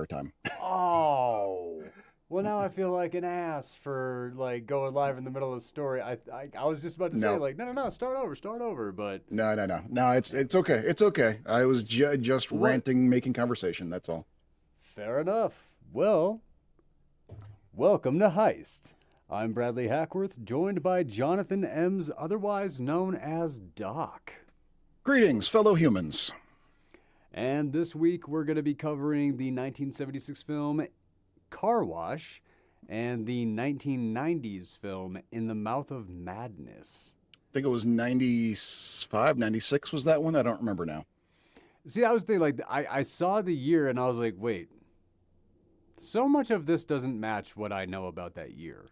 entire time. Oh. Well, now I feel like an ass for like going live in the middle of the story. I was just about to say No, like no, start over, but no. It's okay. It's okay. I was just what? ranting, making conversation. That's all. Fair enough. Well, welcome to Heist. I'm Bradley Hackworth, joined by Jonathan Ems, otherwise known as Doc. Greetings, fellow humans. And this week we're going to be covering the 1976 film Car Wash and the 1990s film In the Mouth of Madness. I think it was 95, 96 was that one? I don't remember now. See, I was thinking, like, I saw the year and I was like, wait, so much of this doesn't match what I know about that year.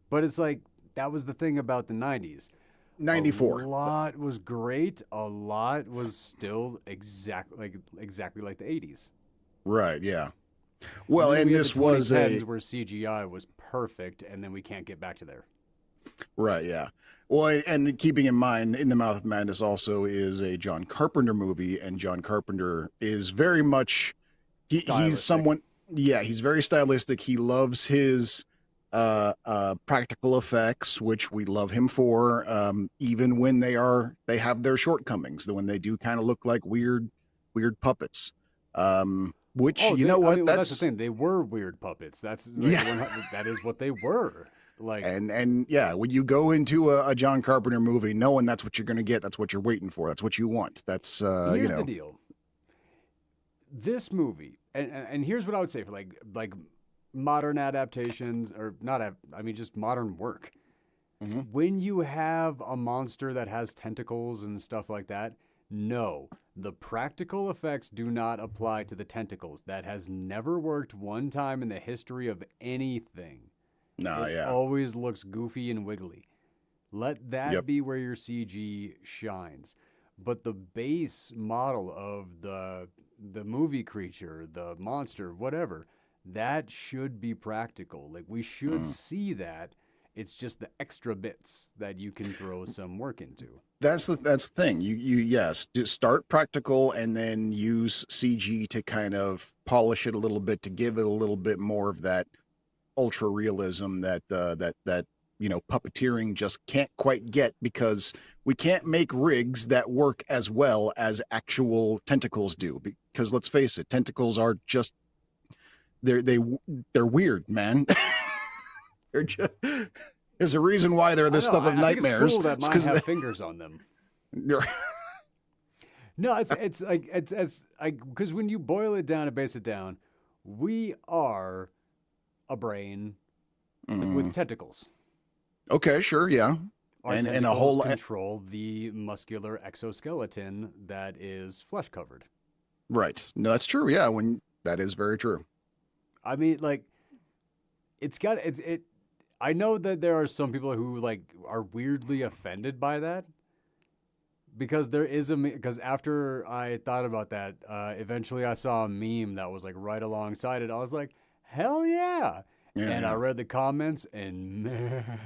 But it's like, that was the thing about the 90s. 94. A lot was great. A lot was still exactly like the 80s. Right, yeah. Well, And then and we had this the was 2010s a where CGI was perfect, and then we can't get back to there. right, yeah. Well, and keeping in mind, In the Mouth of Madness also is a John Carpenter movie, and John Carpenter is very much he's Stylistic. someone, yeah, he's very stylistic. He loves his practical effects, which we love him for, even when they have their shortcomings, when they do kind of look like weird puppets. Which Oh, you know I what? mean, well, that's the That's thing. They were weird puppets. That's like yeah. that is what they were. Like, And yeah, when you go into a John Carpenter movie, knowing that's what you're going to get, that's what you're waiting for, that's what you want. That's here's the deal. This movie, and here's what I would say for like modern adaptations or not. I mean, just modern work. Mhm. When you have a monster that has tentacles and stuff like that, no, the practical effects do not apply to the tentacles. That has never worked one time in the history of anything. No, It yeah, always looks goofy and wiggly. Let that yep. be where your CG shines. But the base model of the movie creature, the monster, whatever, that should be practical. Like we should Mm. see that. It's just the extra bits that you can throw some work into. That's the thing. You yes, start practical and then use CG to kind of polish it a little bit to give it a little bit more of that ultra realism that puppeteering just can't quite get because we can't make rigs that work as well as actual tentacles do. Because let's face it, tentacles are just they're they they're weird, man. they're just there's a reason why they're I the don't know. stuff of I think it's nightmares. cool that It's mine because have fingers on them. No, it's like it's like because when you boil it down and base it down, we are a brain with Mm, tentacles. okay, sure, yeah, Our and a whole tentacles lot. control the muscular exoskeleton that is flesh covered. Right. No, that's true. Yeah, when that is very true. I mean, like it's got it's it. I know that there are some people who like are weirdly offended by that because there is because after I thought about that, eventually I saw a meme that was like right alongside it. I was like, hell yeah! Yeah, And I yeah. read the comments and man,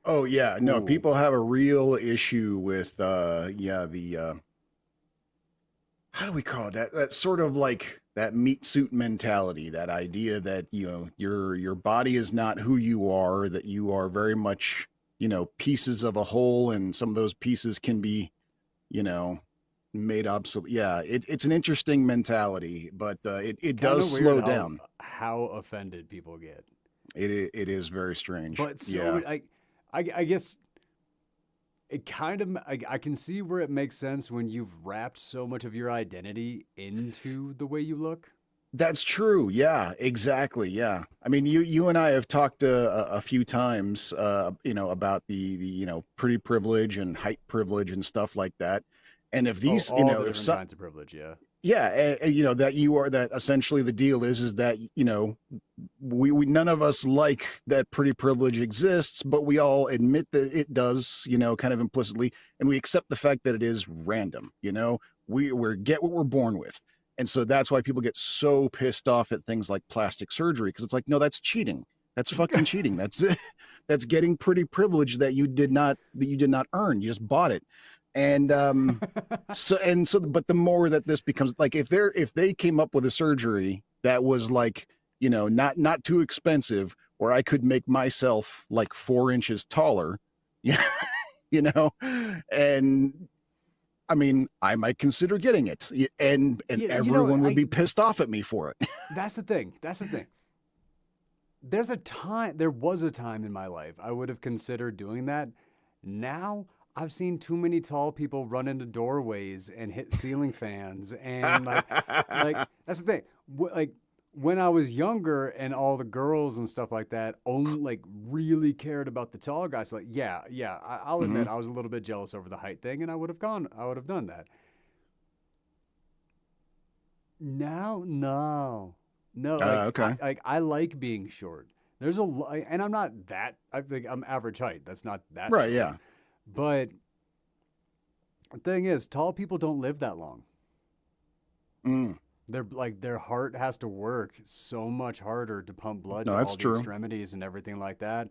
Oh yeah, no, ooh, people have a real issue with the how do we call it? That sort of like that meat suit mentality, that idea that, your body is not who you are, that you are very much, pieces of a whole and some of those pieces can be, you know, made obsolete. Yeah, it's an interesting mentality, but it kind does of weird slow how down. offended people get. It is very strange. But so Yeah. I guess it kind of I can see where it makes sense when you've wrapped so much of your identity into the way you look. That's true. Yeah, exactly. Yeah. I mean, you and I have talked a few times, about the pretty privilege and height privilege and stuff like that. And if Oh, these, all the if different some, kinds of privilege, yeah. yeah, that you are that essentially the deal is that we none of us like that pretty privilege exists, but we all admit that it does, kind of implicitly, and we accept the fact that it is random. We get what we're born with. And so that's why people get so pissed off at things like plastic surgery because it's like, no, that's cheating. That's fucking cheating. That's that's getting pretty privilege that you did not earn. You just bought it. And but the more that this becomes like, if they came up with a surgery that was like, not too expensive, where I could make myself like 4 inches taller, yeah, and I mean, I might consider getting it, and everyone would be pissed off at me for it. That's the thing. There was a time in my life I would have considered doing that. Now I've seen too many tall people run into doorways and hit ceiling fans, and like that's the thing. Like when I was younger, and all the girls and stuff like that only like really cared about the tall guys. Like I'll admit I was a little bit jealous over the height thing, and I would have done that. Now, no. No, Okay. I like being short. There's and I'm not that. I think I'm average height. That's not that Right. short. Yeah. But the thing is, tall people don't live that long. Mm. Their heart has to work so much harder to pump blood No, to that's all the true. extremities and everything like that.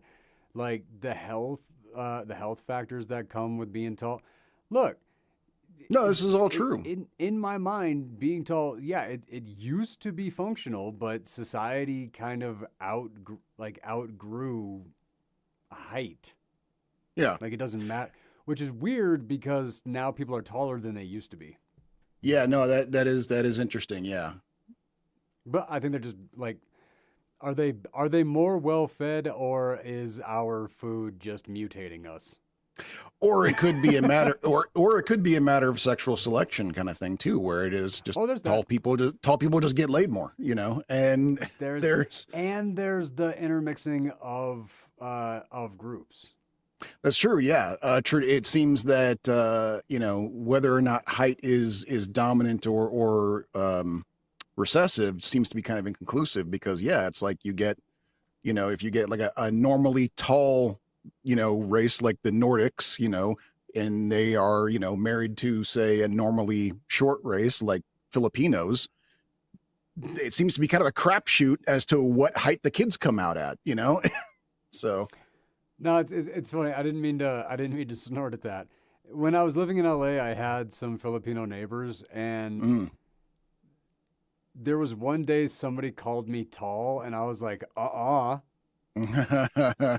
Like the health factors that come with being tall. Look, No, this is all true. in my mind, being tall, yeah, it used to be functional, but society kind of outgrew height. Yeah. Like it doesn't matter, which is weird because now people are taller than they used to be. Yeah. No, that is interesting. Yeah. But I think they're just like, are they more well fed, or is our food just mutating us? Or it could be a matter, or it could be a matter of sexual selection kind of thing too, where it is just There's tall that. people just get laid more, and there's the intermixing of groups. that's true. Yeah. True. It seems that, whether or not height is dominant or recessive seems to be kind of inconclusive, because yeah, it's like you get, if you get like a normally tall, race like the Nordics, and they are, married to, say, a normally short race like Filipinos, it seems to be kind of a crapshoot as to what height the kids come out at, So No, it's funny. I didn't mean to snort at that. When I was living in LA, I had some Filipino neighbors, and there was one day somebody called me tall, and I was like, And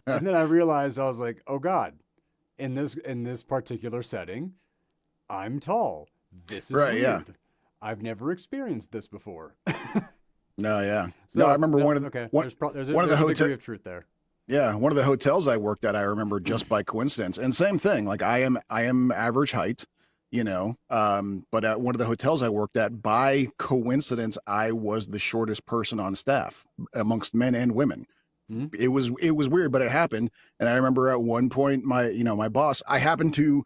then I realized, I was like, oh God, in this particular setting, I'm tall. This is right. weird. Yeah. I've never experienced this before. No. Yeah. So, no, I remember one of the okay. one, There's one of the a hotel. degree of truth there. Yeah, one of the hotels I worked at, I remember just by coincidence, and same thing. Like I am average height, but at one of the hotels I worked at, by coincidence, I was the shortest person on staff amongst men and women. Mm-hmm. It was weird, but it happened. And I remember at one point, my boss, I happened to,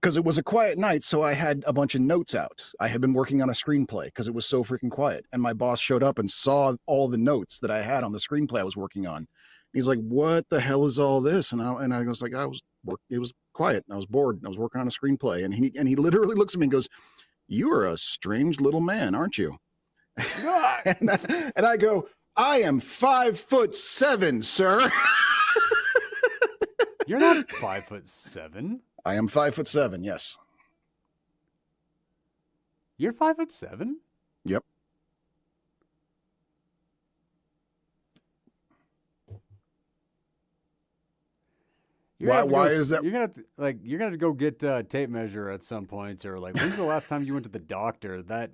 because it was a quiet night, so I had a bunch of notes out. I had been working on a screenplay because it was so freaking quiet, and my boss showed up and saw all the notes that I had on the screenplay I was working on. He's like, "What the hell is all this?" And I was like, it was quiet. And I was bored. And I was working on a screenplay. And he literally looks at me and goes, "You are a strange little man, aren't you?" and I go, "I am 5'7", sir." You're not 5'7". I am 5'7". Yes. You're 5'7". Yep. Why is that? You're gonna have to go get a tape measure at some point, or like, when's the last time you went to the doctor? That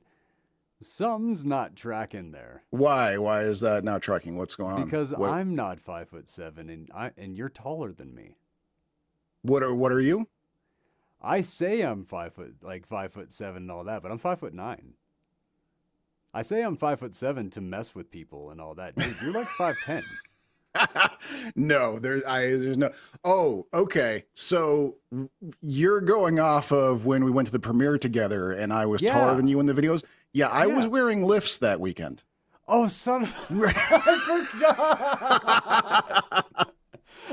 something's not tracking there. Why is that not tracking? What's going on? Because I'm not 5'7", and you're taller than me. What are you? I say I'm 5'7" and all that, but I'm 5'9". I say I'm 5'7" to mess with people and all that. Dude, you're like 5'10". No, there's no. Oh, okay. So you're going off of when we went to the premiere together, and I was taller than you in the videos. Yeah, I was wearing lifts that weekend. Oh, son of I forgot.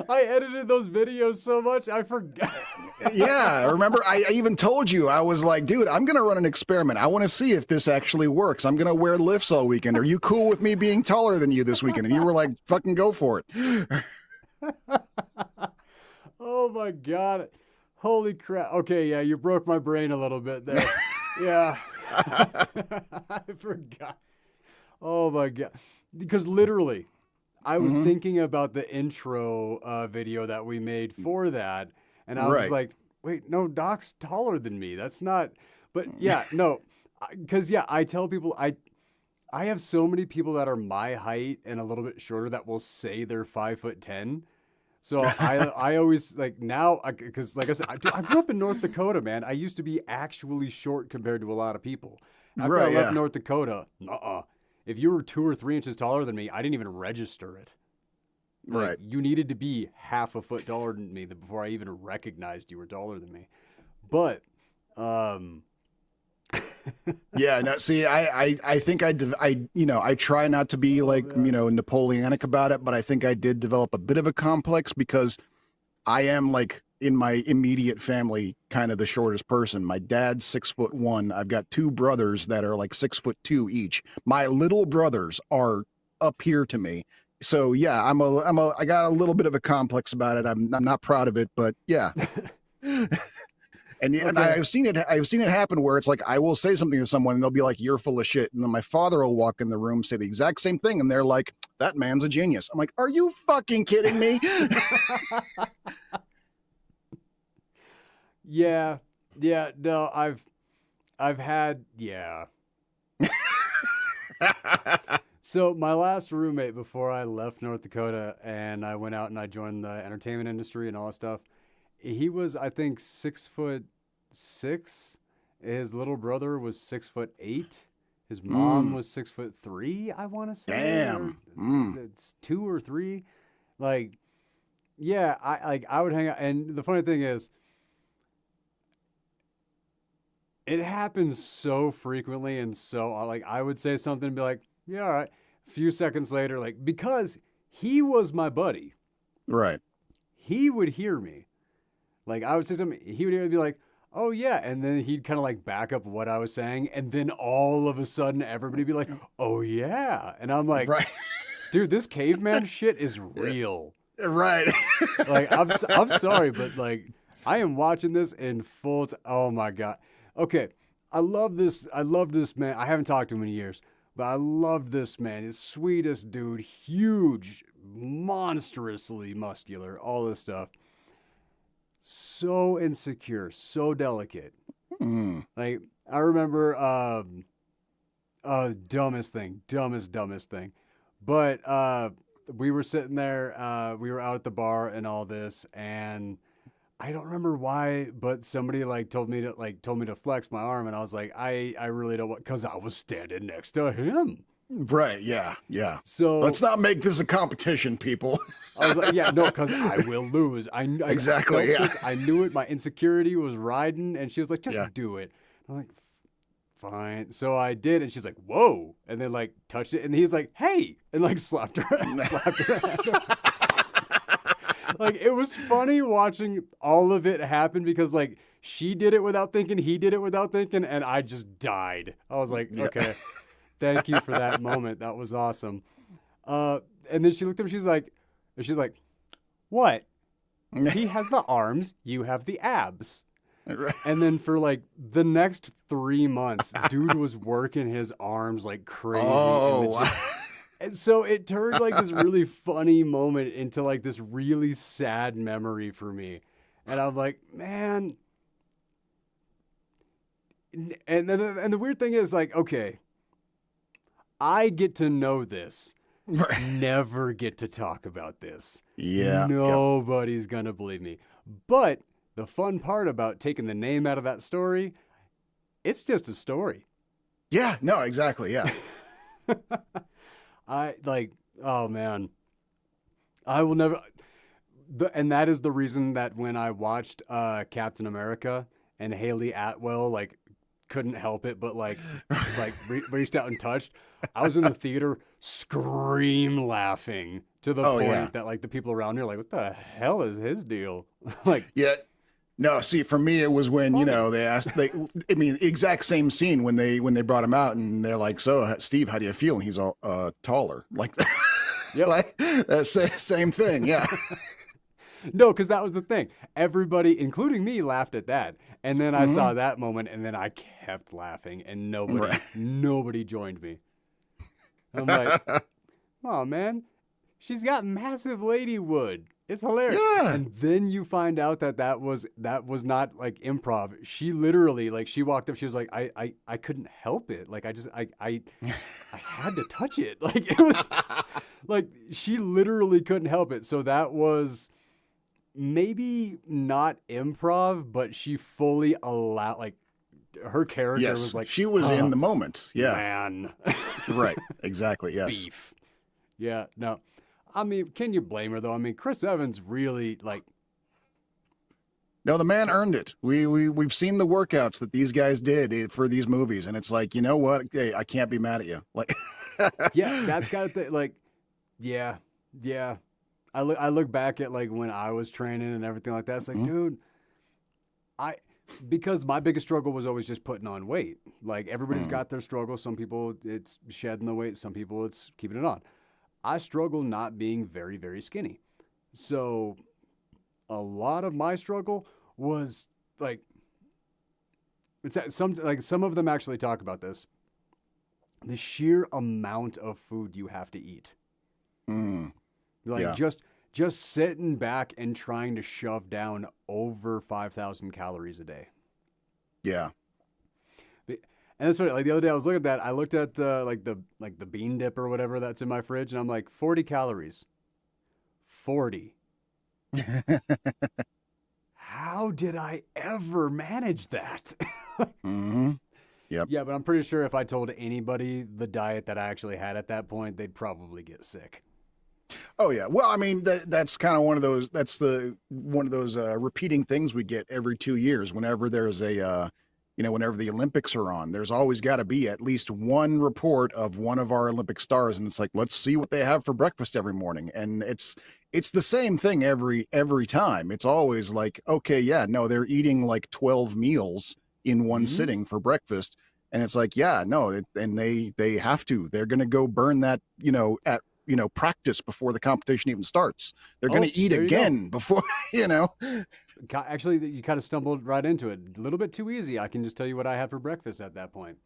I edited those videos so much, I forgot. Yeah, remember, I even told you, I was like, dude, I'm going to run an experiment. I want to see if this actually works. I'm going to wear lifts all weekend. Are you cool with me being taller than you this weekend? And you were like, fucking go for it. Oh, my God. Holy crap. Okay, yeah, you broke my brain a little bit there. Yeah. I forgot. Oh my God. Because literally, I was Hmm. thinking about the intro video that we made for that. And I was Right. like, wait, no, Doc's taller than me. That's not. But yeah, no. Because, yeah, I tell people, I have so many people that are my height and a little bit shorter that will say they're 5'10". So I always like now because like I said I grew up in North Dakota, man. I used to be actually short compared to a lot of people. After I Right. left Yeah. North Dakota, if you were 2 or 3 inches taller than me, I didn't even register it. Like Right. you needed to be half a foot taller than me before I even recognized you were taller than me. But um, Yeah, no, see, I think I try not to be oh like, man, Napoleonic about it, but I think I did develop a bit of a complex because I am like in my immediate family kind of the shortest person. My dad's 6'1". I've got two brothers that are like 6'2" each. My little brothers are up here to me. So yeah, I got a little bit of a complex about it. I'm not proud of it, but yeah. And okay. I've seen it happen where it's like I will say something to someone and they'll be like, "You're full of shit," and then my father will walk in the room, say the exact same thing, and they're like, "That man's a genius." I'm like, "Are you fucking kidding me?" Yeah, yeah. No, I've had yeah. So my last roommate before I left North Dakota and I went out and I joined the entertainment industry and all that stuff, he was I think 6'6". His little brother was 6'8". His mom Mm, was 6'3", I want to say, or damn. Mm, it's 2 or 3. Like, yeah, I would hang out, and the funny thing is, it happens so frequently and so like I would say something and be like, yeah, all right. A few seconds later, like because he was my buddy, right. he would hear me. Like I would say something, he would be like, "Oh yeah," and then he'd kind of like back up what I was saying, and then all of a sudden everybody be like, "Oh yeah," and I'm like, Right. "Dude, this caveman shit is real." Right. Like I'm sorry, but like I am watching this in full. Oh my god. Okay, I love this. I love this man. I haven't talked to him in years, but I love this man. He's sweetest dude, huge, monstrously muscular, all this stuff. So insecure, so delicate. Mm, Like I remember, dumbest thing. But we were sitting there, we were out at the bar and all this, and I don't remember why, but somebody like told me to flex my arm, and I was like, I really don't want, because I was standing next to him. right. Yeah. Yeah. So Let's not make this a competition, people. I was like, yeah, no, because I will lose. I Exactly. felt Yeah. this. I knew it. My insecurity was riding, and she was like, just Yeah. do it. I'm like, fine. So I did, and she's like, whoa, and then like touched it, and he's like, hey, and like slapped her, slapped her hand. Like it was funny watching all of it happen because like she did it without thinking, he did it without thinking, and I just died. I was like, Yeah. okay, thank you for that moment. That was awesome. And then she looked at me. She's like, what? He has the arms. You have the abs. And then for like the next 3 months, dude was working his arms like crazy in the Oh. gym. And so it turned like this really funny moment into like this really sad memory for me. And I'm like, man. And the weird thing is like, okay, I get to know this. Right. Never get to talk about this. Yeah. Yep. Nobody's going to believe me. But the fun part about taking the name out of that story, it's just a story. Yeah. No. Exactly. Yeah. I like, oh man, I will never. And that is the reason that when I watched Captain America and Haley Atwell like couldn't help it, but reached out and touched. I was in the theater, scream laughing to the Oh point yeah. that like the people around me are like, "What the hell is his deal?" Like, Yeah. No, see, for me, it was when, funny. they asked, I mean, exact same scene when they brought him out and they're like, so Steve, how do you feel? And he's all, taller. Like, Yep. like, same thing. Yeah. No, because that was the thing. Everybody, including me, laughed at that. And then I Mhm. saw that moment, and then I kept laughing, and Right. nobody joined me. I'm like, oh man, she's got massive lady wood. It's hilarious. Yeah. And then you find out that that was not like improv. She literally like she walked up. She was like, I couldn't help it. Like I had to touch it. Like it was like she literally couldn't help it. So that was maybe not improv, but she fully allowed like her character was Yes, like, she was in the moment. Yeah. man, Right. Exactly. Yes. beef. Yeah, no. I mean, can you blame her though? I mean, Chris Evans really like No, the man earned it. We've seen the workouts that these guys did for these movies, and it's like, you know what? Hey, I can't be mad at you. Like, yeah, that's got the like yeah, yeah. I look back at like when I was training and everything like that. It's like, Mhm. dude, I because my biggest struggle was always just putting on weight. Like everybody's Mm. got their struggle. Some people it's shedding the weight, some people it's keeping it on. I struggle not being very, very skinny. So a lot of my struggle was like some of them actually talk about this. The sheer amount of food you have to eat. Mm. Like Yeah. just sitting back and trying to shove down over 5,000 calories a day. Yeah. And that's funny. Like the other day, I was looking at that. I looked at like the bean dip or whatever that's in my fridge, and I'm like 40 calories. 40. How did I ever manage that? Hmm. Yep. Yeah, but I'm pretty sure if I told anybody the diet that I actually had at that point, they'd probably get sick. Oh yeah. Well, I mean, that's kind of one of those. That's the one of those repeating things we get every 2 years. Whenever there's a, whenever the Olympics are on, there's always got to be at least one report of one of our Olympic stars, and it's like, let's see what they have for breakfast every morning, and it's the same thing every time. It's always like, okay, yeah, no, they're eating like 12 meals in one Hmm. sitting for breakfast. And it's like, yeah, no, and they have to. They're going to go burn that, at practice before the competition even starts. They're going Oh, to eat there you go. again before, you know. Actually, you kind of stumbled right into it. A little bit too easy. I can just tell you what I had for breakfast at that point.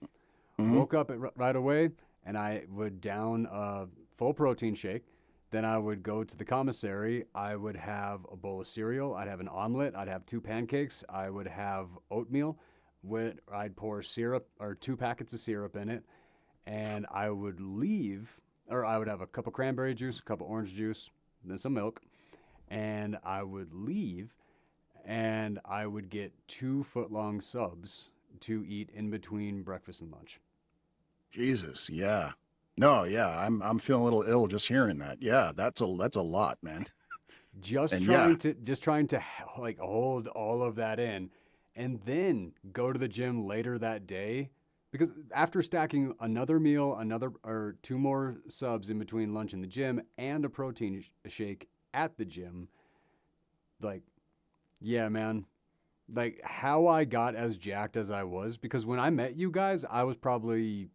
Hmm. Woke up right away, and I would down a full protein shake. Then I would go to the commissary. I would have a bowl of cereal. I'd have an omelet. I'd have two pancakes. I would have oatmeal. I'd pour syrup or 2 packets of syrup in it, and I would leave, or I would have a cup of cranberry juice, a cup of orange juice, then some milk, and I would leave, and I would get 2 foot-long subs to eat in between breakfast and lunch. Jesus, yeah. No, yeah, I'm feeling a little ill just hearing that. Yeah, that's a lot, man. just And yeah, trying to just trying to like hold all of that in and then go to the gym later that day because after stacking another meal, another or two more subs in between lunch and the gym and a protein shake at the gym, like yeah, man, like how I got as jacked as I was because when I met you guys I was probably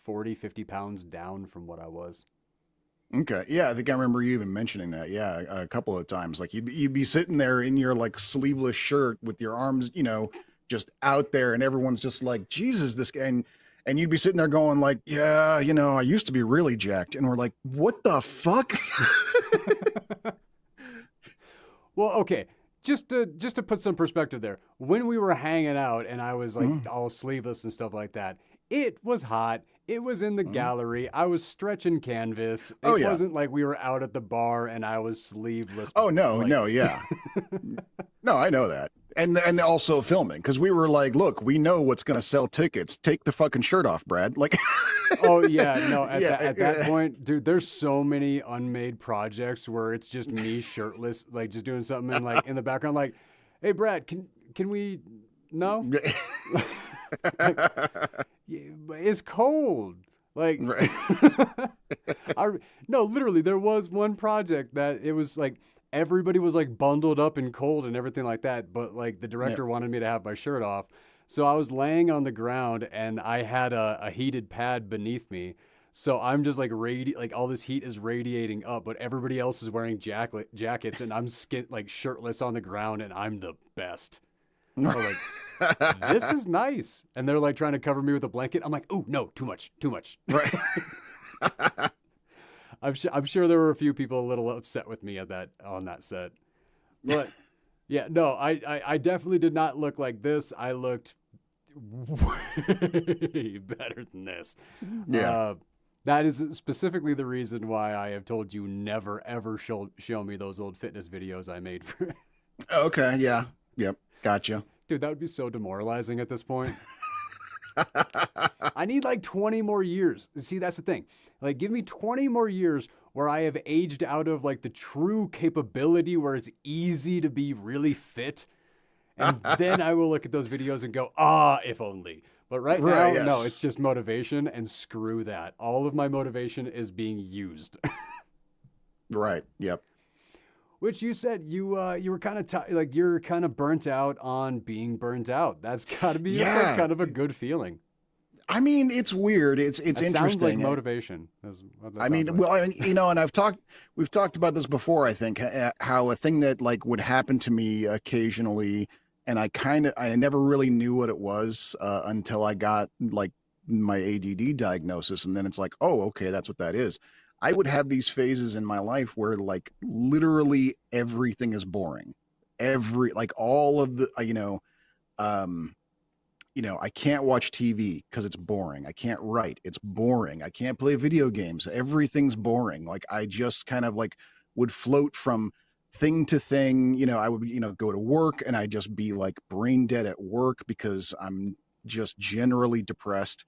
40, 50 pounds down from what I was. okay, yeah, I think I remember you even mentioning that. Yeah, a couple of times. Like you'd be sitting there in your like sleeveless shirt with your arms, just out there, and everyone's just like, Jesus, this guy. And you'd be sitting there going like, yeah, I used to be really jacked, and we're like, what the fuck? Well, okay. Just to put some perspective there. When we were hanging out and I was like Mhm, all sleeveless and stuff like that, it was hot. It was in the mhm. gallery. I was stretching canvas. Oh It yeah. wasn't like we were out at the bar and I was sleeveless Oh no, like no, yeah. No, I know that. And also filming because we were like, look, we know what's gonna sell tickets. Take the fucking shirt off, Brad. Like, Oh yeah, no, at yeah, that point, dude, there's so many unmade projects where it's just me shirtless, like just doing something and like in the background like, "Hey Brad, can we no?" Like yeah, but it's cold. Like, right. I no, literally, there was one project that it was like everybody was like bundled up and cold and everything like that, but like the Yeah. director wanted me to have my shirt off, so I was laying on the ground and I had a heated pad beneath me. So I'm just like like all this heat is radiating up, but everybody else is wearing jackets, and I'm like shirtless on the ground, and I'm the best. So like, this is nice. And they're like trying to cover me with a blanket. I'm like, oh no, too much, too much. Right. I'm sure there were a few people a little upset with me on that set, but yeah, no, I definitely did not look like this. I looked way better than this. Yeah. That is specifically the reason why I have told you never ever show me those old fitness videos I made for. Okay. Yeah. Yep. Gotcha. Dude, that would be so demoralizing at this point. I need like 20 more years. See, that's the thing. Like, give me 20 more years where I have aged out of like the true capability where it's easy to be really fit. And then I will look at those videos and go, if only. But right now, yes. no, it's just motivation, and screw that. All of my motivation is being used. Right. Yep. Which you said you were kind of like you're kind of burnt out on being burnt out. That's got to be like kind of a good feeling. I mean, it's weird. It's interesting. Sounds like motivation. I mean, and we've talked about this before. I think how a thing that like would happen to me occasionally, and I never really knew what it was until I got like my ADD diagnosis, and then it's like, oh, okay, that's what that is. I would have these phases in my life where like literally everything is boring. Like all of the I can't watch TV because it's boring. I can't write. It's boring. I can't play video games. Everything's boring. Like I just kind of like would float from thing to thing. I would, go to work and I'd just be like brain dead at work because I'm just generally depressed.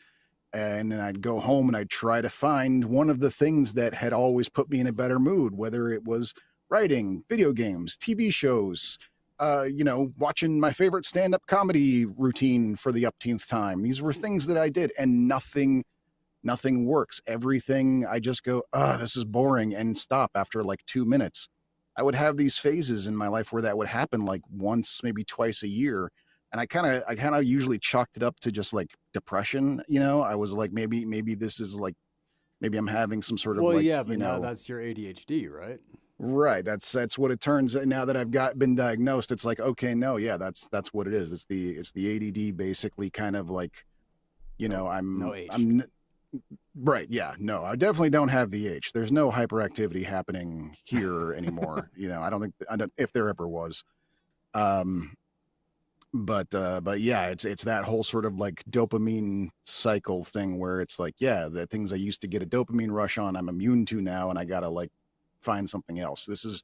And then I'd go home and I'd try to find one of the things that had always put me in a better mood, whether it was writing, video games, TV shows, watching my favorite stand-up comedy routine for the upteenth time. These were things that I did, and nothing works. Everything, I just go, this is boring, and stop after like 2 minutes. I would have these phases in my life where that would happen like once, maybe twice a year. And I kind of usually chalked it up to just like depression. I was like, maybe this is like, maybe I'm having some sort of well, yeah, but now that's your ADHD, right? Right. That's what it turns. Now that I've been diagnosed, it's like, okay, no, yeah, that's what it is. It's the ADD, basically, kind of like, no H. Right. Yeah. No, I definitely don't have the H. There's no hyperactivity happening here anymore. I don't if there ever was. But yeah, it's that whole sort of like dopamine cycle thing where it's like, yeah, the things I used to get a dopamine rush on, I'm immune to now, and I gotta like find something else. This is,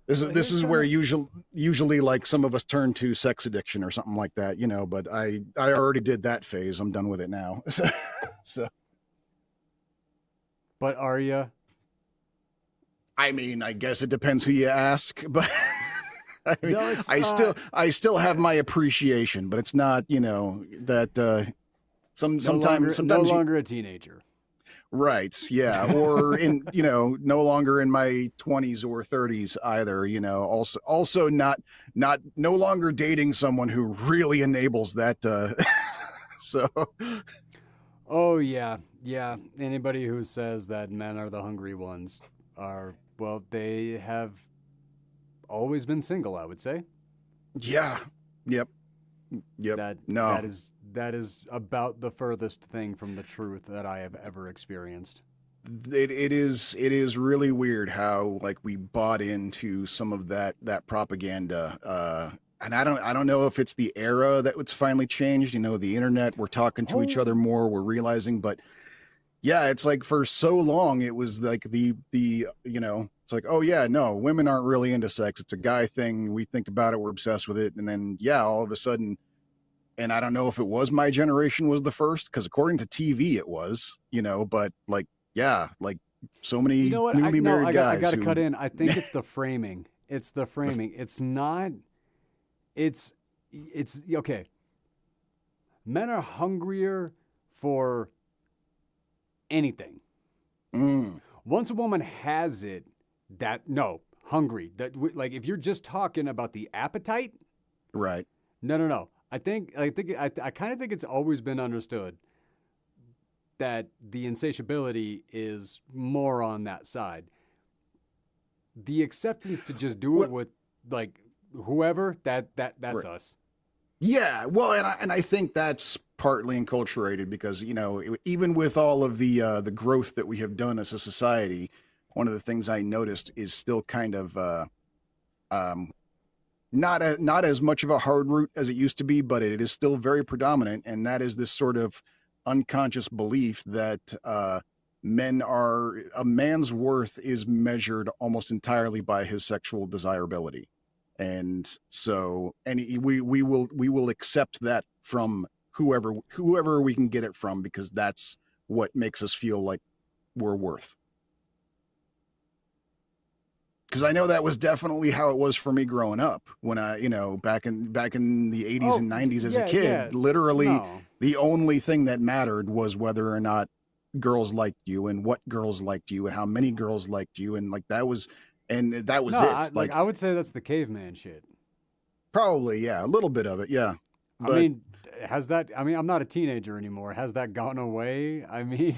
this is where usually like some of us turn to sex addiction or something like that, but I already did that phase. I'm done with it now. So. But are you? I mean, I guess it depends who you ask, but I mean, No, I still have my appreciation, but it's not, that sometimes no longer a teenager. Right. Yeah. Or no longer in my 20s or 30s either, also no longer dating someone who really enables that. So. Oh, yeah. Yeah. Anybody who says that men are the hungry ones they have always been single, I would say. Yeah. Yep. That is about the furthest thing from the truth that I have ever experienced. It is really weird how like we bought into some of that propaganda. And I don't know if it's the era that it's finally changed. The internet, we're talking to each other more, we're realizing, but yeah, it's like for so long it was like the it's like, oh yeah, no, women aren't really into sex. It's a guy thing. We think about it, we're obsessed with it, and then yeah, all of a sudden. And I don't know if it was my generation was the first, because according to TV it was, but like, yeah, like so many newly married guys. I got to cut in. I think it's the framing. It's the framing. It's not, it's okay. Men are hungrier for anything. Once a woman has it, hungry. Like if you're just talking about the appetite. Right. No. I kind of think it's always been understood that the insatiability is more on that side. The acceptance to just do it Well, with like whoever that's right. us. Yeah, well, and I think that's partly enculturated because even with all of the growth that we have done as a society, one of the things I noticed is still kind of um, not as much of a hard root as it used to be, but it is still very predominant, and that is this sort of unconscious belief that a man's worth is measured almost entirely by his sexual desirability, and so we will accept that from whoever we can get it from because that's what makes us feel like we're worth. Because I know that was definitely how it was for me growing up when back in the 80s Oh, and 90s as a yeah, yeah. kid, literally No. the only thing that mattered was whether or not girls liked you and what girls liked you and how many girls liked you and that No, was it. I Like would say that's the caveman shit. probably yeah, a little bit of it, yeah. I But mean, has that I mean, I'm not a teenager anymore. Has that gone away? I mean,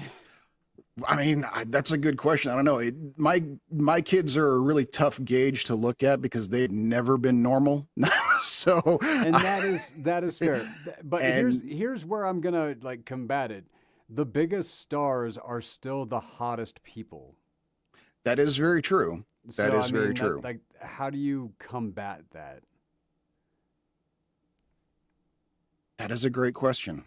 I mean, that's a good question. I don't know. My kids are a really tough gauge to look at because they've never been normal. So, and that is fair. But here's and here's where I'm going to like combat it. The biggest stars are still the hottest people. that is very true. That So I is very mean, true. how do you combat that? That is a great question.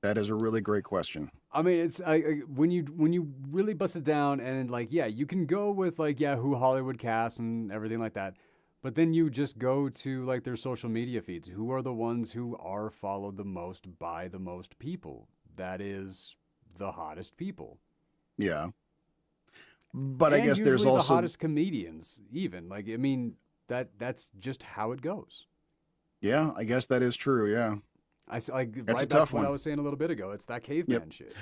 That is a really great question. I mean, it's when you really bust it down and like yeah, you can go with like yeah, who Hollywood casts and everything like that, but then you just go to like their social media feeds. Who are the ones who are followed the most by the most people? That is the hottest people, Yeah. But I and guess there's usually the also, hottest comedians. Even like I mean that's just how it goes. yeah, I guess that is true. Yeah. Like That's a right back tough to what I one. was saying a little bit ago. It's that Yep. caveman shit.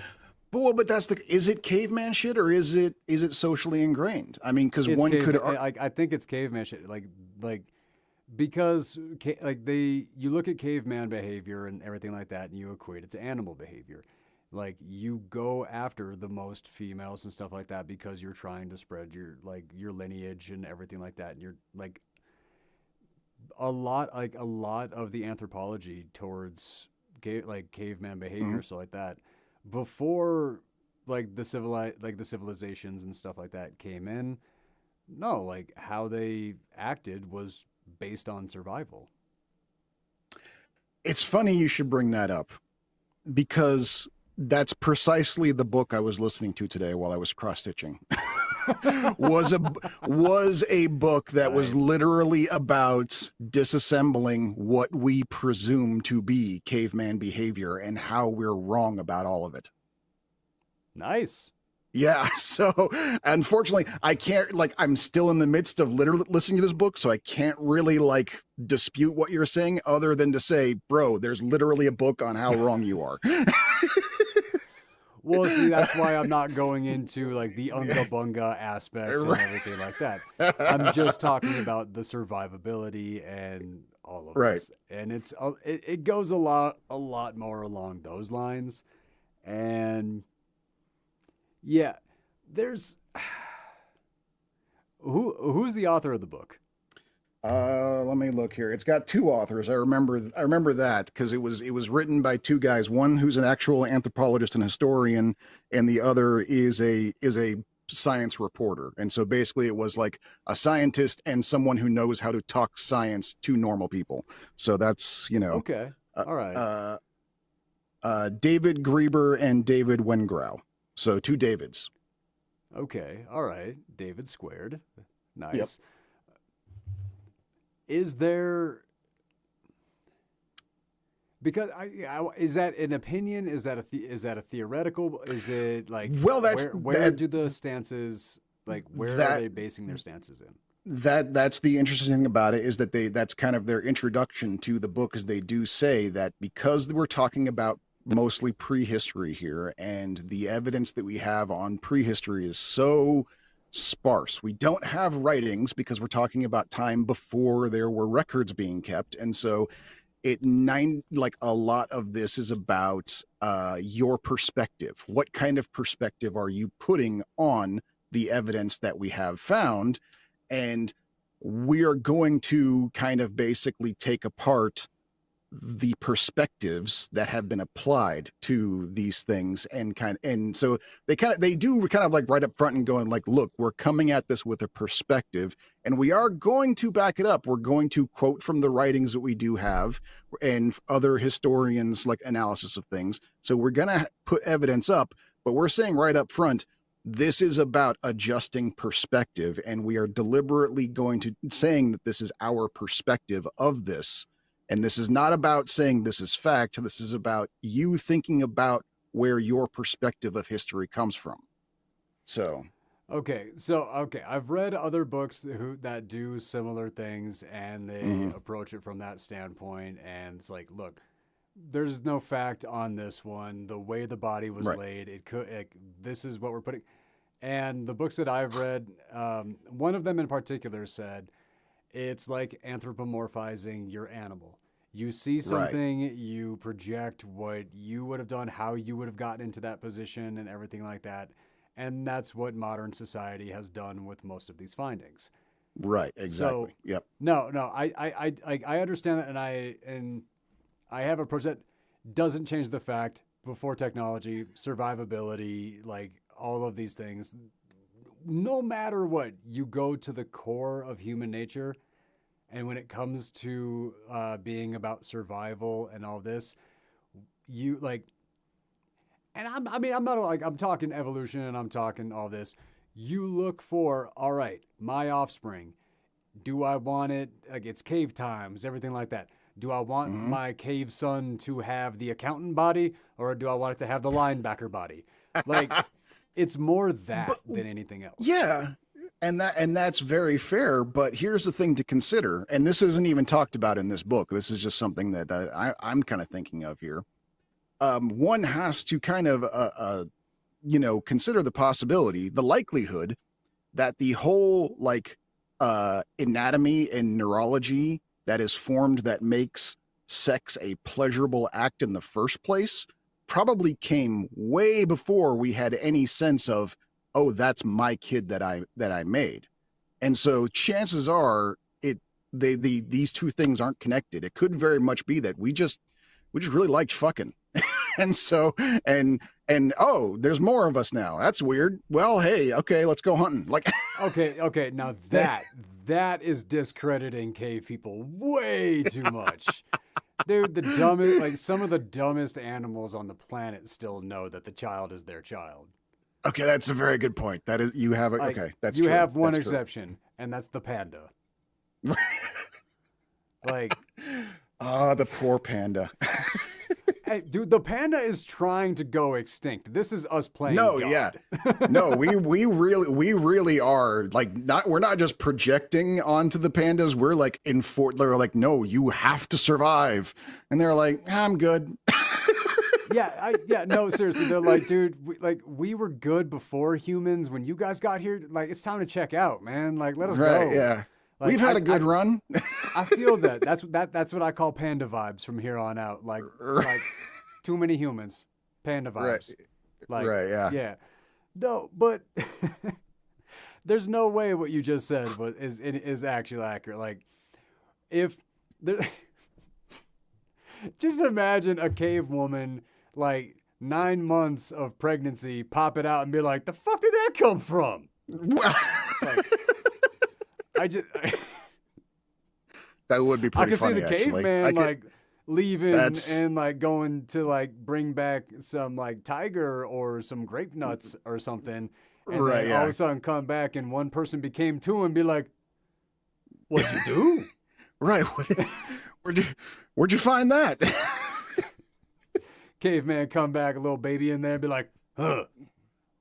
But is it caveman shit or is it socially ingrained? I mean, because It's one could, caveman. I think it's caveman shit. Like because like you look at caveman behavior and everything like that and you equate it to animal behavior, like you go after the most females and stuff like that because you're trying to spread your lineage and everything like that, and you're like a lot of the anthropology towards like caveman behavior, mhm. so like that before the civilizations and stuff like that came in. No, like how they acted was based on survival. It's funny you should bring that up because that's precisely the book I was listening to today while I was cross stitching. was a was a book that was Nice. literally about disassembling what we presume to be caveman behavior and how we're wrong about all of it. Nice. Yeah, so unfortunately, I can't I'm still in the midst of literally listening to this book, so I can't really dispute what you're saying other than to say, bro, there's literally a book on how wrong you are. Well, see, that's why I'm not going into like the unga bunga aspects and Right. everything like that. I'm just talking about the survivability and all of Right. this, and it goes a lot more along those lines. And yeah, there's who's the author of the book? Let me look here. It's got two authors. I remember that because it was written by two guys. One who's an actual anthropologist and historian, and the other is a science reporter. And so basically it was like a scientist and someone who knows how to talk science to normal people. So that's, Okay, uh, all right, uh, David Grieber and David Wengrow. So two Davids. okay, all right. David squared. Yep. Nice. Is there because is that an opinion? Is that is that a theoretical? Is it like Well, where do the stances like where are that they basing their stances in? that's the interesting thing about it is that that's kind of their introduction to the book is they do say that because we're talking about mostly prehistory here and the evidence that we have on prehistory is so sparse. We don't have writings because we're talking about time before there were records being kept, and so like a lot of this is about your perspective. What kind of perspective are you putting on the evidence that we have found? And we are going to kind of basically take apart the perspectives that have been applied to these things, and so they do kind of like right up front and going like, look, we're coming at this with a perspective, and we are going to back it up. We're going to quote from the writings that we do have and other historians like analysis of things, so we're going to put evidence up, but we're saying right up front, this is about adjusting perspective, and we are deliberately going to saying that this is our perspective of this. And this is not about saying this is fact. This is about you thinking about where your perspective of history comes from. So, Okay, I've read other books that do similar things, and they mhm, approach it from that standpoint. And it's like, look, there's no fact on this one. The way the body was right, laid, this is what we're putting. And the books that I've read, one of them in particular said it's like anthropomorphizing your animal. You see right, something, you project what you would have done, how you would have gotten into that position, and everything like that. And that's what modern society has done with most of these findings. right, So, exactly. Yep. no, I understand that, and I have a approach that doesn't change the fact before technology, survivability, like all of these things. No matter what, you go to the core of human nature, and when it comes to being about survival and all this, you like, and I mean, I'm not like, I'm talking evolution and I'm talking all this. You look for, all right, my offspring. Do I want it? Like, it's cave times, everything like that. Do I want Hmm. my cave son to have the accountant body, or do I want it to have the linebacker body? Like, it's more that But than anything else. yeah, and that's very fair. But here's the thing to consider, and this isn't even talked about in this book. This is just something that I'm kind of thinking of here. One has to kind of consider the possibility, the likelihood that the whole like anatomy and neurology that is formed that makes sex a pleasurable act in the first place probably came way before we had any sense of, oh, that's my kid that I made. And so chances are these two things aren't connected. It could very much be that we just really liked fucking. And so and oh, there's more of us now. That's weird. Well, hey, okay, let's go hunting. Like Okay. Now that is discrediting cave people way too much. Dude, the dumbest, like some of the dumbest animals on the planet still know that the child is their child. okay, that's a very good point. That is you have a Like, okay, that's you true. have one That's true. exception, and that's the panda. Like, Ah, the poor panda. hey, dude, the panda is trying to go extinct. This is us playing No, yeah. God. No, we really are like not we're not just projecting onto the pandas. We're like they're like, no, you have to survive. And they're like, I'm good. Yeah, no, seriously. They're like, dude, we were good before humans. When you guys got here, like, it's time to check out, man. Like, let us Right, go. yeah. Like, We've had a good run. I feel that. That's what I call panda vibes from here on out. Like too many humans, panda Right, vibes. Like, right, yeah. yeah, no, but there's no way what you just said is actually accurate. Like, if there, just imagine a cave woman, like 9 months of pregnancy, pop it out and be like, the fuck did that come from? Like, I just. That would be I pretty can see funny, the actually. I caveman could. like leaving That's and like going to like bring back some like tiger or some grape nuts or something, and right, then all of yeah. a sudden come back and one person became two and be like, "What'd you do?" Right. Where'd you where'd you find that? Caveman come back, a little baby in there, and be like, "Huh,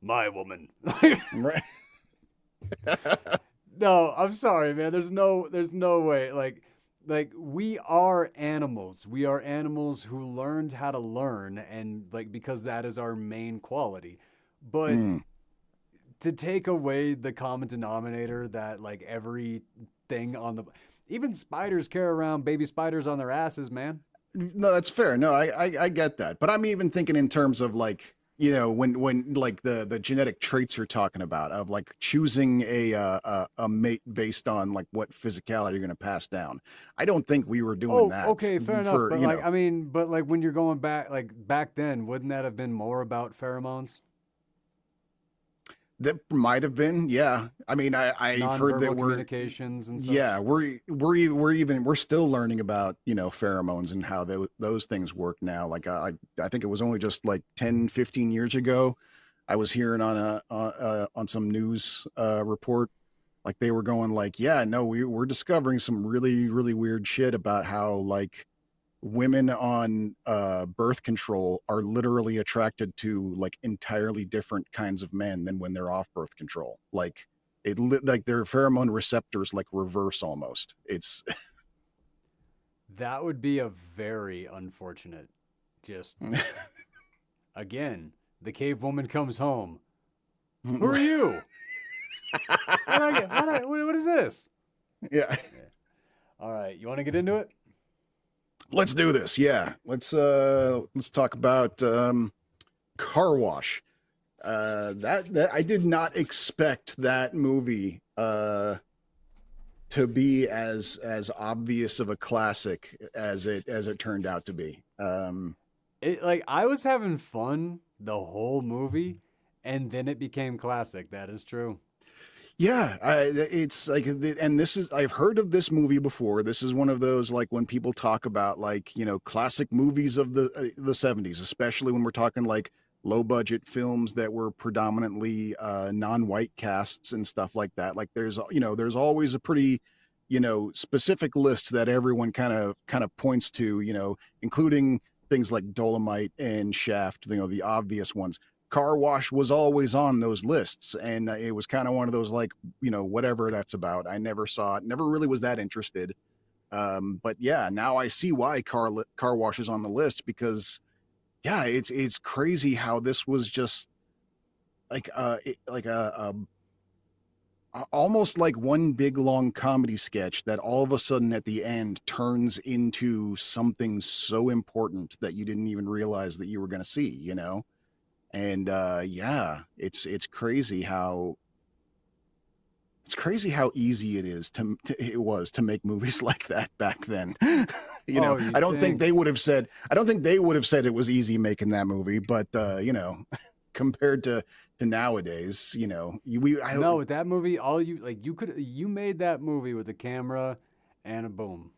my woman." Right. No, I'm sorry, man. There's no way. Like we are animals. We are animals who learned how to learn, and like because that is our main quality. But Mm. to take away the common denominator that everything on the even spiders carry around baby spiders on their asses, man. No, that's fair. No, I get that. But I'm even thinking in terms of like, when like the genetic traits you're talking about of like choosing a mate based on like what physicality you're going to pass down. I don't think we were doing Oh, that okay, fair enough. for, But like, I mean, but like when you're going back, like back then, wouldn't that have been more about pheromones, that might have been, yeah. I mean, I've heard that nonverbal communications and yeah, such? we're still learning about, pheromones and how those things work now. Like I think it was only just like 10, 15 years ago I was hearing on on some news report, like they were going like, yeah, no, we're discovering some really really weird shit about how like women on birth control are literally attracted to like entirely different kinds of men than when they're off birth control. Like like their pheromone receptors like reverse almost. It's That would be a very unfortunate. Just again, the cave woman comes home. Who are you? What is this? yeah. Yeah. All right, you want to get into it? Let's do this. Yeah. Let's talk about Car Wash. That I did not expect that movie to be as obvious of a classic as it turned out to be. It like I was having fun the whole movie, and then it became classic. That is true. Yeah, it's like, and this is, I've heard of this movie before. This is one of those like when people talk about like classic movies of the '70s, especially when we're talking like low budget films that were predominantly non-white casts and stuff like that. Like there's always a pretty specific list that everyone kind of points to, including things like Dolomite and Shaft, the obvious ones. Car Wash was always on those lists, and it was kind of one of those like, whatever that's about. I never saw it, never really was that interested. But yeah, now I see why Car Wash is on the list, because yeah, it's crazy how this was just like like almost like one big long comedy sketch that all of a sudden at the end turns into something so important that you didn't even realize that you were going to see. And yeah, it's crazy how easy it was to make movies like that back then. Oh, you I don't think think? they would have said it was easy making that movie, but compared to nowadays, we I No, don't with that movie, all you like you made that movie with a camera and a boom.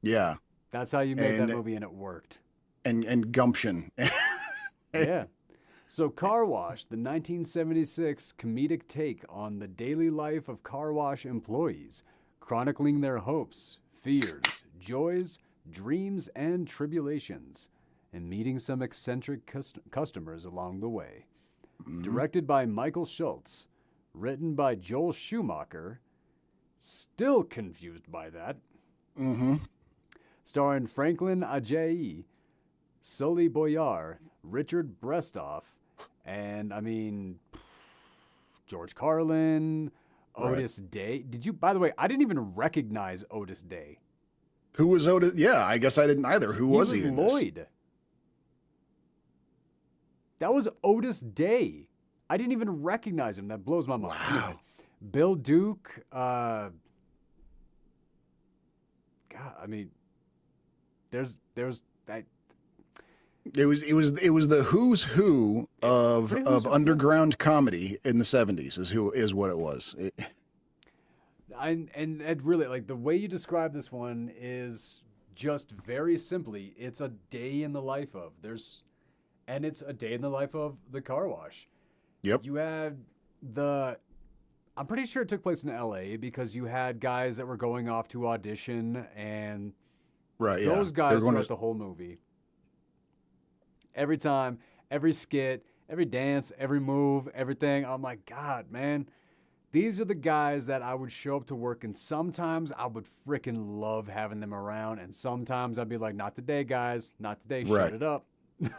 yeah, That's how you made that and movie, and it worked. and gumption. Yeah. So, Car Wash, the 1976 comedic take on the daily life of car wash employees, chronicling their hopes, fears, joys, dreams, and tribulations, and meeting some eccentric customers along the way. Mhm. Directed by Michael Schultz, written by Joel Schumacher, still confused by that, Mhm. starring Franklin Ajayi, Sully Boyar, Richard Brestoff, and I mean, George Carlin, Right. Otis Day. Did you, by the way, I didn't even recognize Otis Day. Who was Otis? Yeah, I guess I didn't either. Who He was was he in this? Lloyd. That was Otis Day. I didn't even recognize him. That blows my mind. Anyway, Wow. Bill Duke. God, I mean, there's that. It was the who's who Pretty of who's- underground comedy in the '70s is what it was. And it really, like, the way you describe this one is just very simply, it's a day in the life of it's a day in the life of the car wash. Yep. You had I'm pretty sure it took place in LA, because you had guys that were going off to audition, and Right. Yeah. those They guys were going throughout to. the whole movie, every time, every skit, every dance, every move, everything, I'm like, God, man, these are the guys that I would show up to work, and sometimes I would freaking love having them around, and sometimes I'd be like, not today, guys, not today, shut Right. it up.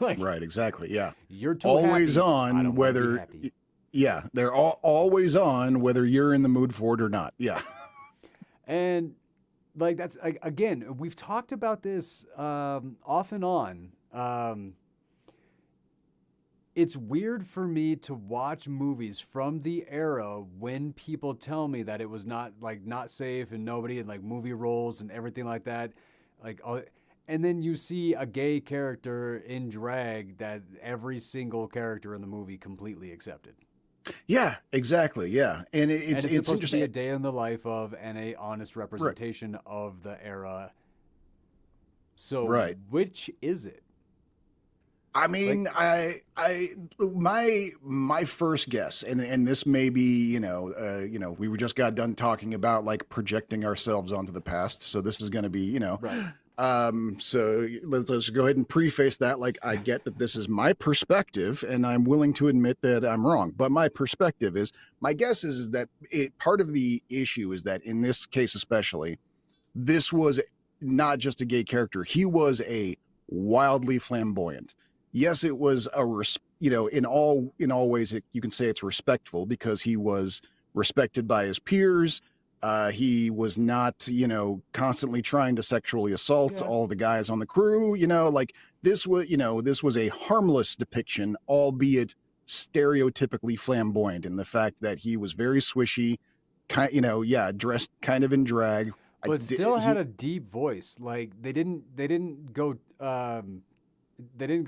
Like, Right. Exactly. Yeah. you're too Always happy. I on, don't want to be whether. happy. Yeah, they're always on, whether you're in the mood for it or not. Yeah. And like that's like, again, we've talked about this off and on. It's weird for me to watch movies from the era when people tell me that it was not safe and nobody and like movie roles and everything like that, like all, and then you see a gay character in drag that every single character in the movie completely accepted. Yeah, exactly. Yeah, and And it's it's supposed to be interesting. a day in the life of and a honest Right, representation of the era. So right. which is it? I Like, mean, my first guess, and this may be, we were just got done talking about like projecting ourselves onto the past, so this is going to be, right. so let's go ahead and preface that. Like, I get that this is my perspective, and I'm willing to admit that I'm wrong. But my perspective is, my guess is that part of the issue is that in this case, especially, this was not just a gay character. He was a wildly flamboyant. Yes, it was in all ways you can say it's respectful because he was respected by his peers. He was not, constantly trying to sexually assault Yeah. all the guys on the crew. Like this was a harmless depiction, albeit stereotypically flamboyant in the fact that he was very swishy, yeah, dressed kind of in drag. But still had He a deep voice. Like they didn't go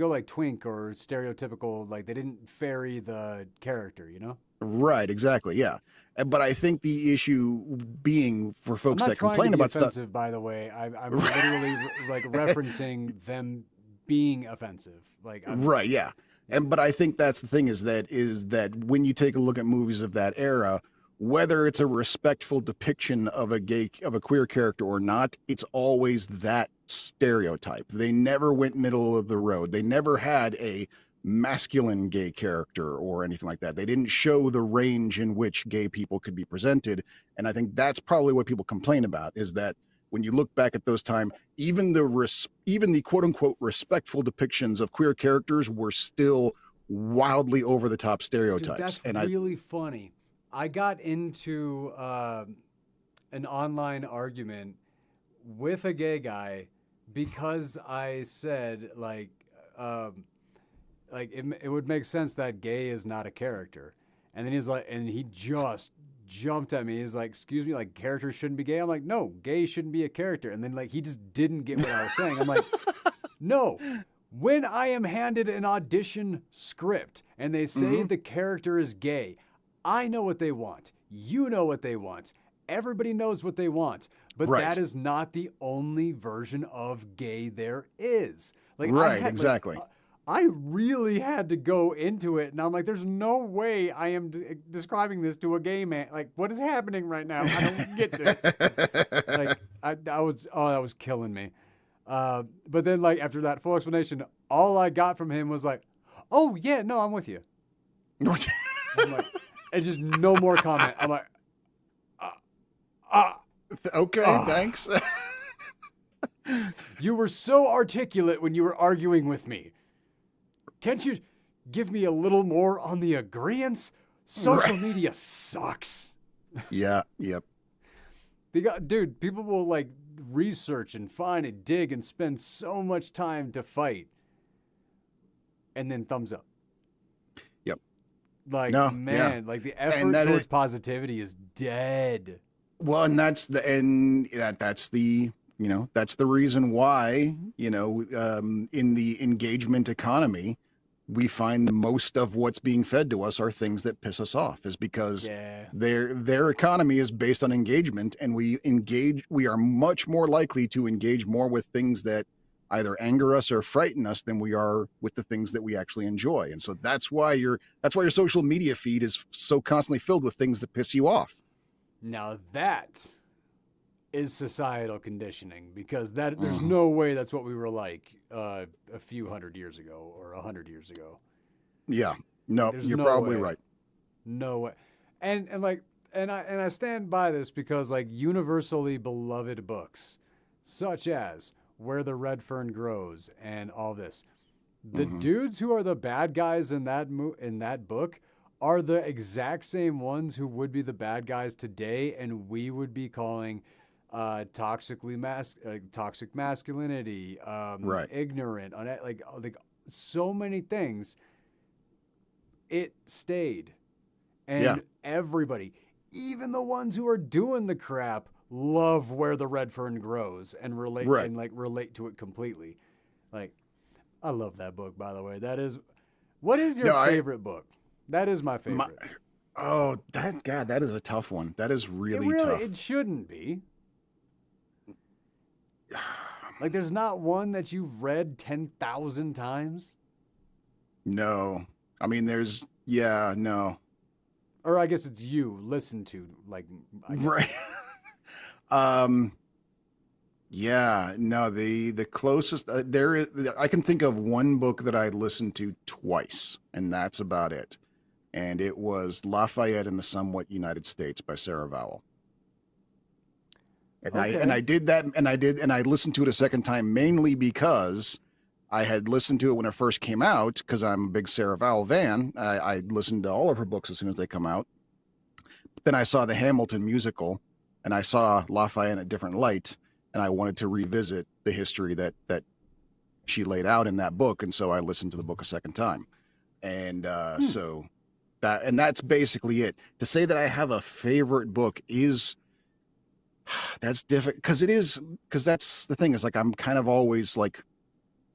like twink or stereotypical, like they didn't ferry the character, you know? Right, exactly, yeah. But I think the issue being for I'm folks not that trying to complain be about stuff, offensive, by the way. I'm literally like referencing them being offensive. Like I'm, right, yeah. yeah, But I think that's the thing is that when you take a look at movies of that era, whether it's a respectful depiction of a queer character or not, it's always that stereotype. They never went middle of the road. They never had a masculine gay character or anything like that. They didn't show the range in which gay people could be presented. And I think that's probably what people complain about is that when you look back at those times, even the quote unquote respectful depictions of queer characters were still wildly over the top dude, stereotypes. that's And I really funny. I got into an online argument with a gay guy because I said it would make sense that gay is not a character. And then he's like, and he just jumped at me. He's like, excuse me, like characters shouldn't be gay. I'm like, no, gay shouldn't be a character. And then like he just didn't get what I was saying. I'm like, no. When I am handed an audition script and they say mm-hmm, the character is gay, I know what they want. You know what they want. Everybody knows what they want. But that right, is not the only version of gay there is. Like right, exactly. I really had to go into it, and I'm like, there's no way I am describing this to a gay man. Like, what is happening right now? I don't get this. Like, that was killing me. But then, like, after that full explanation, all I got from him was like, oh, yeah, no, I'm with you. I'm like, and just no more comment. I'm like, uh, uh, Okay, thanks. you were so articulate when you were arguing with me. Can't you give me a little more on the agreeance? Social Right. media sucks. Yeah, yep. Because, dude, people will like research and find and dig and spend so much time to fight. And then thumbs up. Yep. Like, No, yeah. man, like the And effort towards positivity is dead. well, and that's the reason why, in the engagement economy, we find most of what's being fed to us are things that piss us off is because Yeah. their economy is based on engagement, and we are much more likely to engage more with things that either anger us or frighten us than we are with the things that we actually enjoy. And so that's why your social media feed is so constantly filled with things that piss you off. Now that is societal conditioning because there's Mhm. no way that's what we were like a few hundred years ago or 100 years ago. Yeah. Like No, there's you're no probably way. right. No way. And like and I stand by this because like universally beloved books such as Where the Red Fern Grows and all this. The Hmm. dudes who are the bad guys in that book are the exact same ones who would be the bad guys today and we would be calling toxic masculinity, Right. ignorant, like so many things. It stayed, Yeah. and everybody, even the ones who are doing the crap, love where the red fern grows and Right. relate to it completely. Like, I love that book, by the way. That is, what is your No, I favorite book? That is my my favorite. oh that God, that is a tough one. That is It really really, tough. it shouldn't be. Like, there's not one that you've read 10,000 times. No. I mean, there's yeah, no. Or I guess it's you listen to, like, I guess. Right. um yeah, no, the closest there is I can think of one book that I listened to twice, and that's about it. And it was Lafayette in the Somewhat United States by Sarah Vowell. Okay. And I listened to it a second time mainly because I had listened to it when it first came out because I'm a big Sarah Vowell fan. I listened to all of her books as soon as they come out. Then I saw the Hamilton musical, and I saw Lafayette in a different light, and I wanted to revisit the history that she laid out in that book, and so I listened to the book a second time, and Hmm. that's basically it. To say that I have a favorite book is that's difficult because that's the thing is like I'm kind of always like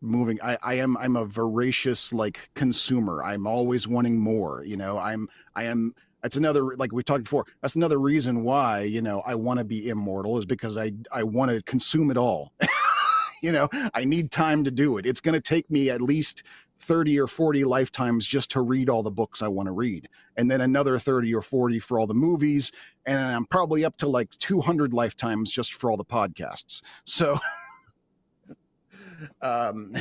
moving. I'm a voracious like consumer. I'm always wanting more. I am. That's another like we talked before. That's another reason why I want to be immortal is because I want to consume it all. I need time to do it. It's going to take me at least 30 or 40 lifetimes just to read all the books I want to read. And then another 30 or 40 for all the movies. And I'm probably up to like 200 lifetimes just for all the podcasts. So, um,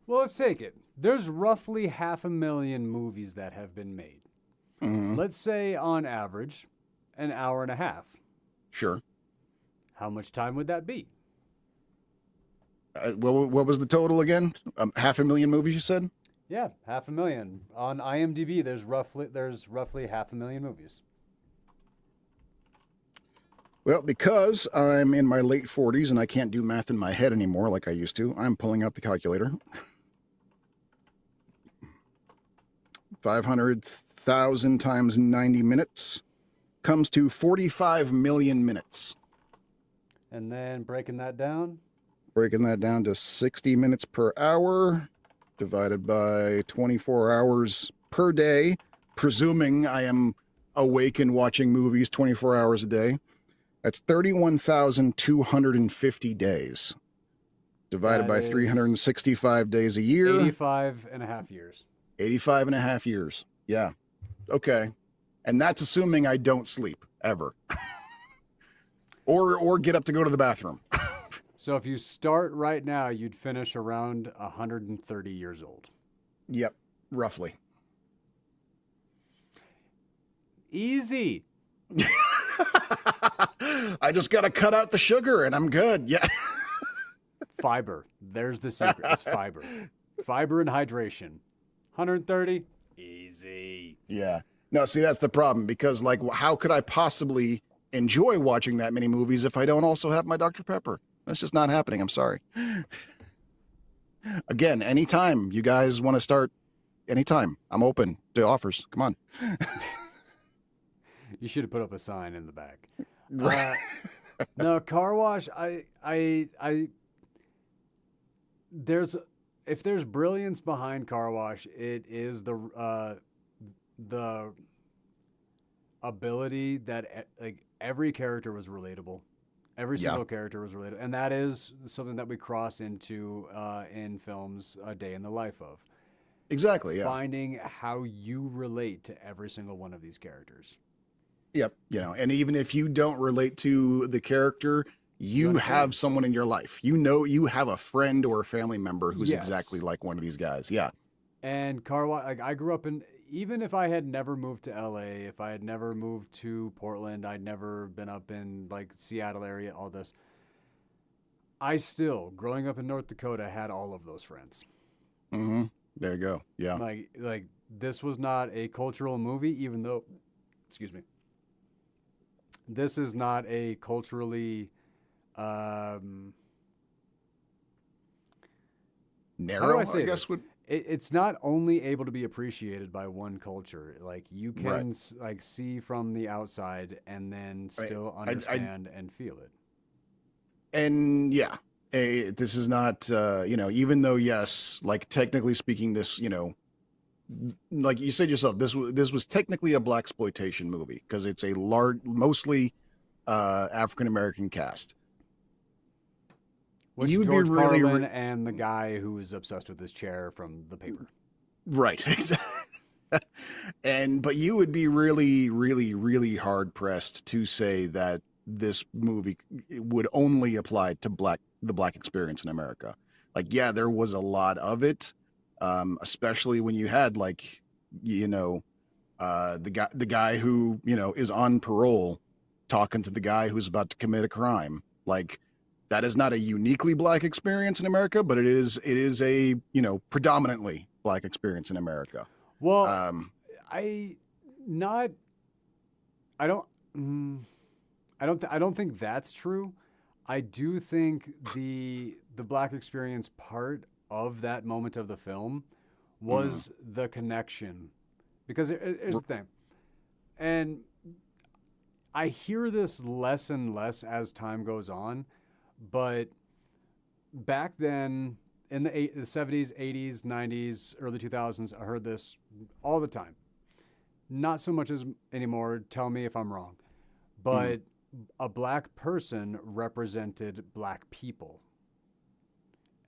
Well, let's take it. There's roughly 500,000 movies that have been made. mhm, Let's say, on average, an hour and a half. sure. How much time would that be? What was the total again? 500,000 movies, you said? Yeah, 500,000. On IMDb, there's roughly 500,000 movies. Well, because I'm in my late 40s and I can't do math in my head anymore like I used to, I'm pulling out the calculator. 500,000 times 90 minutes comes to 45 million minutes. And then breaking that down, Breaking that down to 60 minutes per hour divided by 24 hours per day, presuming I am awake and watching movies 24 hours a day. That's 31,250 days divided that by is 365 days a year, 85 and a half years. 85 and a half years. Yeah. Okay. And that's assuming I don't sleep ever. or get up to go to the bathroom. So if you start right now, you'd finish around 130 years old. Yep, roughly. Easy. I just got to cut out the sugar and I'm good. Yeah. Fiber. There's the secret. It's fiber. Fiber and hydration. 130. Easy. Yeah. No, see, that's the problem because, like, how could I possibly enjoy watching that many movies if I don't also have my Dr. Pepper? That's just not happening. I'm sorry. Again, anytime you guys want to start, anytime I'm open to offers. Come on. You should have put up a sign in the back. Right. No, car wash. There's if there's brilliance behind car wash, it is the ability that like every character was relatable. Every Yeah. single character was relatable, and that is something that we cross into in films, A Day in the Life of. Exactly. Yeah. Finding how you relate to every single one of these characters. Yep. And even if you don't relate to the character, You you have understand. someone in your life. You have a friend or a family member who's Yes. exactly like one of these guys. Yeah. And car wash, like I grew up in, even if I had never moved to LA, if I had never moved to Portland, I'd never been up in like Seattle area, all this. I still, growing up in North Dakota, had all of those friends. Mm-hmm. There you go. Yeah. Like this was not a cultural movie, even though, excuse me, this is not a culturally um, how do I Narrow, I say guess this? would It's not only able to be appreciated by one culture. Like you right. can like see from the outside and then I, still I understand and feel it. and yeah, this is not even though yes, like technically speaking, this like you said yourself, this was technically a black exploitation movie because it's a large, mostly African American cast. Which You would be George really Carlin and the guy who is obsessed with his chair from the paper. right, exactly. And but you would be really, really, really hard pressed to say that this movie would only apply to the black experience in America. Like, yeah, there was a lot of it, especially when you had like, you know, the guy who is on parole talking to the guy who's about to commit a crime. Like, that is not a uniquely black experience in America, but it is a predominantly black experience in America. Well, Um, I not I don't mm, I don't think that's true. I do think the black experience part of that moment of the film mm, was the connection because here's r- the thing, and I hear this less and less as time goes on, but back then in the 70s, 80s, 90s, early 2000s, I heard this all the time. Not so much as anymore. Tell me if I'm wrong. mm, But a black person represented black people.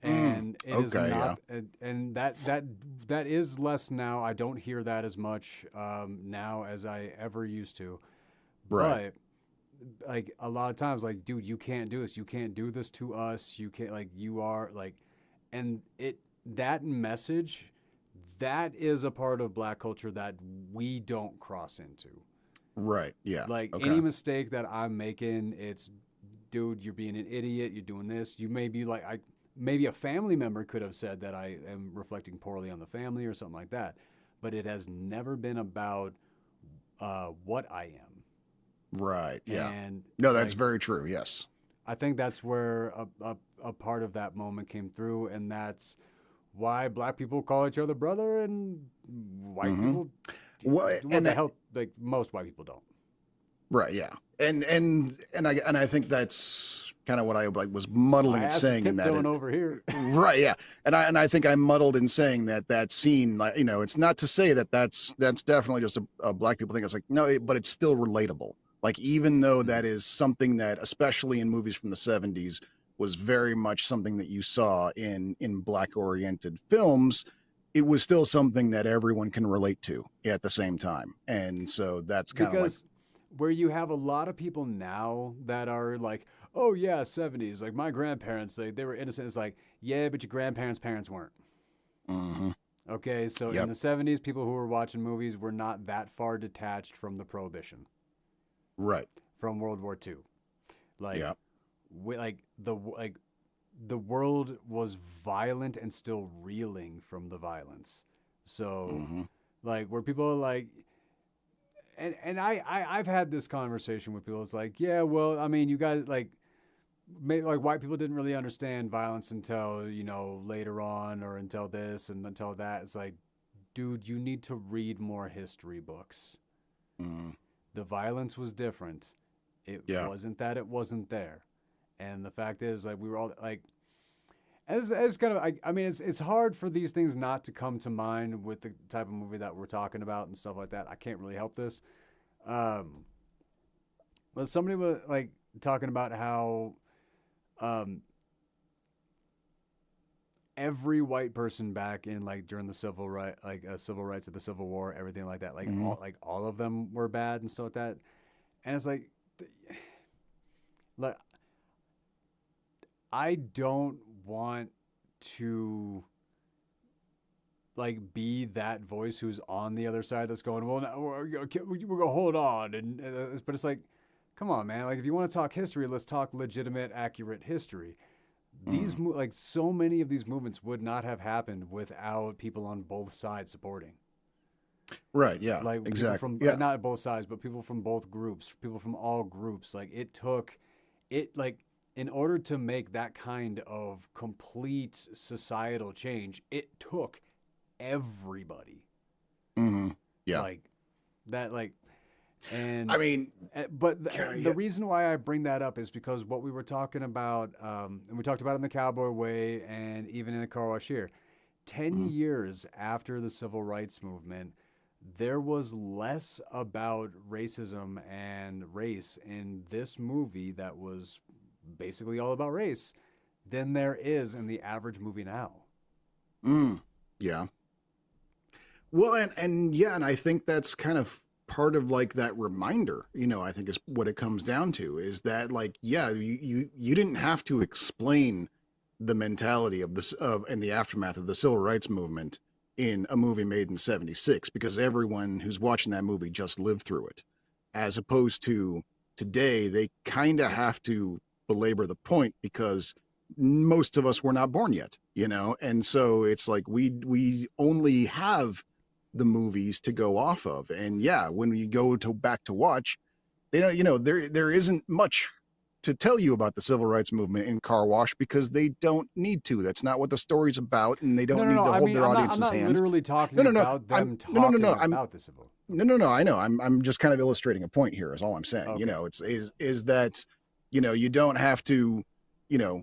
And it is okay, not, yeah, and that is less now. I don't hear that as much now as I ever used to. right, But like a lot of times, like, dude, you can't do this. You can't do this to us. You can't, like, you are like, and that message, that is a part of black culture that we don't cross into. right, yeah, Like okay, any mistake that I'm making, it's, dude, you're being an idiot. You're doing this. You may be like, maybe a family member could have said that I am reflecting poorly on the family or something like that, but it has never been about what I am. right, yeah. And No, that's like, very true. Yes. I think that's where a part of that moment came through, and that's why black people call each other brother, and white Mm-hmm. people, Well, what the hell? Like most white people don't. right, yeah, and I think that's kind of what I like was My muddling and ass is saying in that. tiptoeing over here. Right, yeah, and I think I muddled in saying that scene, like it's not to say that that's definitely just a black people thing. It's like no, but it's still relatable. Like even though that is something that, especially in movies from the '70s, was very much something that you saw in black oriented films, it was still something that everyone can relate to at the same time, and so that's kind of like Because where you have a lot of people now that are like, oh yeah, 70s, like my grandparents, they were innocent. It's like, yeah, but your grandparents' parents weren't. hmm Okay, so in yep, the 70s, people who were watching movies were not that far detached from the Prohibition, right, from World War II. Like, yep, like the world was violent and still reeling from the violence. So, hmm like, where people are like, and I've had this conversation with people. It's like, yeah, well, I mean, you guys like, maybe like white people didn't really understand violence until later on, or until this and until that. It's like, dude, you need to read more history books. hmm The violence was different. It yeah, wasn't that it wasn't there, and the fact is, like, we were all like, as kind of, I mean, it's hard for these things not to come to mind with the type of movie that we're talking about and stuff like that. I can't really help this. Um, but somebody was like talking about how um, every white person back in like during the civil rights of the Civil War, everything like that, hmm like all of them were bad and stuff like that. And it's like I don't want to like be that voice who's on the other side that's going, well, no, we're going to hold on, and but it's like, come on, man. Like, if you want to talk history, let's talk legitimate, accurate history. hmm Like, so many of these movements would not have happened without people on both sides supporting. Right. Yeah. Like people Exactly. from Yeah. not both sides, but people from both groups, people from all groups. Like it took it like in order to make that kind of complete societal change, it took everybody. Hmm. Yeah. Like that like I and mean, but the yeah. reason why I bring that up is because what we were talking about, and we talked about it in the Cowboy Way and even in the Car Wash here, 10 Mhm. years after the Civil Rights Movement, there was less about racism and race in this movie that was basically all about race than there is in the average movie now. Mm. Yeah. Well, and yeah, and I think that's kind of part of like that reminder, I think is what it comes down to is that like, yeah, you didn't have to explain the mentality of this of and the aftermath of the civil rights movement in a movie made in 76 because everyone who's watching that movie just lived through it. As opposed to today, they kind of have to belabor the point because most of us were not born yet. And so it's like we only have the movies to go off of. And yeah, when we go to back to watch, they don't, there isn't much to tell you about the civil rights movement in Car Wash because they don't need to. That's not what the story's about, and they No, don't no, need no. to I hold mean, their I'm audience's not hand. literally No, talking no, no. about I'm them no, no, no, talking no. I'm about the civil. no, no, no. I know. I'm just kind of illustrating a point here. Is all I'm saying. Okay. Is that you don't have to, you know,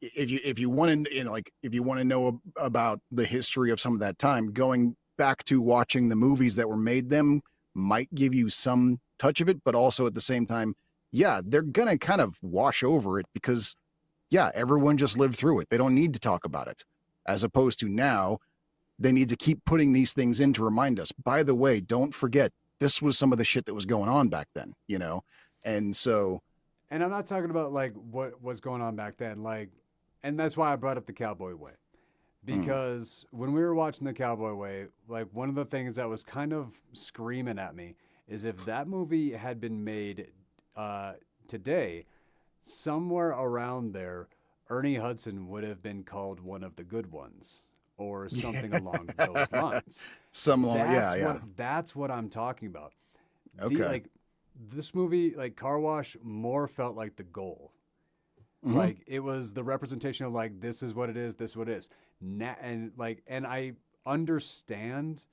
if you want to, like if you want to know about the history of some of that time, going back to watching the movies that were made them might give you some touch of it, but also at the same time, yeah, they're gonna kind of wash over it because yeah, everyone just lived through it. They don't need to talk about it. As opposed to now, they need to keep putting these things in to remind us. By the way, don't forget this was some of the shit that was going on back then. And so, And I'm not talking about like what was going on back then, like, and that's why I brought up the Cowboy Way mm, because when we were watching the Cowboy Way, like one of the things that was kind of screaming at me is if that movie had been made uh, today, somewhere around there, Ernie Hudson would have been called one of the good ones or something along those yeah, lines. some long, yeah, yeah, That's what I'm talking about. The okay, like this movie, like Car Wash, more felt like the goal. hmm, Like it was the representation of like this is what it is, this is what it is. And I understand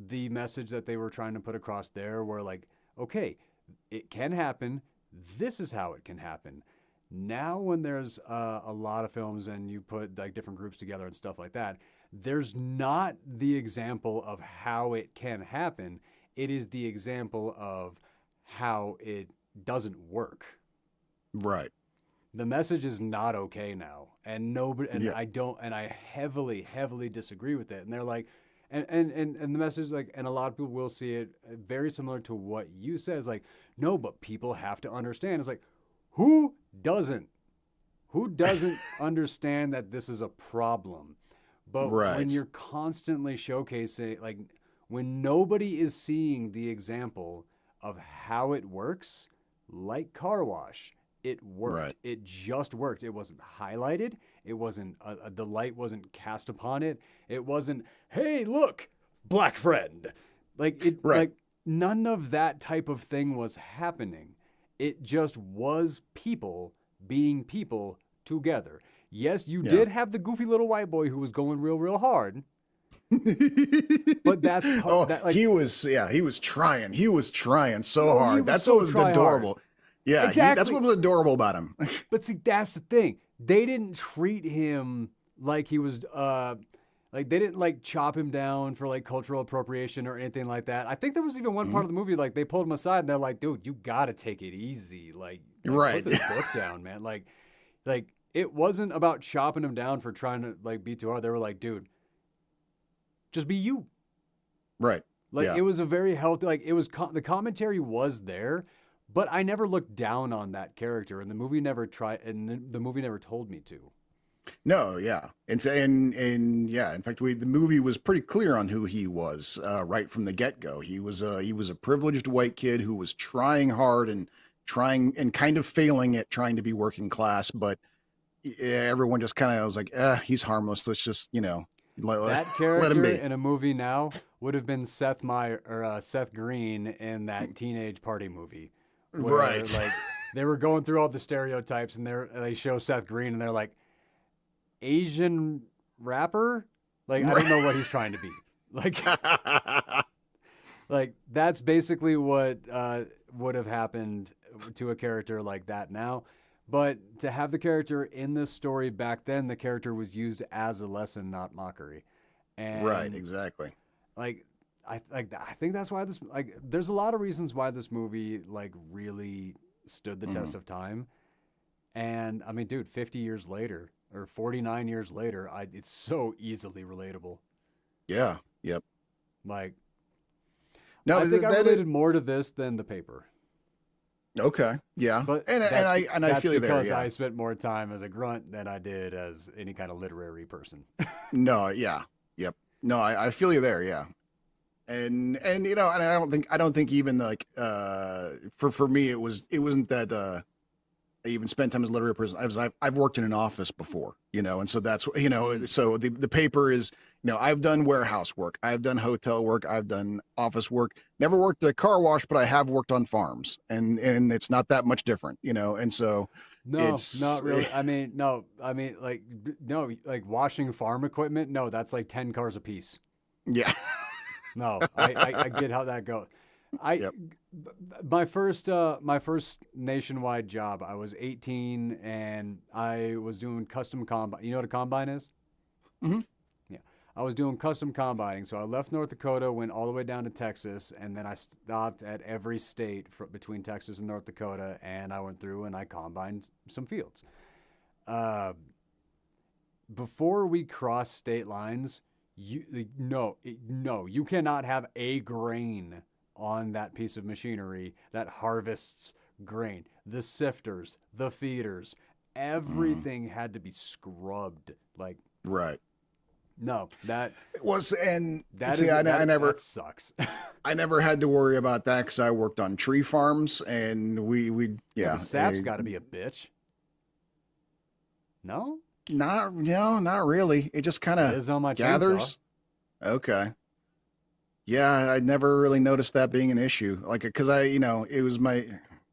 the message that they were trying to put across there, where like, okay, it can happen. This is how it can happen. Now, when there's a lot of films and you put like different groups together and stuff like that, there's not the example of how it can happen. It is the example of how it doesn't work. right, The message is not okay now, and nobody, and yeah, I don't, and I heavily, heavily disagree with it. And they're like, and the message like, and a lot of people will see it very similar to what you said. Is like, no, but people have to understand. It's like, who doesn't? Who doesn't understand that this is a problem? But when right, you're constantly showcasing, like, when nobody is seeing the example of how it works, like Car Wash, it worked. right, It just worked. It wasn't highlighted. It wasn't, the light wasn't cast upon it. It wasn't, hey, look, black friend. right, Like, none of that type of thing was happening. It just was people being people together. Yes, you yeah. did have the goofy little white boy who was going real, real hard, but that's Oh, that like he was trying. He was trying so oh he hard. was That's what so was try hard. adorable. Yeah, that's Exactly. what was adorable about him. But see, that's the thing. They didn't treat him like he was like they didn't like chop him down for like cultural appropriation or anything like that. I think there was even one part Mhm. of the movie like they pulled him aside and they're like, "Dude, you got to take it easy. Like put Right. this book down, man." Like it wasn't about chopping him down for trying to like be too hard. They were like, "Dude, just be you." Right. Like Yeah. it was a very healthy like it was the commentary was there, but I never looked down on that character and the movie never told me to. No, yeah. And yeah, in fact, the movie was pretty clear on who he was right from the get-go. He was a privileged white kid who was trying hard and trying and kind of failing at trying to be working class, but everyone just kind of was like, he's harmless. Let's just. That Let him character be. in a movie now would have been Seth Green in that teenage party movie, where Right. like they were going through all the stereotypes, and they show Seth Green, and they're like Asian rapper. Like I don't know what he's trying to be. Like like that's basically what would have happened to a character like that now. But to have the character in this story back then, the character was used as a lesson, not mockery. Right, And exactly. like I think that's why this like there's a lot of reasons why this movie like really stood the test Mhm. of time. And I mean, dude, 50 years later or 49 years later, it's so easily relatable. Yeah. Yep. Like No, I think I that is related more to this than the paper. okay. Yeah. But And I that's feel you there. because Yeah. I spent more time as a grunt than I did as any kind of literary person. No, yeah. Yep. No, I feel you there. Yeah. And and I don't think even like for me it wasn't that I even spent time as a literary person. I've worked in an office before, and so that's so the paper is, I've done warehouse work, I've done hotel work, I've done office work. Never worked at a car wash, but I have worked on farms, and it's not that much different, and so No, it's not really. I mean, no. I mean, like, no, like washing farm equipment. No, that's like 10 cars a piece. yeah. No, I get how that goes. I Yep. my first nationwide job. I was 18 and I was doing custom combine. You know what a combine is? Hmm. Yeah, I was doing custom combining. So I left North Dakota, went all the way down to Texas, and then I stopped at every state between Texas and North Dakota, and I went through and I combined some fields. Uh, Before we cross state lines, no, you cannot have a grain on that piece of machinery that harvests grain. The sifters, the feeders, Hmm. everything had to be scrubbed. Like, Right. no, It was, and that see, is I that sucks. never had to worry about that because I worked on tree farms, and we Yeah, the yeah, sap's got to be a bitch. No, not not really. It just kind it of is on my chainsaw. gathers. Okay. Yeah, I never really noticed that being an issue. Like, because it was my.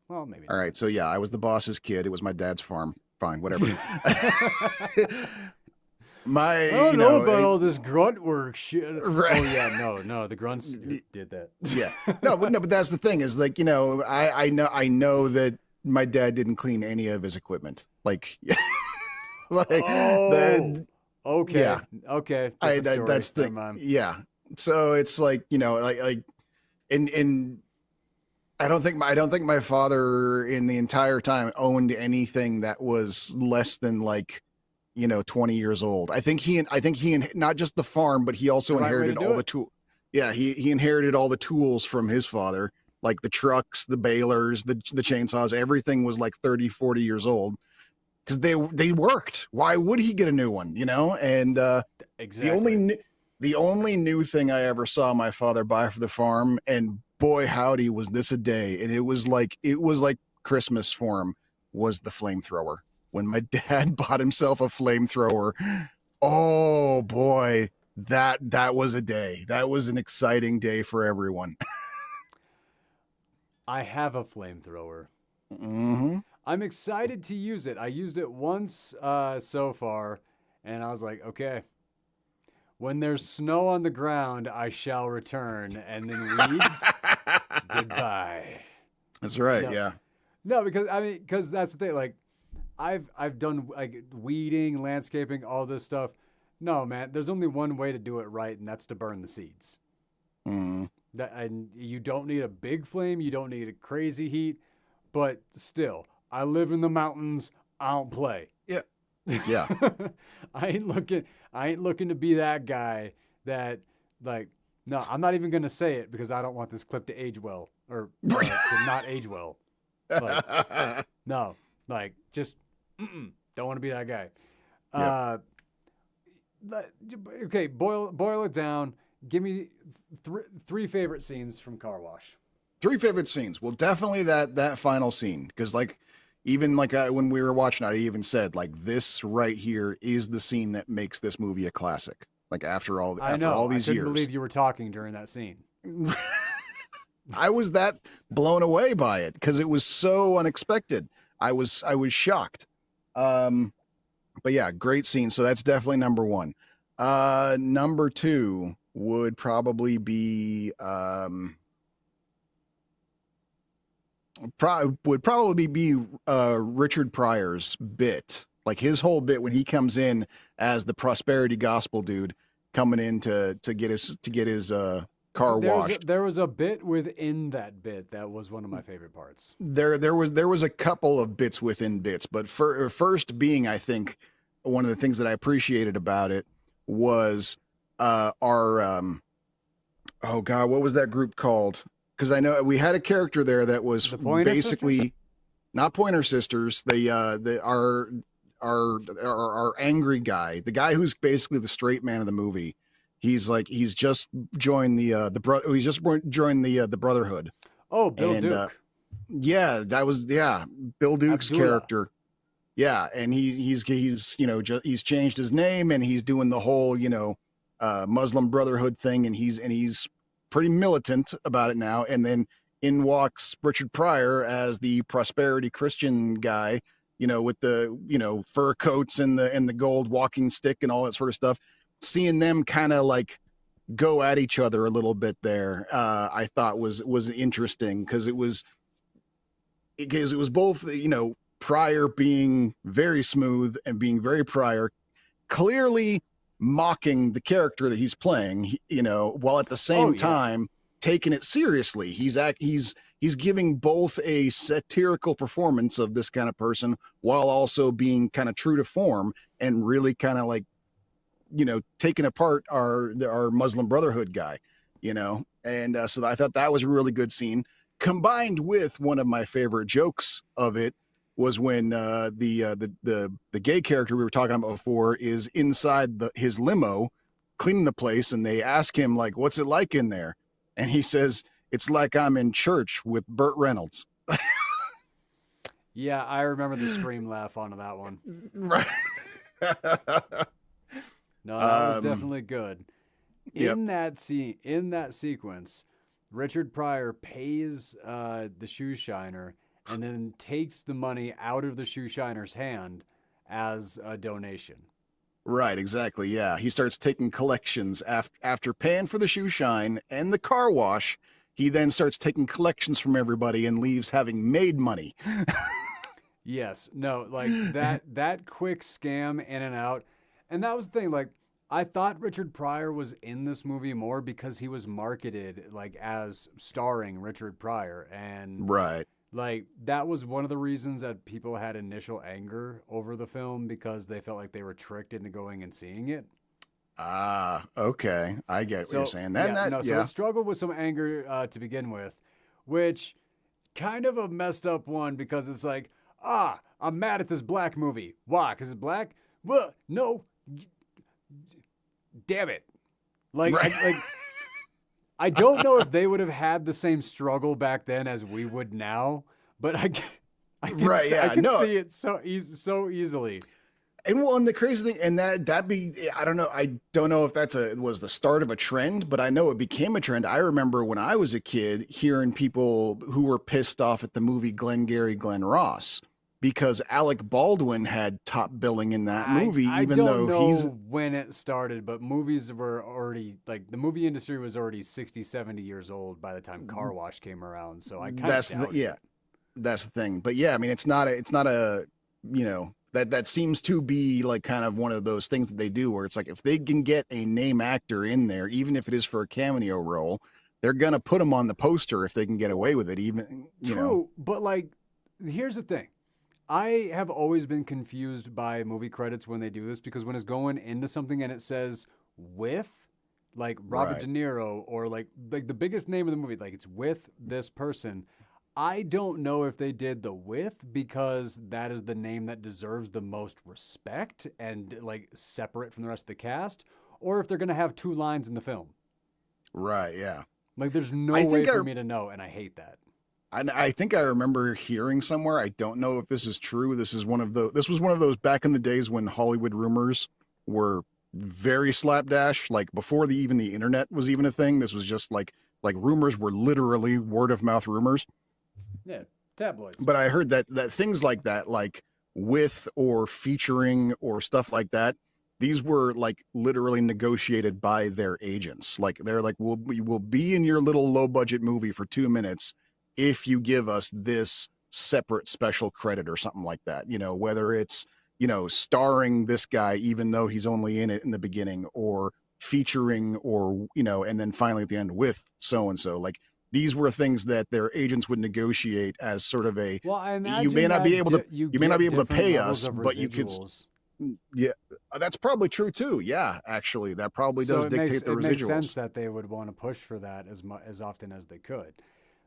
Well, maybe All right, so yeah, I was the boss's kid. It was my dad's farm. Fine, whatever. not. My, I don't know about all this grunt work shit. right. Oh yeah, no, the grunts did that. Yeah. No, but that's the thing is like, I know that my dad didn't clean any of his equipment. Like, like Oh, that. okay, Yeah. okay, different story. That's the, Never mind. yeah. So it's like, like, and I don't think my father in the entire time owned anything that was less than like, 20 years old. I think not just the farm, but he It's the also right way to inherited do all the it. tool. Yeah, he inherited all the tools from his father, like the trucks, the balers, the chainsaws, everything was like 30, 40 years old because they worked. Why would he get a new one, And the only Exactly. new, the only new thing I ever saw my father buy for the farm, and boy howdy was this a day, and it was like Christmas for him, was the flamethrower. When my dad bought himself a flamethrower, oh boy, that was a day. That was an exciting day for everyone. I have a flamethrower. Hmm. I'm excited to use it. I used it once so far, and I was like, okay, when there's snow on the ground, I shall return, and then weeds, goodbye. That's right. No, Yeah. no, because that's the thing. Like, I've done like weeding, landscaping, all this stuff. No, man, there's only one way to do it right, and that's to burn the seeds. Mm. And you don't need a big flame, you don't need a crazy heat, but still, I live in the mountains. I don't play. Yeah. Yeah. I ain't looking to be that guy that like. No, I'm not even gonna say it because I don't want this clip to age well or to not age well. Like, no, like just don't want to be that guy. Yep. Okay, boil it down. Give me three favorite scenes from Car Wash. Three favorite scenes. Well, definitely that final scene, because like even like when we were watching it, I even said like this right here is the scene that makes this movie a classic. Like after all I after know. all I these couldn't years. believe you were talking during that scene. I was that blown away by it because it was so unexpected. I was shocked. Um, but yeah, great scene. So that's definitely number one. Number two would probably be would probably be Richard Pryor's bit, like his whole bit when he comes in as the prosperity gospel dude coming in to get his car washed. There was a bit within that bit that was one of my favorite parts. There was a couple of bits within bits, but first being, I think one of the things that I appreciated about it was our oh god, what was that group called? Because I know we had a character there that was The Pointer Sisters? basically not Pointer Sisters. Our angry guy, the guy who's basically the straight man of the movie. He's just joined he's just joined the Brotherhood. Oh, Bill And Duke. yeah, that was Bill Duke's Abdullah. character. Yeah, and he's he's changed his name and he's doing the whole Muslim Brotherhood thing, and he's pretty militant about it now. And then in walks Richard Pryor as the prosperity Christian guy, with the fur coats and the gold walking stick and all that sort of stuff. Seeing them kind of like go at each other a little bit there, I thought was interesting because it was both Pryor being very smooth and being very Pryor, clearly mocking the character that he's playing, while at the same time taking it seriously. He's giving both a satirical performance of this kind of person while also being kind of true to form and really kind of like taking apart our Muslim Brotherhood guy, and so I thought that was a really good scene. Combined with one of my favorite jokes of it was when the gay character we were talking about before is inside his limo cleaning the place, and they ask him like, "What's it like in there?" And he says, "It's like I'm in church with Burt Reynolds." Yeah, I remember the scream laugh onto that one. Right. No, that was definitely good. Yep. In that sequence, Richard Pryor pays the shoe shiner and then takes the money out of the shoe shiner's hand as a donation. Right, exactly. Yeah. He starts taking collections after paying for the shoe shine and the car wash. He then starts taking collections from everybody and leaves having made money. Yes. No, like that quick scam in and out. And that was the thing, like I thought Richard Pryor was in this movie more because he was marketed like as starring Richard Pryor, and Right. like that was one of the reasons that people had initial anger over the film because they felt like they were tricked into going and seeing it. Ah, okay. I get what you're saying. So it struggled with some anger to begin with, which kind of a messed up one because it's like, I'm mad at this black movie. Why? Because it's black? Well, no. Damn it. Like, Right. I don't know if they would have had the same struggle back then as we would now, but I can see it so easily. And the crazy thing, and I don't know if was the start of a trend, but I know it became a trend. I remember when I was a kid hearing people who were pissed off at the movie Glengarry Glen Ross because Alec Baldwin had top billing in that movie, I even don't though know he's when it started, but movies were already like the movie industry was already 60, 70 years old by the time Car Wash came around. So I kind of doubt it. That's the thing. But yeah, I mean, it's not a that seems to be like kind of one of those things that they do where it's like if they can get a name actor in there, even if it is for a cameo role, they're gonna put them on the poster if they can get away with it. Even True, but like, here's the thing. I have always been confused by movie credits when they do this because when it's going into something and it says with, like Robert De Niro or like the biggest name of the movie, like it's with this person. I don't know if they did the with because that is the name that deserves the most respect and like separate from the rest of the cast, or if they're going to have two lines in the film. Right, yeah. Like there's no way for me to know, and I hate that. I think I remember hearing somewhere. I don't know if this is true. This was one of those back in the days when Hollywood rumors were very slapdash. Like before even the internet was even a thing. This was just like rumors were literally word of mouth rumors. Yeah, tabloids. But I heard that things like that, like with or featuring or stuff like that, these were like literally negotiated by their agents. Like they're like, we will be in your little low budget movie for 2 minutes if you give us this separate special credit or something like that. You know, whether it's, you know, starring this guy even though he's only in it in the beginning, or featuring, or, you know, and then finally at the end with so and so. Like these were things that their agents would negotiate as sort of a, Well, I you may imagine not be that able to you you may not get be able to different pay levels us, of but you could. residuals. Yeah, that's probably true too. Yeah, actually, that probably So does dictate the it makes sense residuals. that they would want to push for that as often as they could.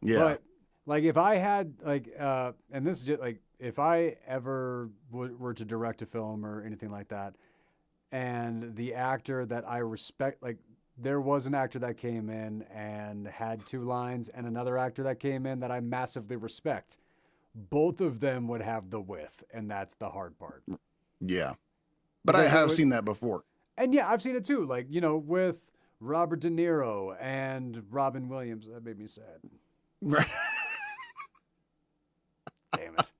Yeah, But like if I had like and this is just like if I ever were to direct a film or anything like that, and the actor that I respect, like there was an actor that came in and had two lines, and another actor that came in that I massively respect. Both of them would have the width, and that's the hard part. yeah. But I Because it have would, seen that before. and yeah, I've seen it too. Like, you know, with Robert De Niro and Robin Williams. That made me sad. Right. Damn it.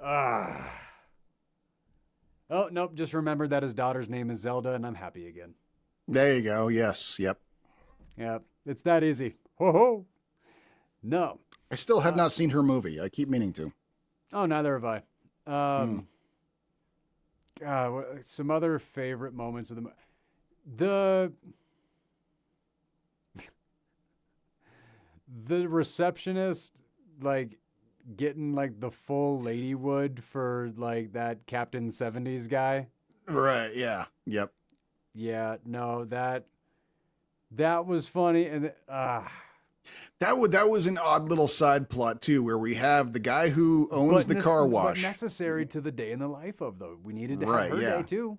Ah. Oh, nope. Just remembered that his daughter's name is Zelda, and I'm happy again. There you go. Yes. Yep. Yeah, it's that easy. Ho ho. No. I still have Uh, not seen her movie. I keep meaning to. oh, neither have I. Hmm. Some other favorite moments of the the receptionist like getting like the full ladywood for like that Captain 70s guy. Right. Yeah. Yep. Yeah, no, that was funny, and That was an odd little side plot too, where we have the guy who owns the car but wash. necessary to the day in the life of though. We needed to have Right. her Yeah. day too.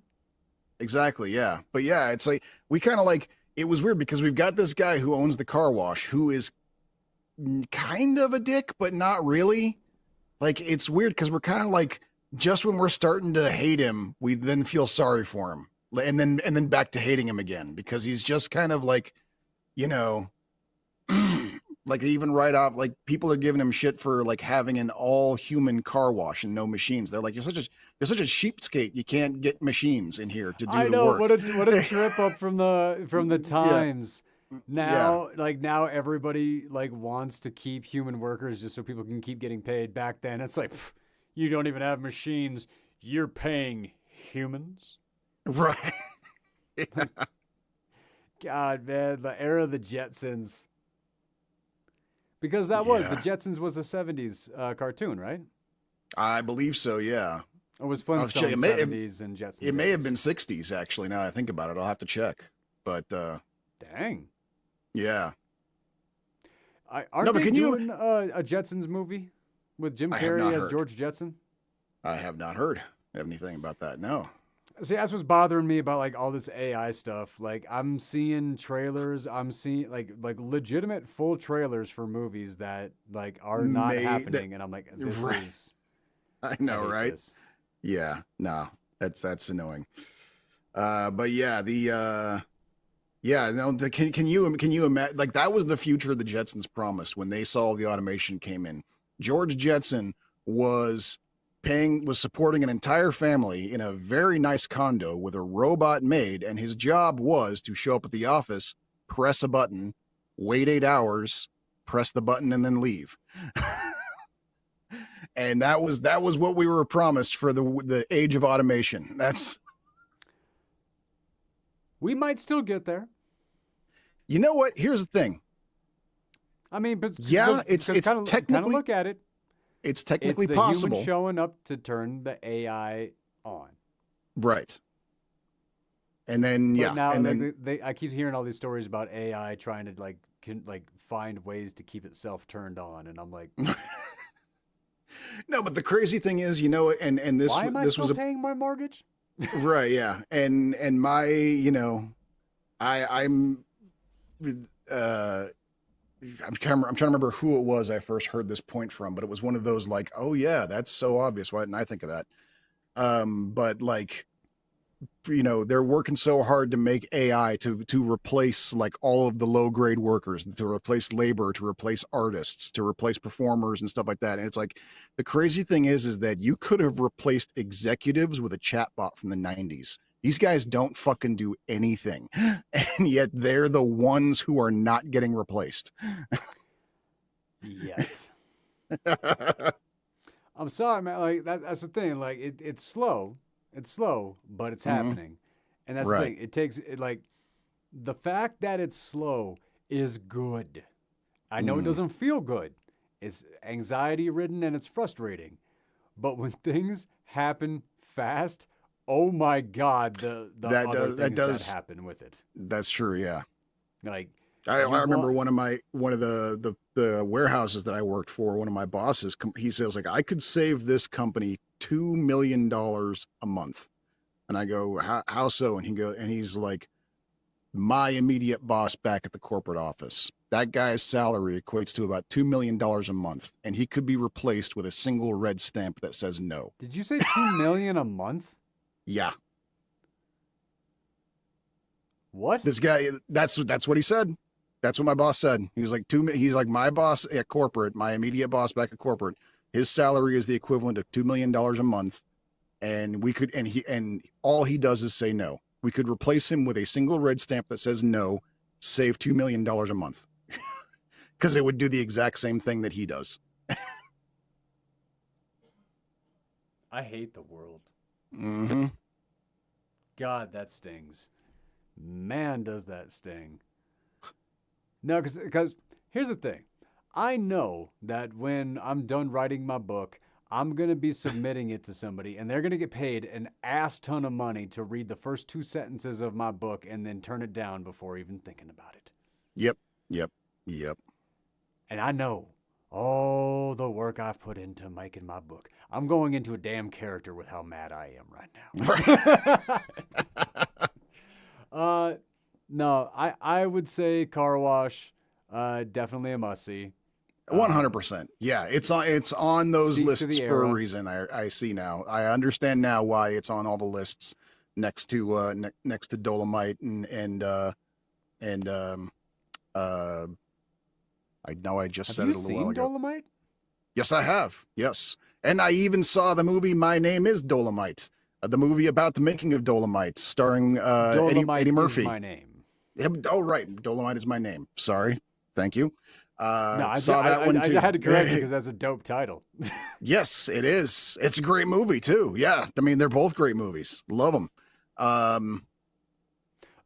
Exactly. Yeah. But yeah, it's like we kind of like it was weird because we've got this guy who owns the car wash who is kind of a dick, but not really. Like it's weird because we're kind of like just when we're starting to hate him, we then feel sorry for him, and then back to hating him again because he's just kind of like, you know, like even right off, like people are giving him shit for like having an all human car wash and no machines. They're like, you're such a cheapskate. You can't get machines in here to do I the know work. what a trip up from the Yeah. times. Yeah. Now, like now, everybody like wants to keep human workers just so people can keep getting paid. Back then, it's like pff, you don't even have machines. You're paying humans. Right. God, man, the era of the Jetsons. Because that was the Yeah. Jetsons was a '70s cartoon, right? I believe so. Yeah. It was I'll check. Flintstones '70s and Jetsons. It may have 80s. been 60s actually. Now that I think about it, I'll have to check. But Dang. yeah. Aren't No, but they can you- doing a Jetsons movie with Jim I have Carrey not as heard. George Jetson? I have not heard anything about that. No. See, that's what's bothering me about like all this AI stuff. Like I'm seeing trailers, I'm seeing like legitimate full trailers for movies that like are not happening, and I'm like, this Right. is. I know, hate right? this. Yeah. No. That's annoying. But yeah, yeah, no, can you imagine, like that was the future the Jetsons promised when they saw the automation came in. George Jetson was supporting an entire family in a very nice condo with a robot maid, and his job was to show up at the office, press a button, wait 8 hours, press the button, and then leave. And that was what we were promised for the age of automation. We might still get there. You know what? Here's the thing. I mean, but Yeah, it's kind of technically look at it. it's technically It's the possible. human showing up to turn the AI on. Right. And then But yeah, now and like, then I keep hearing all these stories about AI trying to like find ways to keep itself turned on, and I'm like, no, but the crazy thing is, and this why am I this still was paying my mortgage? right, yeah, and my, I'm trying to remember who it was I first heard this point from, but it was one of those like, oh yeah, that's so obvious. Why didn't I think of that? But like, they're working so hard to make AI to replace like all of the low grade workers, to replace labor, to replace artists, to replace performers and stuff like that. And it's like the crazy thing is that you could have replaced executives with a chatbot from the 90s. These guys don't fucking do anything, and yet they're the ones who are not getting replaced. Yet. I'm sorry, man. Like that's the thing. Like it's slow. It's slow, but it's happening. And that's the Right. thing. It takes it like the fact that it's slow is good. I know it Mm. doesn't feel good. It's anxiety ridden and it's frustrating. But when things happen fast, oh my god, the That other does that things that does happen with it. that's true. Yeah. Like I you remember want one of the warehouses that I worked for. One of my bosses, he says like, I could save this company $2 million a month, and I go, how so? And he's like, my immediate boss back at the corporate office. That guy's salary equates to about $2 million a month, and he could be replaced with a single red stamp that says no. did you say 2 million a month? Yeah, What? this guy. That's what he said. That's what my boss said. He was like He's like, my boss at corporate, my immediate boss back at corporate. His salary is the equivalent of $2 million a month, and we could and all he does is say no. We could replace him with a single red stamp that says no, save $2 million a month, because it would do the exact same thing that he does. I hate the world. Mm-hmm. God, that stings. Man, does that sting. No, because here's the thing. I know that when I'm done writing my book, I'm going to be submitting it to somebody and they're going to get paid an ass ton of money to read the first 2 sentences of my book and then turn it down before even thinking about it. Yep. Yep. Yep. And I know all the work I've put into making my book. I'm going into a damn character with how mad I am right now. No, I would say Car Wash, definitely a must see. 100%. Yeah, it's on those Speaks to lists the for a era. reason. I see now. I understand now why it's on all the lists next to next to Dolomite and I know I just Have said you it a little while seen ago. Dolomite? Yes, I have. Yes, and I even saw the movie My Name Is Dolomite, the movie about the making of Dolomite, starring Dolomite Eddie is Murphy. my name. Oh, right, Dolomite is my name. Sorry, thank you. No, Saw that one too. I had to correct you because that's a dope title. Yes, it is. It's a great movie too. Yeah, I mean they're both great movies. Love them.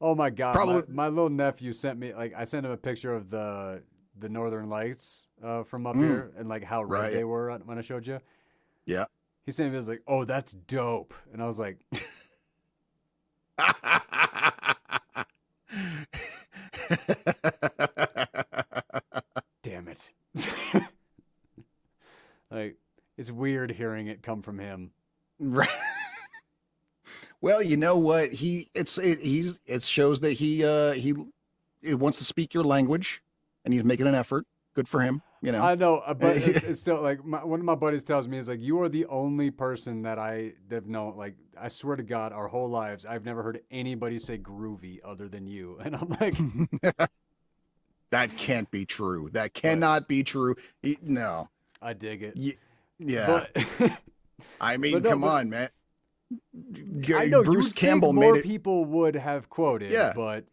Oh my god, Probably. my little nephew sent me I sent him a picture of the Northern Lights from up Mm, here and like how red right. they were when I showed you. Yeah. He sent me, he was like, "Oh, that's dope," and I was like, "Damn it!" Like it's weird hearing it come from him. Right. Well, you know what? It shows that he wants to speak your language, and he's making an effort. Good for him. You know. I know, but it's still like one of my buddies tells me is like, "You are the only person that have known. Like, I swear to God, our whole lives, I've never heard anybody say groovy other than you." And I'm like, That can't be true. That but cannot be true. No. I dig it. Yeah. But I mean, but no, come but on, man. I know Bruce you'd Campbell think made more it. people would have quoted, Yeah. but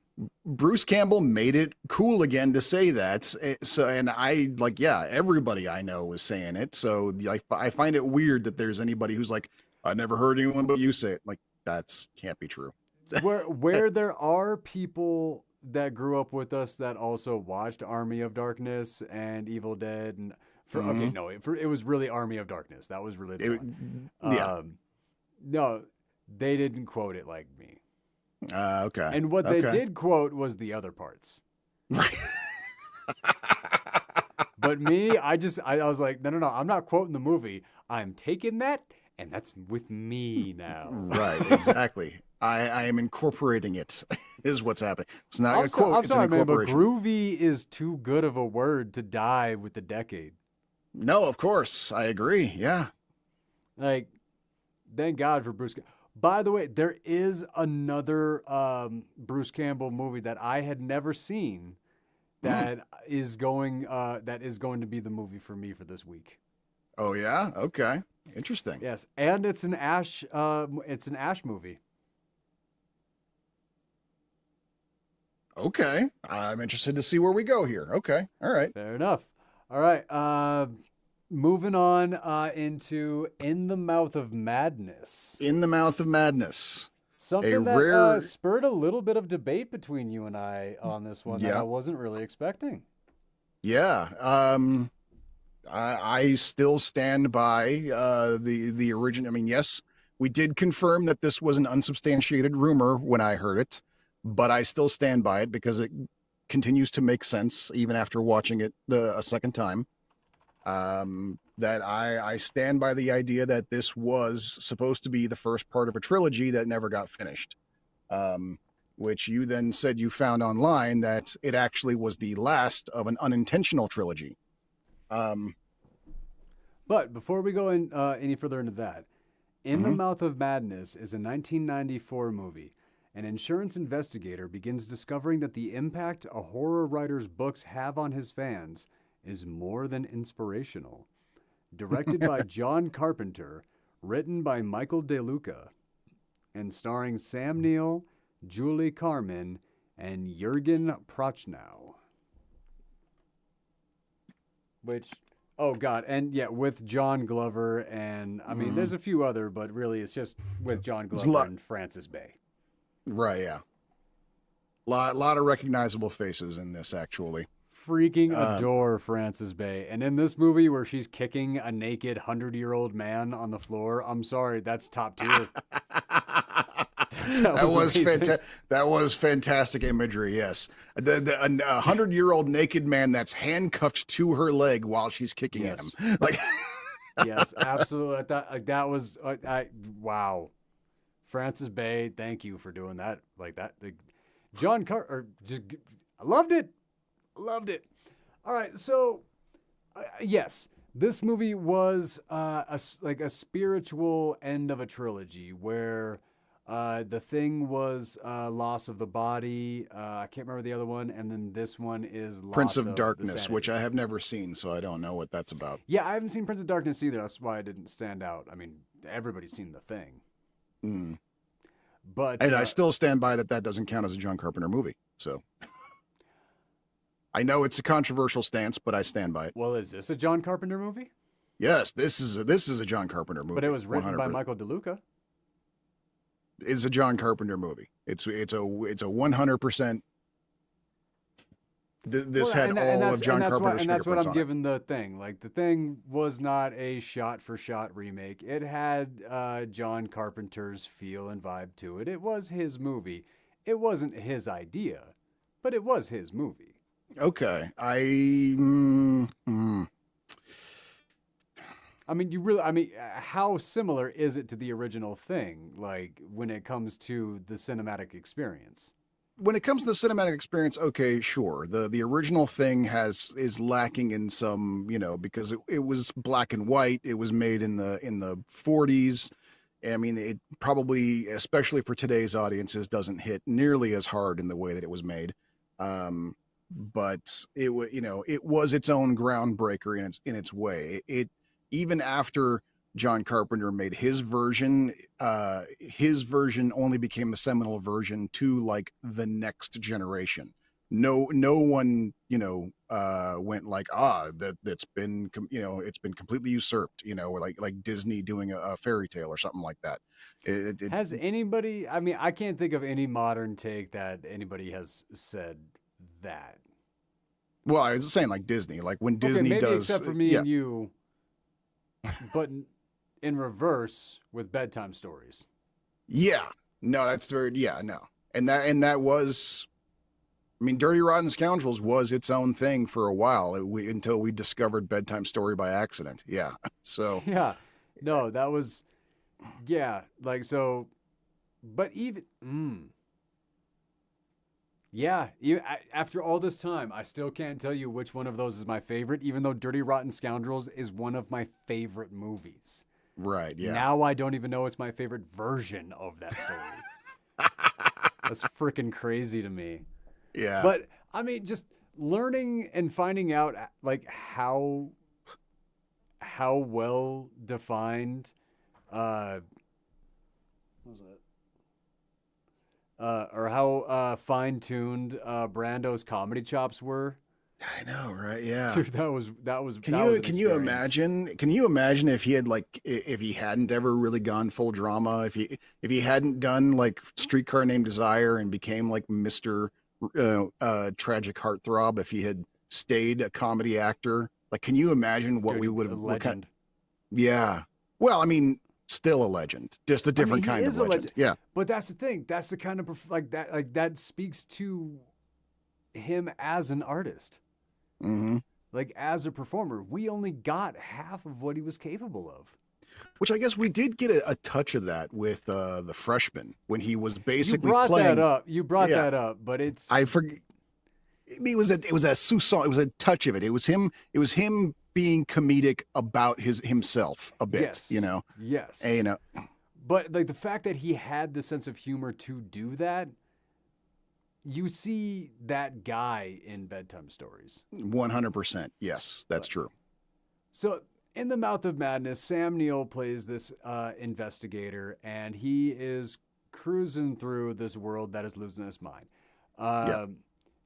Bruce Campbell made it cool again to say that. So, and I like, yeah, everybody I know was saying it. So I find it weird that there's anybody who's like, I never heard anyone but you say it. Like, that's can't be true. where there are people that grew up with us that also watched Army of Darkness and Evil Dead and okay, Hmm. no, it was really Army of Darkness. That was really the It, one. yeah. No, they didn't quote it like me. Okay. And what they Okay. did quote was the other parts. Right. But me, I was like, no, I'm not quoting the movie. I'm taking that, and that's with me now. Right. Exactly. I am incorporating it. Is what's happening. It's not a quote. I'm It's an sorry, man, but incorporation. groovy is too good of a word to die with the decade. No, of course I agree. Yeah. Like, thank God for Bruce. By the way, there is another Bruce Campbell movie that I had never seen that is going to be the movie for me for this week. Oh yeah, okay, interesting. Yes, and it's an Ash movie. Okay, I'm interested to see where we go here. Okay, all right. Fair enough. All right, moving on into In the Mouth of Madness. In the Mouth of Madness. Something that rare- spurred a little bit of debate between you and I on this one that Yeah. I wasn't really expecting. Yeah. I still stand by the original. I mean, yes, we did confirm that this was an unsubstantiated rumor when I heard it, but I still stand by it because it continues to make sense even after watching it a second time. That I stand by the idea that this was supposed to be the first part of a trilogy that never got finished. Which you then said you found online that it actually was the last of an unintentional trilogy. But before we go in any further into that, In the Mhm. Mouth of Madness is a 1994 movie. An insurance investigator begins discovering that the impact a horror writer's books have on his fans is more than inspirational. Directed by John Carpenter, written by Michael DeLuca, and starring Sam Neill, Julie Carmen, and Jurgen Prochnow. Which, oh god, and yeah, with John Glover, and I mean, there's a few other, but really, it's just with John There's a Glover lot- and Francis Bay. Right, yeah. Lot of recognizable faces in this, actually. Freaking adore Francis Bay, and in this movie where she's kicking a naked 100-year-old man on the floor, I'm sorry, that's top tier. That was amazing. that was fantastic imagery. Yes, a 100-year-old naked man that's handcuffed to her leg while she's kicking at Yes. him. Like, Yes, absolutely. That was wow. Francis Bay, thank you for doing that. Like that, John I loved it. Loved it. All right, so yes, this movie was a spiritual end of a trilogy where the Thing was loss of the body. I can't remember the other one, and then this one is loss Prince of the Darkness, which sanity. I have never seen, so I don't know what that's about. Yeah, I haven't seen Prince of Darkness either. That's why it didn't stand out. I mean, everybody's seen The Thing. Mm. But And I still stand by that doesn't count as a John Carpenter movie. So I know it's a controversial stance, but I stand by it. well, is this a John Carpenter movie? Yes, this is a John Carpenter movie. But it was written by 100%. Michael DeLuca. It's a John Carpenter movie. It's a 100%. This Well, had all of John Carpenter's and that's what fingerprints I'm on it. giving The Thing. Like, The Thing was not a shot-for-shot remake. It had John Carpenter's feel and vibe to it. It was his movie. It wasn't his idea, but it was his movie. Okay, I mean, how similar is it to the original Thing? Like, when it comes to the cinematic experience? when it comes to the cinematic experience, okay, sure. The original Thing is lacking in some, because it was black and white. It was made in the 40s. I mean, it probably, especially for today's audiences, doesn't hit nearly as hard in the way that it was made. But it was its own groundbreaker in its way. It even after John Carpenter made his version only became the seminal version to like the next generation. No one, went like, that's been, it's been completely usurped, or like Disney doing a fairy tale or something like that. Has anybody, I mean, I can't think of any modern take that anybody has said that. Well, I was saying like Disney, like when Disney maybe does, except for me yeah, and you, but in reverse with bedtime stories. yeah, no, that's very, yeah, no. And that was, I mean, Dirty Rotten Scoundrels was its own thing for a while until we discovered Bedtime Story by accident. Yeah. So, Yeah. No, that was, yeah. Like, so, but even, yeah. After all this time, I still can't tell you which one of those is my favorite, even though Dirty Rotten Scoundrels is one of my favorite movies. Right. Yeah. Now I don't even know it's my favorite version of that story. That's freaking crazy to me. Yeah. But I mean, just learning and finding out like how well defined what was it? Or how fine-tuned Brando's comedy chops were. I know, right? Yeah. Dude, that was Can that was an you experience. imagine? Can you imagine if he had if he hadn't ever really gone full drama, if he hadn't done like Streetcar Named Desire and became like Mister Tragic Heartthrob, if he had stayed a comedy actor, like can you imagine what Dude, we would a have? What kind? legend. Yeah. Well, I mean, still a legend, just a I mean, different he kind of is a legend. legend. Yeah. But that's the thing. That's the kind of like that speaks to him as an artist. Hmm. Like as a performer, we only got half of what he was capable of. Which I guess we did get a touch of that with the Freshman when he was You basically brought that playing. up. You brought Yeah. that up, but it's I forget. It was a sousson. It was a touch of it. It was him. It was him being comedic about himself a bit. yes. You know. Yes. And, you know. But like the fact that he had the sense of humor to do that, you see that guy in bedtime stories. 100%. Yes, that's true. So in The Mouth of Madness, Sam Neill plays this investigator, and he is cruising through this world that is losing its mind. Yeah.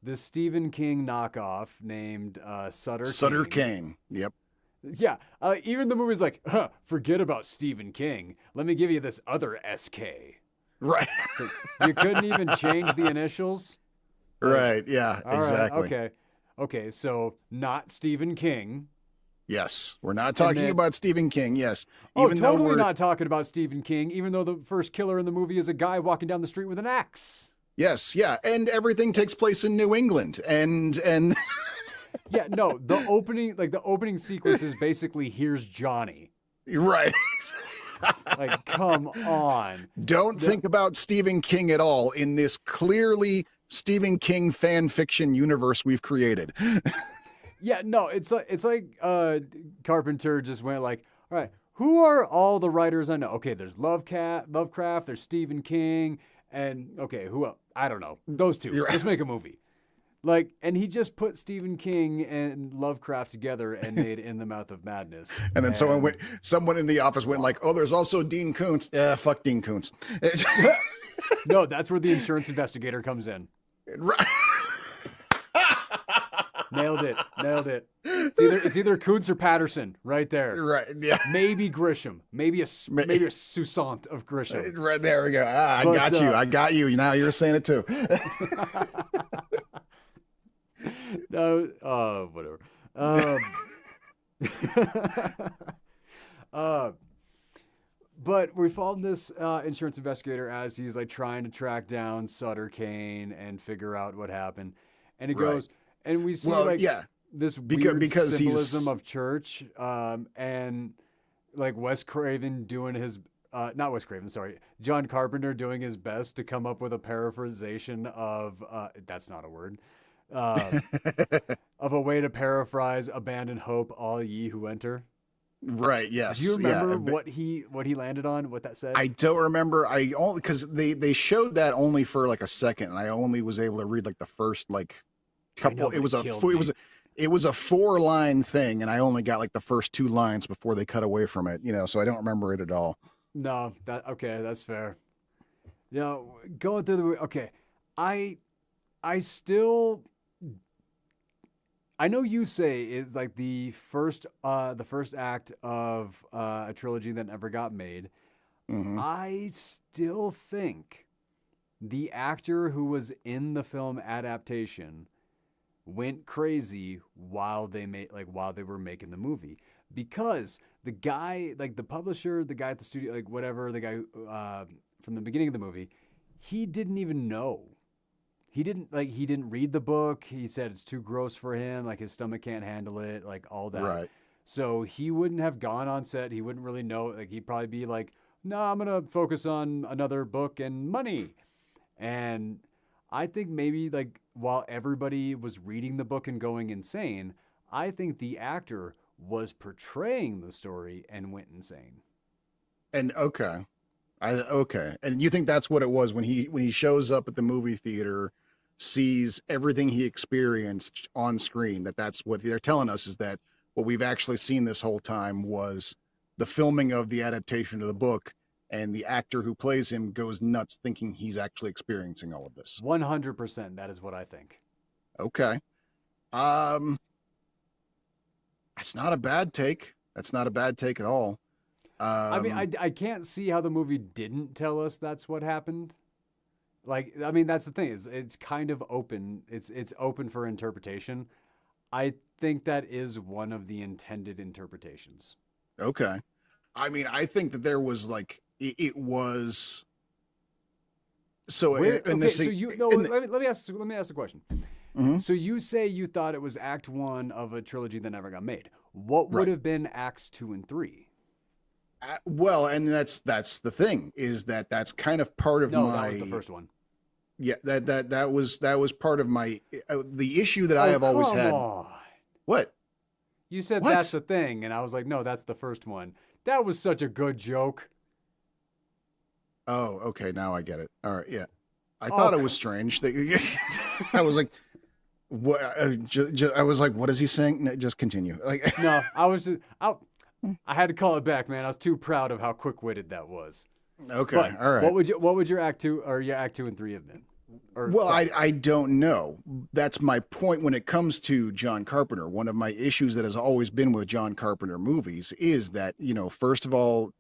This Stephen King knockoff named Sutter Kane. Yep. Yeah, even the movie's like, forget about Stephen King. Let me give you this other SK. Right. So you couldn't even change the initials? Like, Right. Yeah. all right, Exactly. okay. Okay, so not Stephen King. Yes. We're not talking then- about Stephen King. Yes. Oh, Even though totally we're not talking about Stephen King, even though the first killer in the movie is a guy walking down the street with an axe. Yes. Yeah. And everything takes place in New England. And Yeah, no, the opening sequence is basically here's Johnny. right. Like, come on. Don't think about Stephen King at all in this clearly Stephen King fan fiction universe we've created. Yeah, no, it's like Carpenter just went like, all right, who are all the writers I know? Okay, there's Lovecraft, there's Stephen King, and okay, who else? I don't know. Those two. You're right. Let's make a movie. Like, and he just put Stephen King and Lovecraft together and made In the Mouth of Madness. And then someone in the office went like, "Oh, there's also Dean Koontz." Fuck Dean Koontz. No, that's where the insurance investigator comes in. Right. Nailed it. It's either Koontz or Patterson, right there. Right. Yeah. Maybe Grisham. Maybe a Soussaint of Grisham. Right there we go. I But, got you. I got you. Now you're saying it too. No, whatever. But we followed this insurance investigator as he's like trying to track down Sutter Kane and figure out what happened. And he Right. goes, and we see this Because weird he's- symbolism of church, and like Wes Craven doing his, not Wes Craven, sorry, John Carpenter doing his best to come up with a paraphrasation of, that's not a word, of a way to paraphrase "Abandon hope, all ye who enter." Right. Yes. Do you remember Yeah. what he landed on? What that said? I don't remember. I only because they showed that only for like a second, and I only was able to read like the first like couple. know, but It was it killed me. it was a 4-line thing, and I only got like the first 2 lines before they cut away from it. You know, so I don't remember it at all. No, that's fair. You know, going through the okay, I still. I know you say it's like the first act of a trilogy that never got made. Mhm. I still think the actor who was in the film adaptation went crazy while they were making the movie, because the guy, like the publisher, the guy at the studio, like whatever, the guy from the beginning of the movie, he didn't even know. He didn't read the book. He said it's too gross for him. Like his stomach can't handle it. Like all that. Right. So he wouldn't have gone on set. He wouldn't really know. Like he'd probably be like, "No, I'm gonna focus on another book and money." And I think maybe like while everybody was reading the book and going insane, I think the actor was portraying the story and went insane. And okay. And you think that's what it was when he shows up at the movie theater, sees everything he experienced on screen, that's what they're telling us is that what we've actually seen this whole time was the filming of the adaptation of the book, and the actor who plays him goes nuts thinking he's actually experiencing all of this. 100%. That is what I think. Okay. Um that's not a bad take. That's not a bad take at all. I mean, Um I can't see how the movie didn't tell us that's what happened. Like, I mean, that's the thing. It's kind of open. It's open for interpretation. I think that is one of the intended interpretations. okay. I mean, I think that there was like it was so Where in okay, this so you no in the, let me ask a question. mhm, So you say you thought it was Act 1 of a trilogy that never got made. What would right. have been Acts 2 and 3? Well, and that's the thing is that that's kind of part of No, that was the my first one. yeah that was part of my the issue that I Oh, have always come had. on. What? You said that's What? the thing, and I was like, no, that's the first one. That was such a good joke. Oh, okay, now I get it. All right, yeah. I Oh, thought it was strange that I was like, what? I was like, what is he saying? No, just continue. Like, no, I had to call it back, man. I was too proud of how quick-witted that was. okay, But all right. what would your Act 2 or your Act 2 and 3 have been? Or Well, five? I don't know. That's my point when it comes to John Carpenter. One of my issues that has always been with John Carpenter movies is that, first of all,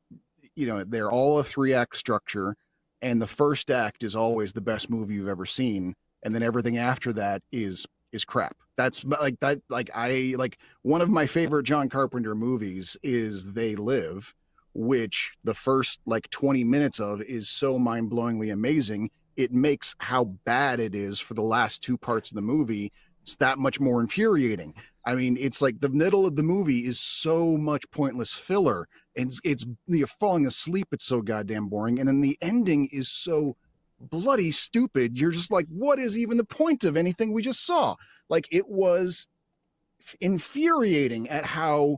they're all a three-act structure, and the first act is always the best movie you've ever seen, and then everything after that is crap. That's like that like I like one of my favorite John Carpenter movies is They Live, which the first like 20 minutes of is so mind-blowingly amazing. It makes how bad it is for the last two parts of the movie it's that much more infuriating. I mean, it's like the middle of the movie is so much pointless filler, and it's you're falling asleep. It's so goddamn boring, and then the ending is so bloody stupid. You're just like, what is even the point of anything we just saw? Like it was infuriating at how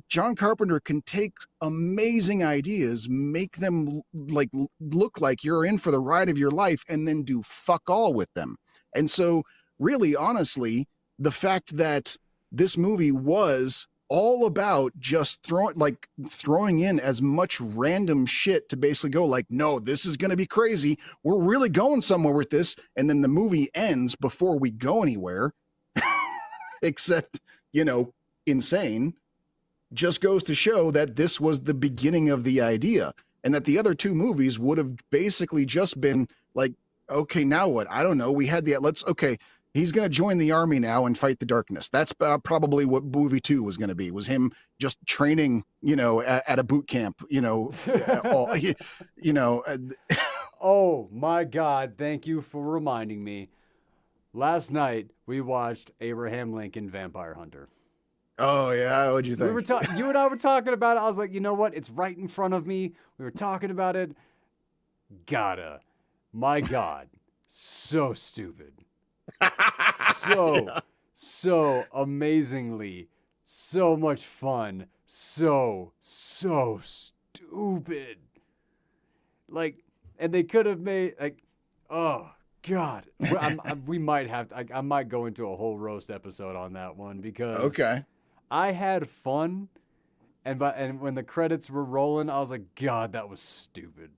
John Carpenter can take amazing ideas, make them like look like you're in for the ride of your life, and then do fuck all with them. And so, really, honestly, the fact that this movie was all about just throwing in as much random shit to basically go like, no, this is going to be crazy. We're really going somewhere with this, and then the movie ends before we go anywhere, except insane just goes to show that this was the beginning of the idea and that the other two movies would have basically just been like, okay, now what? I don't know. We had okay, he's going to join the army now and fight the darkness. That's probably what movie 2 was going to be, was him just training, at a boot camp, all, you know, uh, Oh my God! Thank you for reminding me. Last night we watched Abraham Lincoln Vampire Hunter. oh yeah. What'd you We were think? talking. You and I were talking about it. I was like, you know what? It's right in front of me. We were talking about it. Gotta. My God. So stupid. So, Yeah. so amazingly, so much fun. So stupid. Like, and they could have made, like, oh, God. We might have, I might go into a whole roast episode on that one because Okay. I had fun. And when the credits were rolling, I was like, God, that was stupid.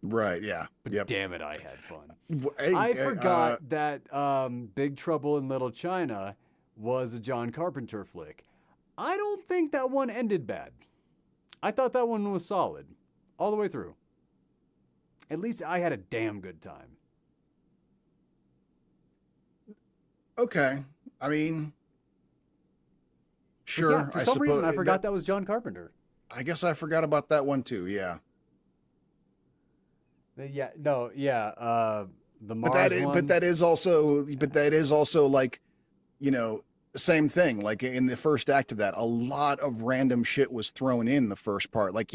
Right. Yeah. But Yep. damn it, I had fun. I Hey, forgot that Big Trouble in Little China was a John Carpenter flick. I don't think that one ended bad. I thought that one was solid all the way through. At least I had a damn good time. okay. I mean, But yeah, sure. for I some reason, I suppose forgot that was John Carpenter. I guess I forgot about that one too. Yeah. Yeah, no, yeah. The But Mars one. that is also like, same thing. Like in the first act of that, a lot of random shit was thrown in the first part. Like,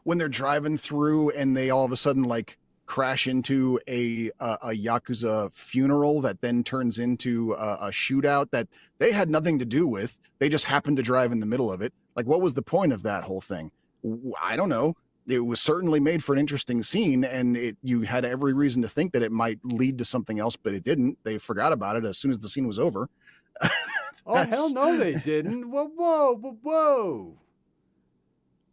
when they're driving through and they all of a sudden like crash into a Yakuza funeral that then turns into a shootout that they had nothing to do with. They just happened to drive in the middle of it. Like, what was the point of that whole thing? I don't know. it was certainly made for an interesting scene, and you had every reason to think that it might lead to something else, but it didn't. They forgot about it as soon as the scene was over. Oh, hell That's no, they didn't. Whoa, whoa, whoa, whoa.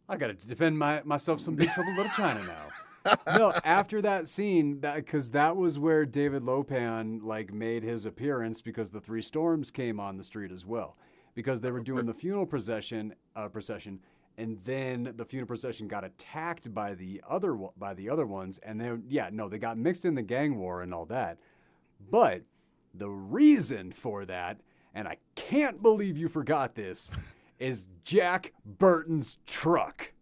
I gotta defend myself some Big Trouble in Little China now. No, after that scene, because that was where David Lopan like made his appearance, because the Three Storms came on the street as well, because they were doing the funeral procession, and then the funeral procession got attacked by the other ones, and then they got mixed in the gang war and all that. But the reason for that, and I can't believe you forgot this, is Jack Burton's truck.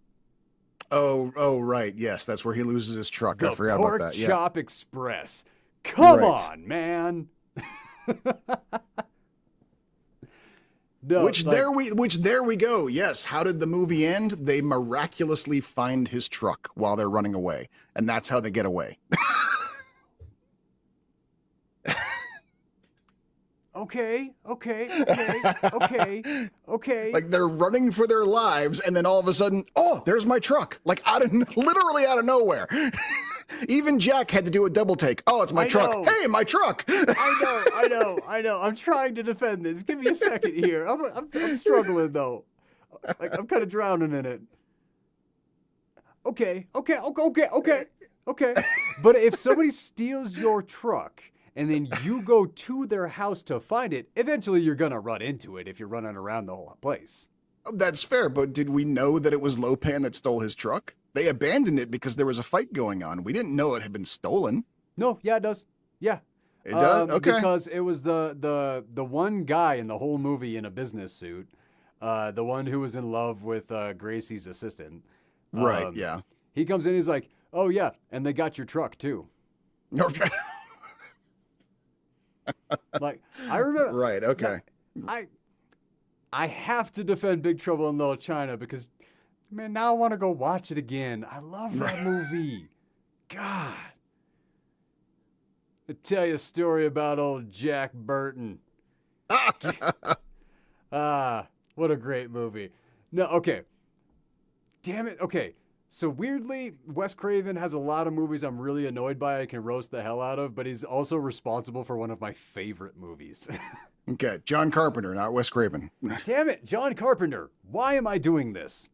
oh, right. Yes, that's where he loses his truck. I The forgot Pork about that. Yeah. Chop Express. Come Right. on, man. No, Which there we go. Yes. How did the movie end? They miraculously find his truck while they're running away, and that's how they get away. Okay. Like they're running for their lives, and then all of a sudden, oh, there's my truck! Like literally out of nowhere. Even Jack had to do a double take. Oh, it's my truck. know. Hey, my truck! I know. I'm trying to defend this. Give me a second here. I'm struggling though. Like I'm kind of drowning in it. Okay. But if somebody steals your truck and then you go to their house to find it, eventually you're gonna run into it if you're running around the whole place. That's fair, but did we know that it was Lopan that stole his truck? They abandoned it because there was a fight going on. We didn't know it had been stolen. No, yeah, it does. Yeah. It does? Okay. Because it was the one guy in the whole movie in a business suit, the one who was in love with Gracie's assistant. Right, yeah. He comes in, he's like, "Oh yeah, and they got your truck too." Okay. Like I remember. Right, okay. I have to defend Big Trouble in Little China because, man, now I want to go watch it again. I love that movie. God. I'll tell you a story about old Jack Burton. What a great movie. No, okay. Damn it. Okay. So weirdly, Wes Craven has a lot of movies I'm really annoyed by, I can roast the hell out of, but he's also responsible for one of my favorite movies. Okay, John Carpenter, not Wes Craven. Damn it, John Carpenter. Why am I doing this?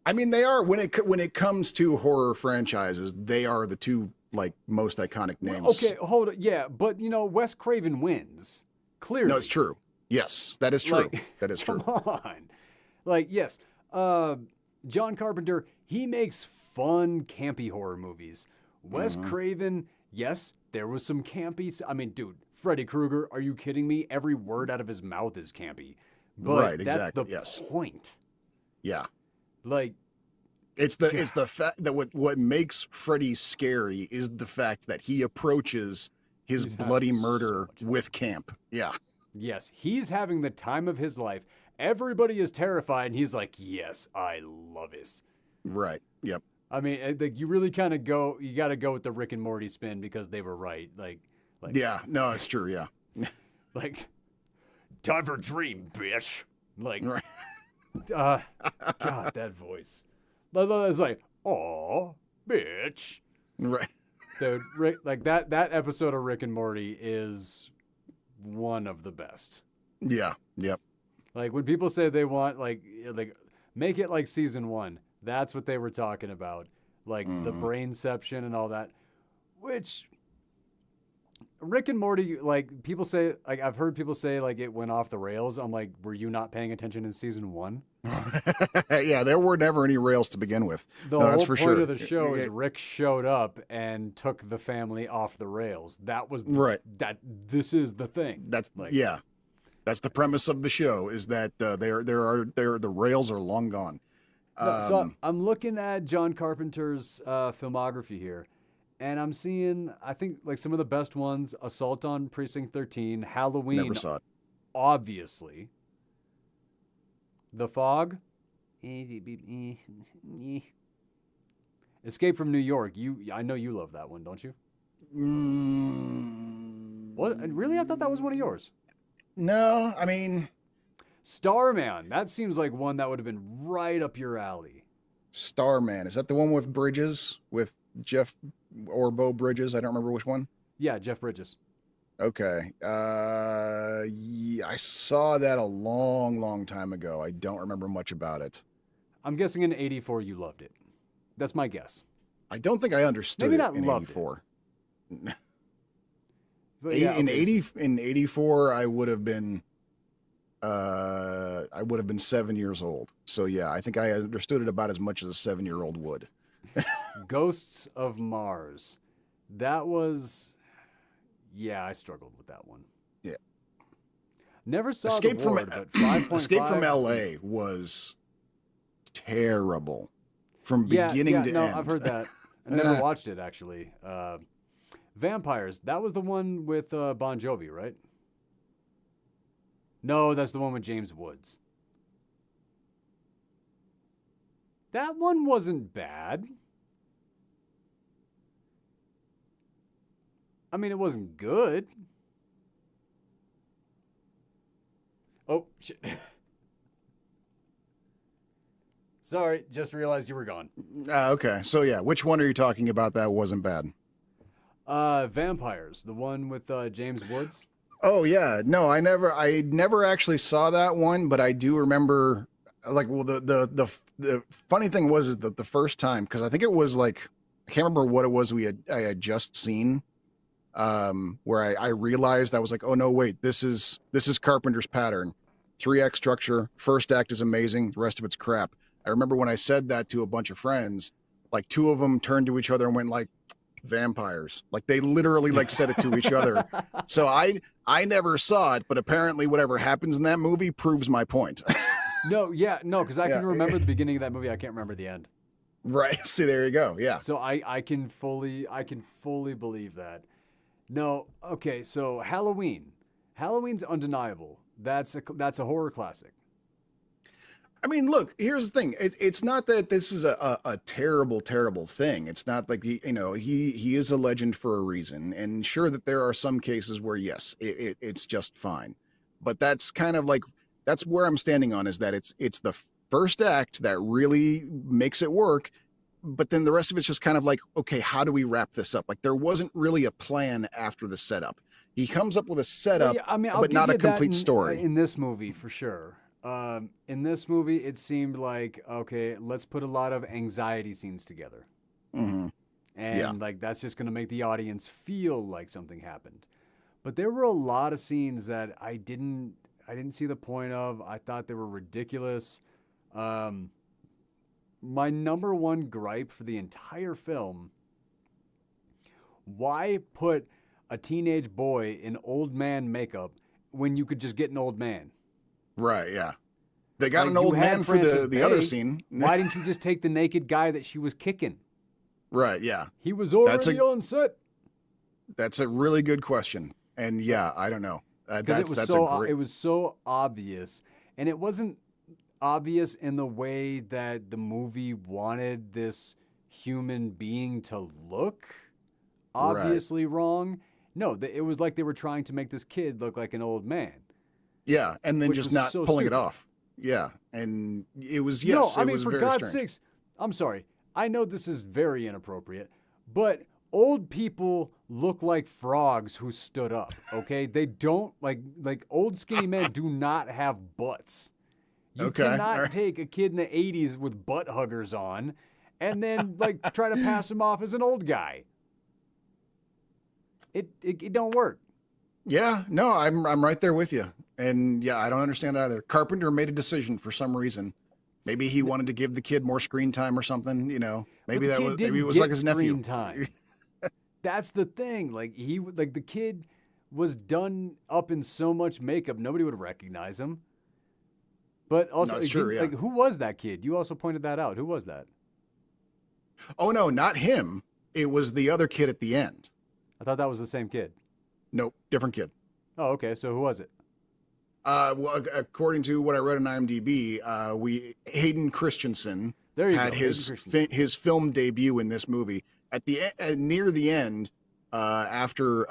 I mean, they are when it comes to horror franchises, they are the two like most iconic names. Okay, hold it. Yeah, but Wes Craven wins. Clearly. No, it's true. Yes, that is true. That is true. Come on. Like, yes, John Carpenter, he makes fun, campy horror movies. Wes Craven, yes, there was some campy. I mean, dude, Freddy Krueger, are you kidding me? Every word out of his mouth is campy. But Right, that's exactly, the yes. point. Yeah. Like, It's the fact that what makes Freddy scary is the fact that he approaches his He's bloody having murder so much with camp. Yeah. yes, he's having the time of his life. Everybody is terrified, and he's like, yes, I love this. Right. Yep. I mean, you really kind of you got to go with the Rick and Morty spin because they were right. Like, Yeah. No, it's true. Yeah. like, time for a dream, bitch. Like, Right. God, that voice. It's like, aw, bitch. Right. Dude, Rick, like that episode of Rick and Morty is one of the best. Yeah. Yep. Like when people say they want like make it like season 1, that's what they were talking about. Like the brainception and all that. Which Rick and Morty, like people say, like I've heard people say like it went off the rails. I'm like, were you not paying attention in season 1? Yeah, there were never any rails to begin with. The No, whole that's for point sure. of the show is Rick showed up and took the family off the rails. That was Right. This is the thing. That's like, yeah. That's the premise of the show is that the rails are long gone. No, so I'm looking at John Carpenter's filmography here, and I'm seeing, I think, like some of the best ones: Assault on Precinct 13, Halloween, Never saw it. obviously, The Fog, Escape from New York. I know you love that one, don't you? What? Really? I thought that was one of yours. No, I mean, Starman. That seems like one that would have been right up your alley. Starman. Is that the one with Bridges with Jeff or Bo Bridges? I don't remember which one. Yeah, Jeff Bridges. Okay. Yeah, I saw that a long, long time ago. I don't remember much about it. I'm guessing in '84 you loved it. That's my guess. I don't think I understood Maybe it not in loved it. '84. But yeah, In okay, 80 in '84, I would have been 7 years old. So yeah, I think I understood it about as much as a 7-year-old would. Ghosts of Mars. That was, yeah, I struggled with that one. Yeah. Never saw Escape the from Ward, but 5.5. Escape from LA was terrible from beginning to no, end. I've heard that. I never watched it actually. Vampires. That was the one with Bon Jovi, right? No, that's the one with James Woods. That one wasn't bad. I mean, it wasn't good. Oh, shit. Sorry, just realized you were gone. Okay, so yeah, which one are you talking about that wasn't bad? Vampires, the one with James Woods. Oh yeah, no, I never actually saw that one, but I do remember. Like, well, the funny thing was is that the first time, because I think it was like I can't remember what it was I had just seen, where I realized I was like, oh no, wait, this is Carpenter's pattern, 3 act structure. First act is amazing, the rest of it's crap. I remember when I said that to a bunch of friends, like 2 of them turned to each other and went like, vampires. Like they literally like said it to each other. So I never saw it, but apparently whatever happens in that movie proves my point. No, because I Yeah. can remember the beginning of that movie. I can't remember the end. Right. See, there you go. Yeah. So I can fully believe that. No, okay. So Halloween's undeniable. That's a horror classic. I mean, look, here's the thing. It's not that this is a terrible, terrible thing. It's not like he is a legend for a reason. And sure that there are some cases where, yes, it's just fine. But that's kind of like, that's where I'm standing on, is that it's the first act that really makes it work. But then the rest of it's just kind of like, okay, how do we wrap this up? Like there wasn't really a plan after the setup. He comes up with a setup, Well, yeah, I mean, I'll but give not you a complete that story. in this movie for sure. In this movie, it seemed like, okay, let's put a lot of anxiety scenes together. Hmm. And Yeah. like that's just gonna make the audience feel like something happened. But there were a lot of scenes that I didn't see the point of. I thought they were ridiculous. My number one gripe for the entire film: why put a teenage boy in old man makeup when you could just get an old man? Right. Yeah. They got Like, an you old had man for Francis the other Bay. scene. Why didn't you just take the naked guy that she was kicking? Right. Yeah. He was That's already on set. That's a really good question. And yeah, I don't know. Because That's a great. it was so obvious, and it wasn't obvious in the way that the movie wanted this human being to look Right. obviously wrong. No, it was like they were trying to make this kid look like an old man. Yeah, and then Which just was not so pulling it stupid. off. Yeah, and it was No, yes, I it mean, was for very God's strange. sakes, I'm sorry. I know this is very inappropriate, but old people look like frogs who stood up, okay? They don't, like old skinny men do not have butts. You Okay, cannot all right. take a kid in the 80s with butt huggers on and then like try to pass him off as an old guy. It don't work. Yeah, no, I'm right there with you. And yeah, I don't understand either. Carpenter made a decision for some reason. Maybe he wanted to give the kid more screen time or something, Maybe But the that kid was didn't maybe it was get like his nephew. screen time. That's the thing. Like the kid was done up in so much makeup, nobody would recognize him. But also, No, it's true, yeah. like, who was that kid? You also pointed that out. Who was that? Oh no, not him. It was the other kid at the end. I thought that was the same kid. Nope, different kid. Oh, okay. So who was it? Well, according to what I read on IMDb, Hayden Christensen There you had go. his Hayden Christensen. his film debut in this movie. At the near the end, after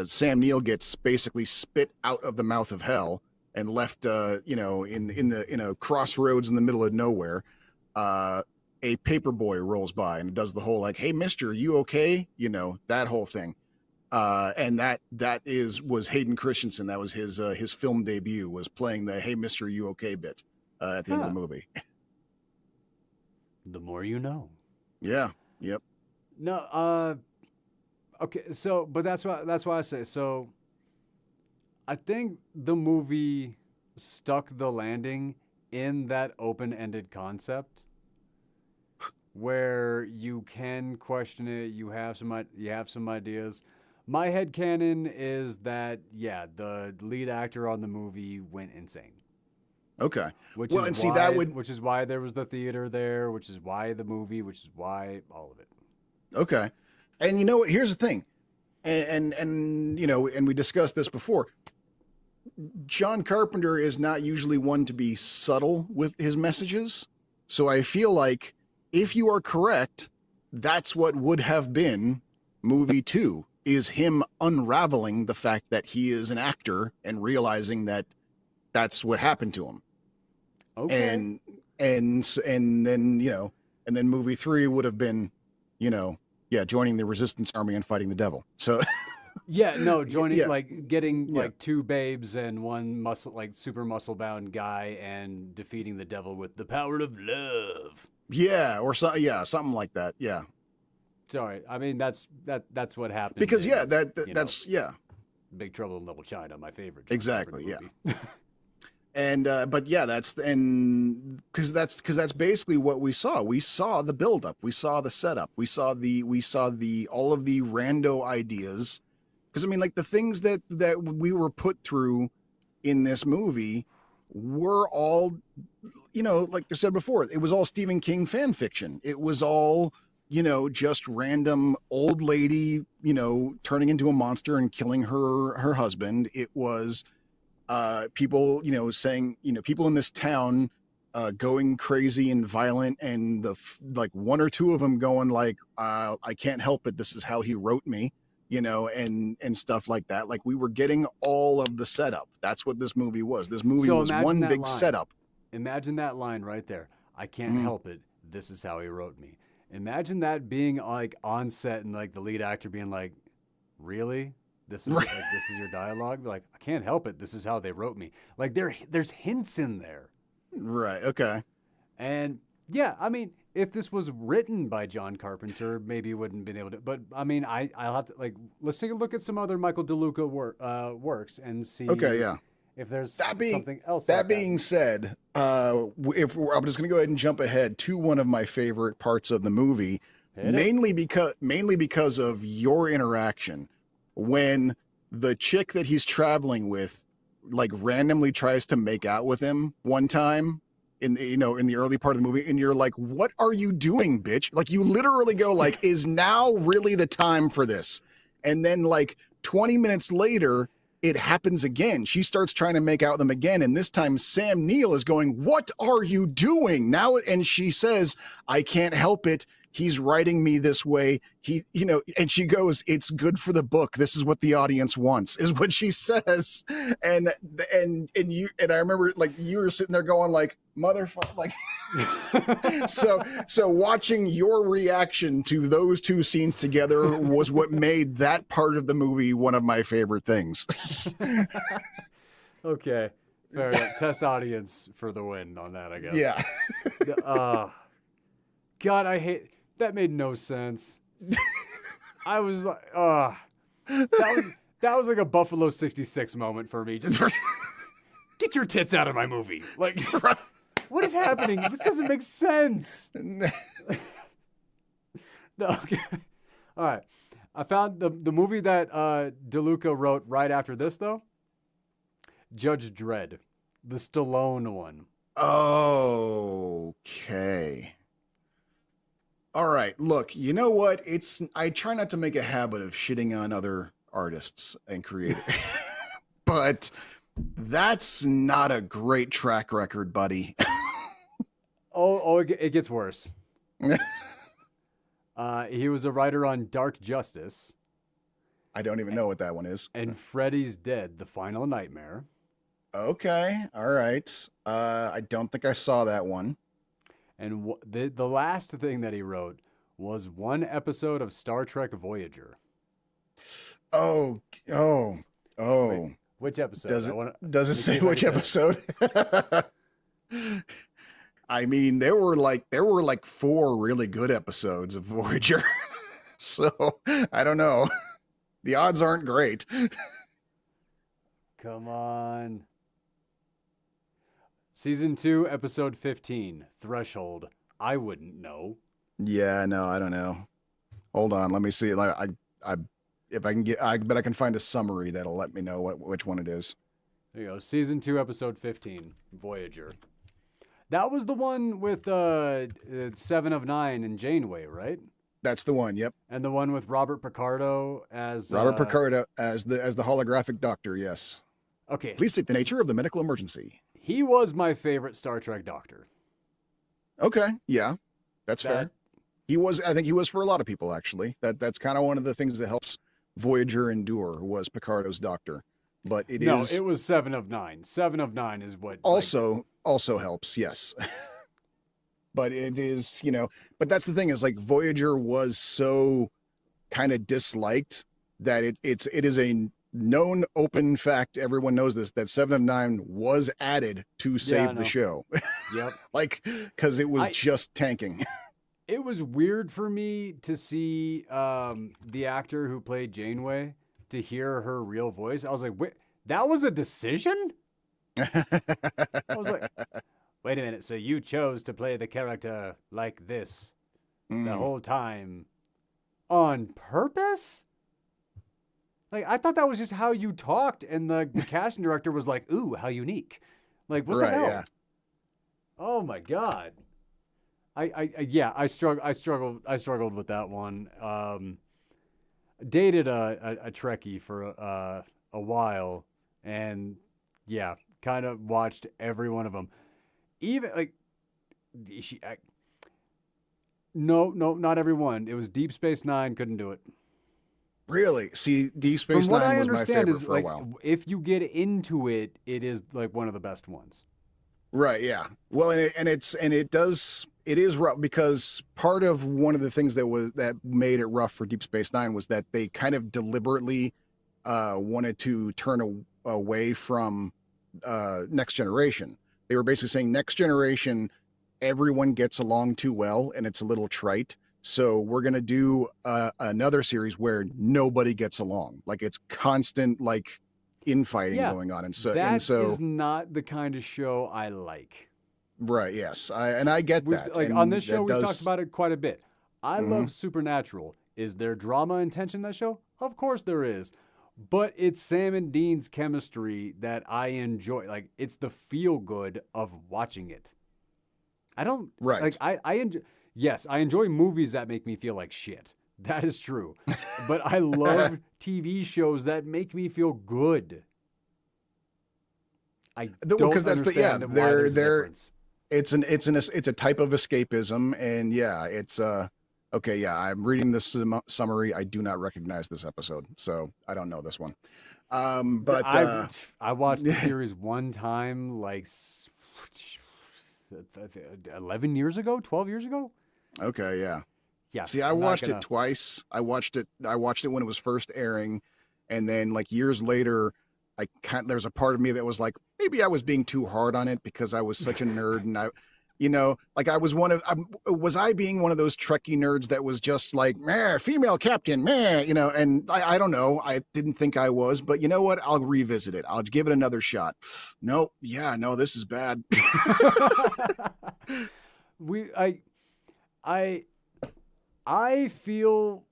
Sam Neill gets basically spit out of the mouth of hell and left, in a crossroads in the middle of nowhere. a paper boy rolls by and does the whole like, "Hey, Mister, you okay?" That whole thing. And was Hayden Christensen. That was his film debut, was playing the "Hey, Mister, you okay?" bit at the end of Huh. the movie. The more you know. Yeah. Yep. No, okay, so but that's why I say so. I think the movie stuck the landing in that open-ended concept where you can question it. You have some ideas. My headcanon is that yeah, the lead actor on the movie went insane. Okay. Which Well, is and see that why would which is why there was the theater there, which is why the movie, which is why all of it. okay. And you know what? Here's the thing. And and we discussed this before. John Carpenter is not usually one to be subtle with his messages. So I feel like if you are correct, that's what would have been movie 2, is him unraveling the fact that he is an actor and realizing that that's what happened to him. Okay. And then, and then movie 3 would have been, yeah, joining the resistance army and fighting the devil. So Yeah, no, joining yeah, like getting yeah. like two babes and one muscle like super muscle bound guy and defeating the devil with the power of love. Yeah, or so, yeah, something like that. Yeah. Sorry, I mean that's what happened Because yeah, in that's yeah, Big Trouble in Little China, my favorite John Carpenter exactly, yeah. movie. And but yeah, because that's basically what we saw. We saw the buildup, we saw the setup, we saw the all of the rando ideas. Because I mean, like the things that we were put through in this movie were all, like I said before, it was all Stephen King fan fiction. It was all, just random old lady, turning into a monster and killing her husband. It was people, saying, people in this town going crazy and violent, and like one or two of them going like, I can't help it. This is how he wrote me, and stuff like that. Like we were getting all of the setup. That's what this movie was. This movie So was imagine one that big line. setup. Imagine that line right there. I can't Mhm. help it. This is how he wrote me. Imagine that being like on set and like the lead actor being like, "Really? This is your dialogue?" Like, I can't help it. This is how they wrote me. Like there's hints in there. Right. Okay. And yeah, I mean, if this was written by John Carpenter, maybe it wouldn't have been able to. But I mean, I'll have to like let's take a look at some other Michael DeLuca works and Okay. see Yeah. if there's That being something else that like that. being said, if I'm just going to go ahead and jump ahead to one of my favorite parts of the movie, Hit it. mainly because of your interaction when the chick that he's traveling with, like randomly tries to make out with him one time in the early part of the movie, and you're like, what are you doing, bitch? Like you literally go like, is now really the time for this? And then like 20 minutes later, it happens again. She starts trying to make out with him again, and this time Sam Neill is going, what are you doing now? And she says, I can't help it, he's writing me this way. And she goes, it's good for the book, this is what the audience wants, is what she says. And I remember like you were sitting there going like, motherfucker, like so watching your reaction to those two scenes together was what made that part of the movie one of my favorite things. Okay, fair enough. Test audience for the win on that, I guess. Yeah. God, I hate that. Made no sense. I was like, that was like a Buffalo '66 moment for me. Just get your tits out of my movie. Like, just, what is happening? This doesn't make sense. No, okay. All right. I found the movie that DeLuca wrote right after this, though. Judge Dredd, the Stallone one. Okay. All right. Look, you know what? I try not to make a habit of shitting on other artists and creators, but that's not a great track record, buddy. It gets worse. He was a writer on Dark Justice. I don't even know what that one is. And Freddy's Dead, The Final Nightmare. Okay. All right. I don't think I saw that one. And the last thing that he wrote was one episode of Star Trek Voyager. Oh, oh, Wait, oh. which episode? Does it Let does it me see say if I which can say it. episode? I mean, there were like 4 really good episodes of Voyager. So, I don't know. The odds aren't great. Come on. Season 2, episode 15, Threshold. I wouldn't know. Yeah, no, I don't know. Hold on, let me see. Like I if I can get I bet I can find a summary that'll let me know which one it is. There you go. Season 2, episode 15, Voyager. That was the one with 7 of 9 and Janeway, right? That's the one. Yep. And the one with Robert Picardo as Robert Picardo as the holographic doctor, yes. Okay. Please state the nature of the medical emergency. He was my favorite Star Trek doctor. Okay, yeah. That's fair. I think he was for a lot of people actually. That's kind of one of the things that helps Voyager endure was Picardo's doctor. But it was 7 of 9. 7 of 9 is what also helps, yes. But it is, but that's the thing is like Voyager was so kind of disliked that it is a known open fact, everyone knows this, that 7 of 9 was added to save the show. Yep. Like, because it was just tanking. It was weird for me to see the actor who played Janeway, to hear her real voice. I was like, wait, that was a decision? I was like, wait a minute, so you chose to play the character like this the whole time on purpose? Like, I thought that was just how you talked, and the casting director was like, ooh, how unique. Like, what the hell? Yeah. Oh my God. I struggled with that one. Dated a Trekkie for a while, and yeah, kind of watched every one of them. Even like no, not every one. It was Deep Space Nine. Couldn't do it. Really? See, Deep Space Nine was my favorite for a while. If you get into it, it is like one of the best ones. Right. Yeah. Well, it is rough because part of one of the things that made it rough for Deep Space Nine was that they kind of deliberately wanted to turn away from Next Generation. They were basically saying Next Generation, everyone gets along too well, and it's a little trite. So we're gonna do another series where nobody gets along. Like it's constant like infighting going on, and so is not the kind of show I like. Right. Yes. I get that. Like and on this show, we talked about it quite a bit. I Mhm. love Supernatural. Is there drama and tension in that show? Of course there is. But it's Sam and Dean's chemistry that I enjoy. Like it's the feel good of watching it. I don't like I enjoy. Yes, I enjoy movies that make me feel like shit. That is true. But I love TV shows that make me feel good. I don't understand why there's a difference. It's a type of escapism, and yeah, it's okay. Yeah, I'm reading this summary. I do not recognize this episode, so I don't know this one. But I watched the series one time, like 11 years ago, 12 years ago. Okay, yeah. Yeah. See, I watched it twice. I watched it when it was first airing, and then like years later, there's a part of me that was like, maybe I was being too hard on it because I was such a nerd, and was I being one of those Trekkie nerds that was just like, meh, female captain, meh, and I don't know. I didn't think I was, but you know what? I'll revisit it. I'll give it another shot. No, this is bad. I feel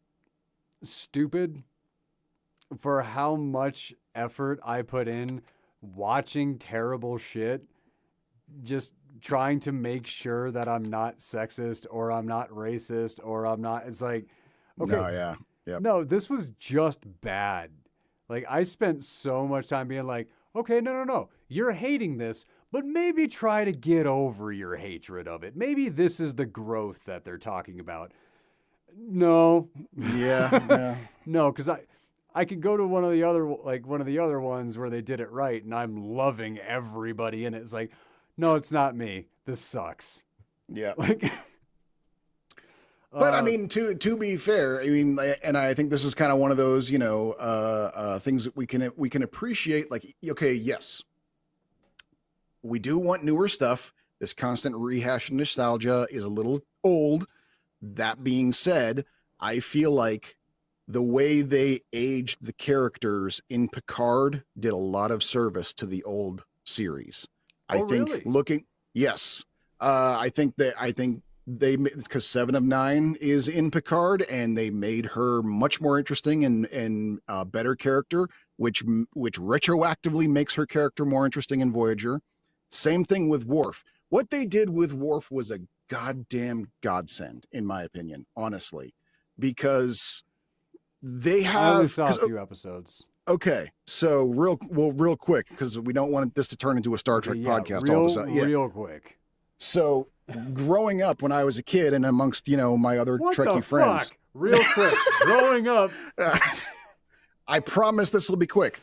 stupid for how much effort I put in watching terrible shit, just trying to make sure that I'm not sexist or I'm not racist or I'm not. It's like, okay, no, yeah, yep. No, this was just bad. Like I spent so much time being like, okay, no, you're hating this, but maybe try to get over your hatred of it. Maybe this is the growth that they're talking about. No. Yeah. No, because I could go to one of the other ones where they did it right, and I'm loving everybody in it. It's like, no, it's not me. This sucks. Yeah. Like, But I mean, to be fair, I mean, and I think this is kind of one of those, things that we can appreciate. Like, okay, yes, we do want newer stuff. This constant rehash and nostalgia is a little old. That being said, I feel like the way they aged the characters in Picard did a lot of service to the old series. I oh, think really? yes, I think they, because Seven of Nine is in Picard, and they made her much more interesting and better character, which retroactively makes her character more interesting in Voyager. Same thing with Worf. What they did with Worf was a goddamn godsend, in my opinion, honestly, because they I only have. saw a few episodes. Okay, so real quick, because we don't want this to turn into a Star Trek podcast all of a sudden. Yeah. Real quick. So growing up when I was a kid, and amongst my other What Trekkie the friends, fuck? Real quick. Growing up. I promise this will be quick.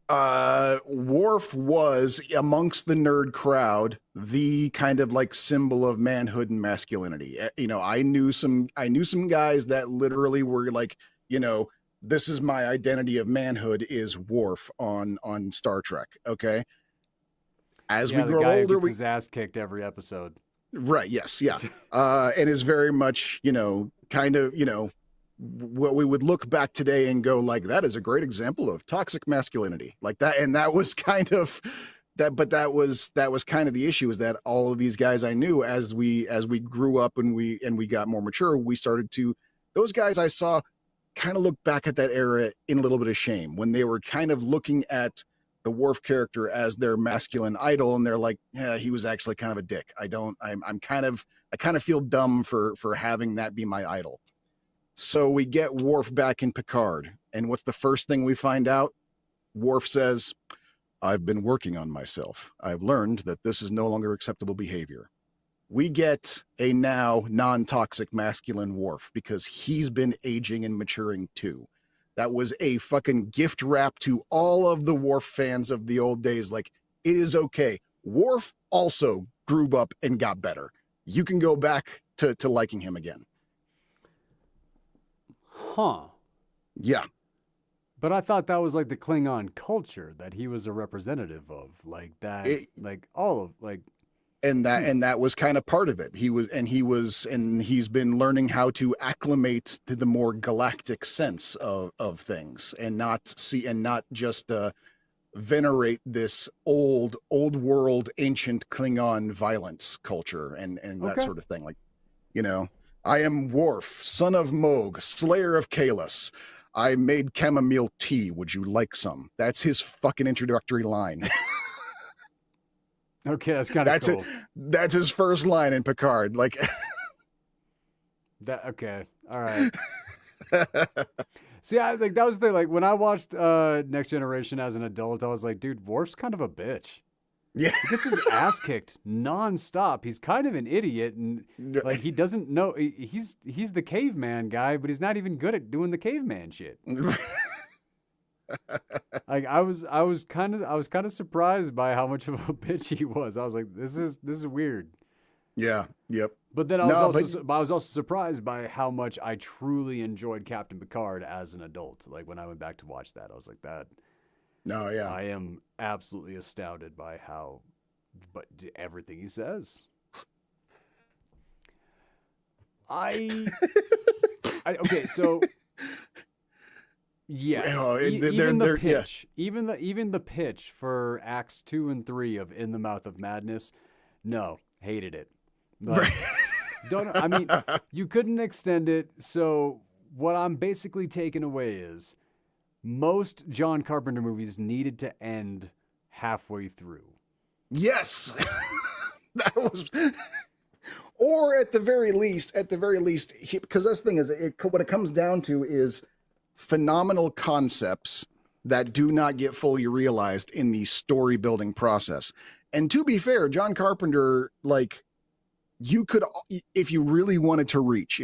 Worf was, amongst the nerd crowd, the kind of like symbol of manhood and masculinity. I knew some guys that literally were like, this is my identity of manhood is Worf on Star Trek. Okay. As we the grow guy older, who gets his ass kicked every episode. right. Yes. Yeah. And is very much, kind of, what we would look back today and go like, that is a great example of toxic masculinity, like that. And that was kind of that, but that was kind of the issue, is that all of these guys I knew, as we grew up and we got more mature, we started to, those guys I saw kind of look back at that era in a little bit of shame, when they were kind of looking at the Worf character as their masculine idol, and they're like, yeah, he was actually kind of a dick. I kind of feel dumb for having that be my idol. So we get Worf back in Picard, and what's the first thing we find out? Worf says, I've been working on myself. I've learned that this is no longer acceptable behavior. We get a now non-toxic masculine Worf, because he's been aging and maturing too. That was a fucking gift wrap to all of the Worf fans of the old days. Like, it is okay. Worf also grew up and got better. You can go back to liking him again. Huh. Yeah. But I thought that was like the Klingon culture that he was a representative of, like that, and that was kind of part of it. He's been learning how to acclimate to the more galactic sense of things, and not just venerate this old world ancient Klingon violence culture and that sort of thing. Like, I am Worf, son of Moog, slayer of Kahless. I made chamomile tea. Would you like some? That's his fucking introductory line. Okay, that's kind of cool. That's his first line in Picard. Like that. Okay, all right. See, I think that was the, like, when I watched Next Generation as an adult, I was like, dude, Worf's kind of a bitch. Yeah. He gets his ass kicked nonstop. He's kind of an idiot, and like, he doesn't know he's the caveman guy, but he's not even good at doing the caveman shit. Like, I was kind of surprised by how much of a bitch he was. I was like, this is weird. Yeah. Yep. But then I was also surprised by how much I truly enjoyed Captain Picard as an adult. Like, when I went back to watch that, I was like, that. No, yeah. I am absolutely astounded by everything he says. Okay, so yes, even the pitch, even the pitch for Acts 2 and 3 of In the Mouth of Madness, no, hated it. Like, I mean, you couldn't extend it. So what I'm basically taking away is, most John Carpenter movies needed to end halfway through. Yes. That was, or at the very least, because this thing is, what it comes down to is phenomenal concepts that do not get fully realized in the story building process. And to be fair, John Carpenter, like, you could, if you really wanted to reach,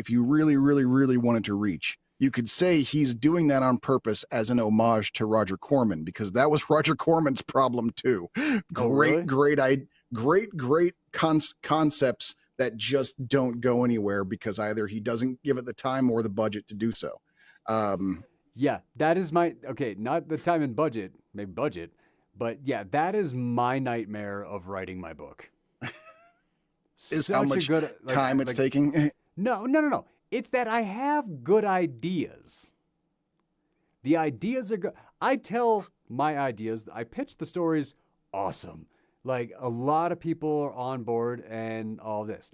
you could say he's doing that on purpose as an homage to Roger Corman, because that was Roger Corman's problem too. Oh, really? great concepts that just don't go anywhere because either he doesn't give it the time or the budget to do so. Um, Yeah, that is my okay. Not the time and budget, maybe budget, but yeah, that is my nightmare of writing my book. is how Such a much good time it's taking. no. It's that I have good ideas. The ideas are good. I tell my ideas. I pitch the stories. Awesome. Like a lot of people are on board and all this.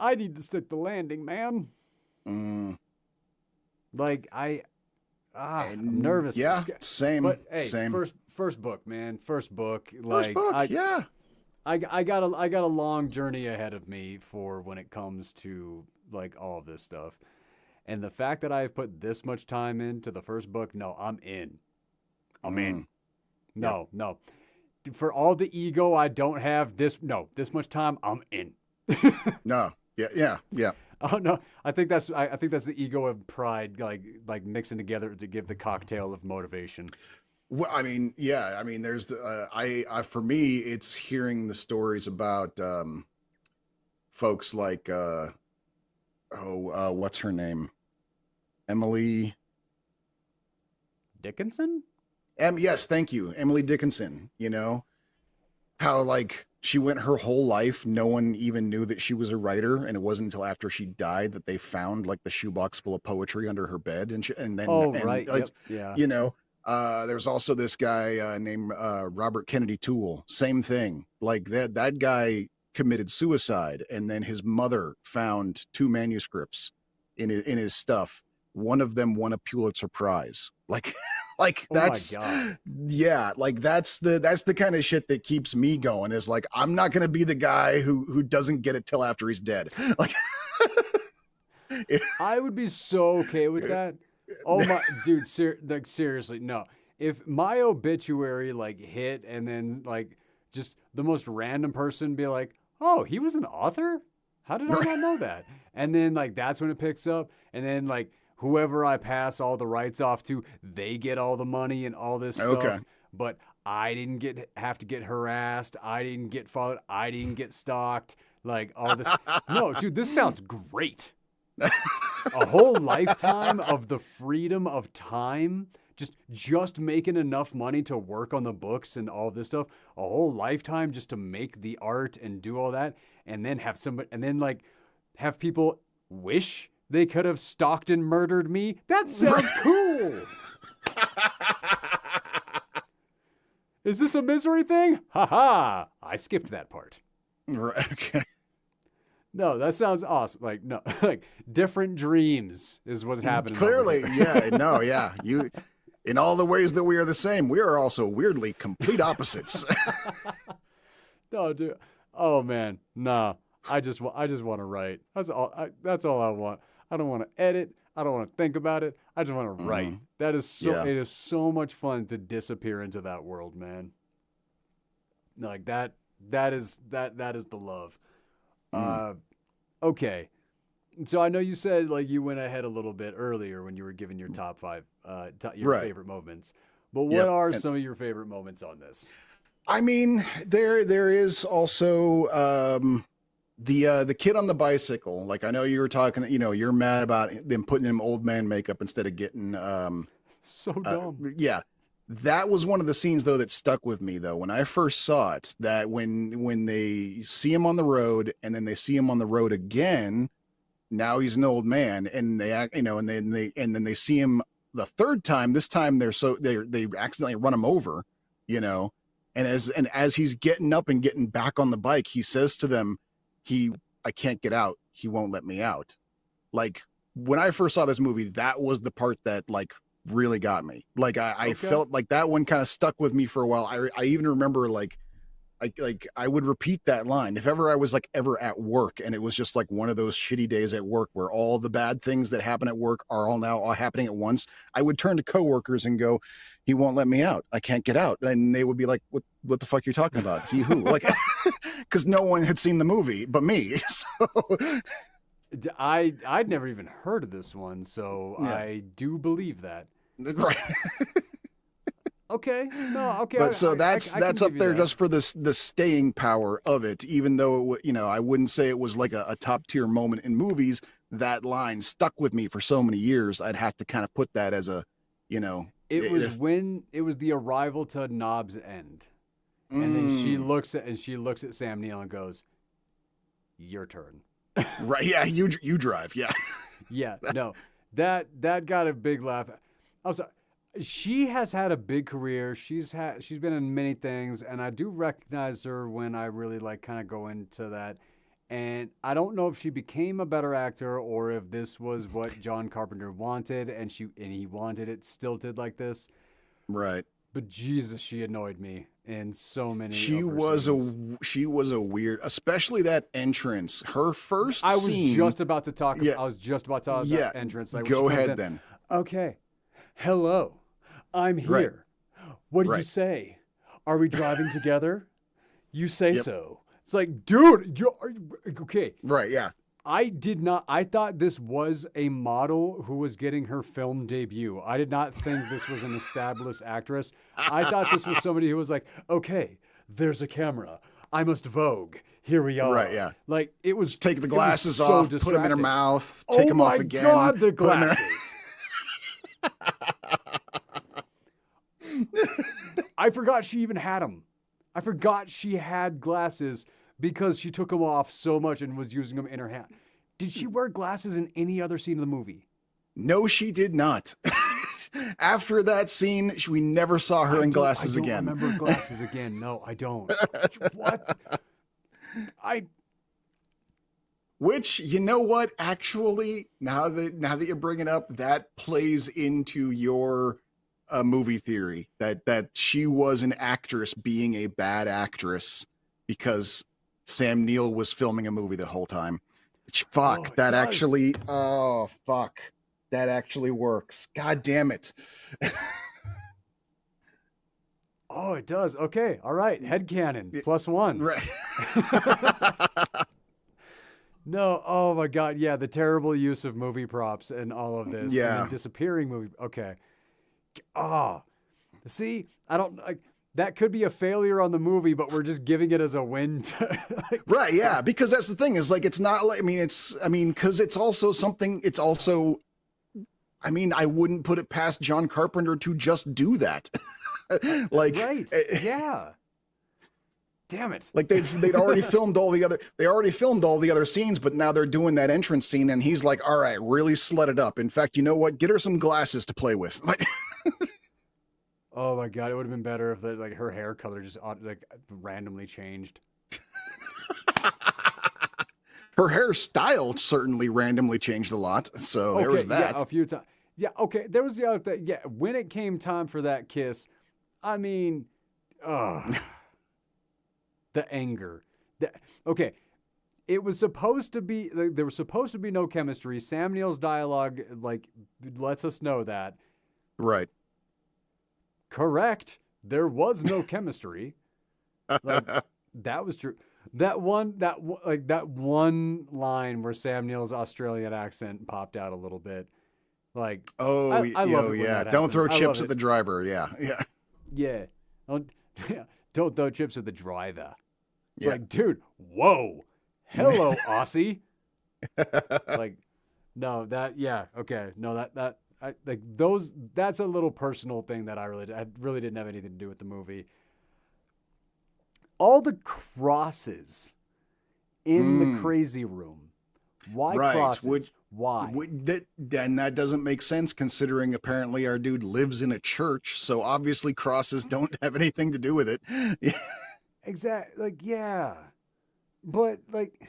I need to stick the landing, man. Mm, Like I'm and nervous. I'm yeah, scared. same, But hey, same. first book, man. First book. First Like book, yeah. I got a long journey ahead of me for when it comes to like all of this stuff. And the fact that I've put this much time into the first book, no, I'm in. I'm in. No, no. For all the ego I don't have, this much time, I'm in. No, yeah. Oh no, I think that's the ego and pride like mixing together to give the cocktail of motivation. Well, I mean, yeah. I mean, there's I for me, it's hearing the stories about folks like what's her name, Emily. Dickinson? Yes, thank you, Emily Dickinson. You know how like she went her whole life, no one even knew that she was a writer, and it wasn't until after she died that they found like the shoebox full of poetry under her bed, and then Oh, and right. Yep. it's, Yeah. you know. There's also this guy named Robert Kennedy Toole. Same thing. Like that guy committed suicide, and then his mother found two manuscripts in his stuff. One of them won a Pulitzer Prize. Like, like Oh my that's God. yeah. Like that's the kind of shit that keeps me going. Is like I'm not gonna be the guy who doesn't get it till after he's dead. Like, I would be so okay with that. Oh my dude, like seriously, no. If my obituary like hit and then like just the most random person be like, "Oh, he was an author? How did I not know that?" And then like that's when it picks up and then like whoever I pass all the rights off to, they get all the money and all this stuff. Okay. But I didn't have to get harassed. I didn't get followed. I didn't get stalked. Like all this. No, dude, this sounds great. A whole lifetime of the freedom of time, just making enough money to work on the books and all this stuff. A whole lifetime just to make the art and do all that, and then have somebody, and then like have people wish they could have stalked and murdered me. That sounds cool. Is this a misery thing? Ha ha! I skipped that part. Right. Okay. No, that sounds awesome. Like no, like different dreams is what's happening. Clearly, yeah, no, yeah. You, in all the ways that we are the same, we are also weirdly complete opposites. No, dude. Oh man, nah. I just want to write. That's all. That's all I want. I don't want to edit. I don't want to think about it. I just want to write. That is so. Yeah. It is so much fun to disappear into that world, man. Like that. That is the love. Okay. So I know you said like you went ahead a little bit earlier when you were giving your top 5, your Right. favorite moments. But what Yep. are And- some of your favorite moments on this? I mean, there is also the kid on the bicycle. Like I know you were talking, you're mad about them putting him old man makeup instead of getting So dumb. yeah. That was one of the scenes though that stuck with me though when I first saw it. That when they see him on the road and then they see him on the road again, now he's an old man, and they act, and then they see him the third time. This time they accidentally run him over, and as he's getting up and getting back on the bike, he says to them, I can't get out. He won't let me out. Like when I first saw this movie, that was the part that like really got me. Like I felt like that one kind of stuck with me for a while. I even remember like I would repeat that line if ever I was like ever at work and it was just like one of those shitty days at work where all the bad things that happen at work are all happening at once. I would turn to coworkers and go, he won't let me out. I can't get out. And they would be like, what the fuck are you talking about? He who? Like, because no one had seen the movie but me. So I'd never even heard of this one, so Yeah. I do believe that. right. Okay, no, okay, But so I can that's up give you there that. just for the staying power of it. Even though I wouldn't say it was like a top tier moment in movies. That line stuck with me for so many years. I'd have to kind of put that as a, you know, It was if when it was the arrival to Knob's End, and then mm, she looks at Sam Neill and goes, "Your turn." right, yeah, you drive, yeah, Yeah, no, that got a big laugh. I'm sorry. She has had a big career. She's been in many things, and I do recognize her when I really like kind of go into that. And I don't know if she became a better actor or if this was what John Carpenter wanted, and he wanted it stilted like this. right. But Jesus, she annoyed me in so many She of her was scenes. a weird, especially that entrance. Her first I was scene, just about to talk. yeah, I was just about to talk about that yeah. entrance, like when she Go comes ahead in. then. Okay, hello, I'm Right, here. What do you right. say? Are we driving together? You say Yep. so. It's like, dude, okay. Right. Yeah. I did not. I thought this was a model who was getting her film debut. I did not think this was an established actress. I thought this was somebody who was like, okay, there's a camera. I must vogue. Here we Right. are. Yeah. Like it was. Take the It was glasses so off, put them in her distracting. mouth, take Oh them off my again, God, the put them in her. glasses. I forgot she even had them. I forgot she had glasses because she took them off so much and was using them in her hand. Did she wear glasses in any other scene of the movie? No, she did not. After that scene, we never saw her in glasses I don't again. remember glasses again. No, I don't. What? I Which, you know what? Actually, now that you bring it up, that plays into your movie theory that she was an actress being a bad actress because Sam Neill was filming a movie the whole time. Oh, Fuck, it that does. actually. Oh, fuck. That actually works. God damn it. Oh, it does. Okay. All right. Headcanon +1. Right. No. Oh my God. Yeah. The terrible use of movie props and all of this, and then Yeah. disappearing movie. Okay. Oh, see, I don't like that could be a failure on the movie, but we're just giving it as a win. Like, Right, yeah, because that's the thing is like it's not like because it's also something it's also I wouldn't put it past John Carpenter to just do that. like right. Yeah. Damn it. like they'd already filmed all the other scenes, but now they're doing that entrance scene and he's like, "All right, really slut it up. In fact, you know what? Get her some glasses to play with." Like Oh my God. It would have been better if like her hair color just like randomly changed. her hairstyle certainly randomly changed a lot. So there Okay. was Yeah. that. A few times. Yeah. Okay. There was the other thing. Yeah. When it came time for that kiss, I mean, ugh. The anger. Okay, it was supposed to be like, there was supposed to be no chemistry. Sam Neill's dialogue like lets us know that. Right. Correct. There was no chemistry. Like that was true. That one line where Sam Neill's Australian accent popped out a little bit. Like Oh, I love it when yeah. that Don't happens. throw I love chips at it. the driver. Yeah. Yeah. Yeah. Don't, don't throw chips at the driver. It's Yeah. like, dude, whoa. Hello, Aussie. Like, no, yeah, okay. No, like that's a little personal thing that I really didn't have anything to do with the movie. All the crosses in the crazy room. Why Right. crosses? Why? That doesn't make sense considering apparently our dude lives in a church, so obviously crosses don't have anything to do with it. Exactly. Like, yeah. But like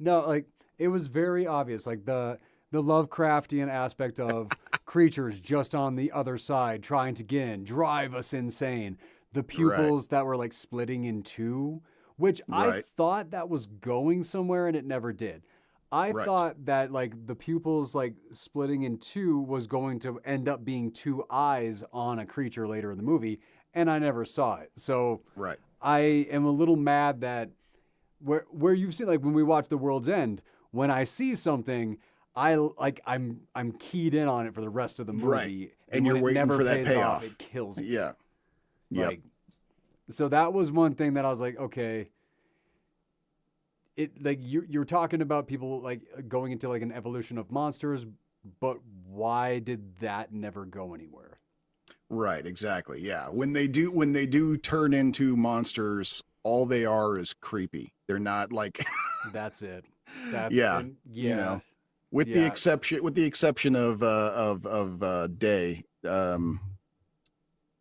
no, like it was very obvious. Like the Lovecraftian aspect of creatures just on the other side trying to get in, drive us insane. The pupils that were like splitting in two, which I Right. thought that was going somewhere and it never did. I Right. thought that like the pupils like splitting in two was going to end up being two eyes on a creature later in the movie, and I never saw it. So Right. I am a little mad that where you've seen like when we watch The World's End, when I see something, I'm keyed in on it for the rest of the movie, Right. And you're when it waiting never for that pays off, payoff. it kills me. Yeah. Yep. Like, so that was one thing that I was like, okay. It like you're talking about people like going into like an evolution of monsters, but why did that never go anywhere? Right, exactly. Yeah. When they do turn into monsters, all they are is creepy. They're not like That's it. That's yeah, and you yeah, know, with the yeah. exception of Day,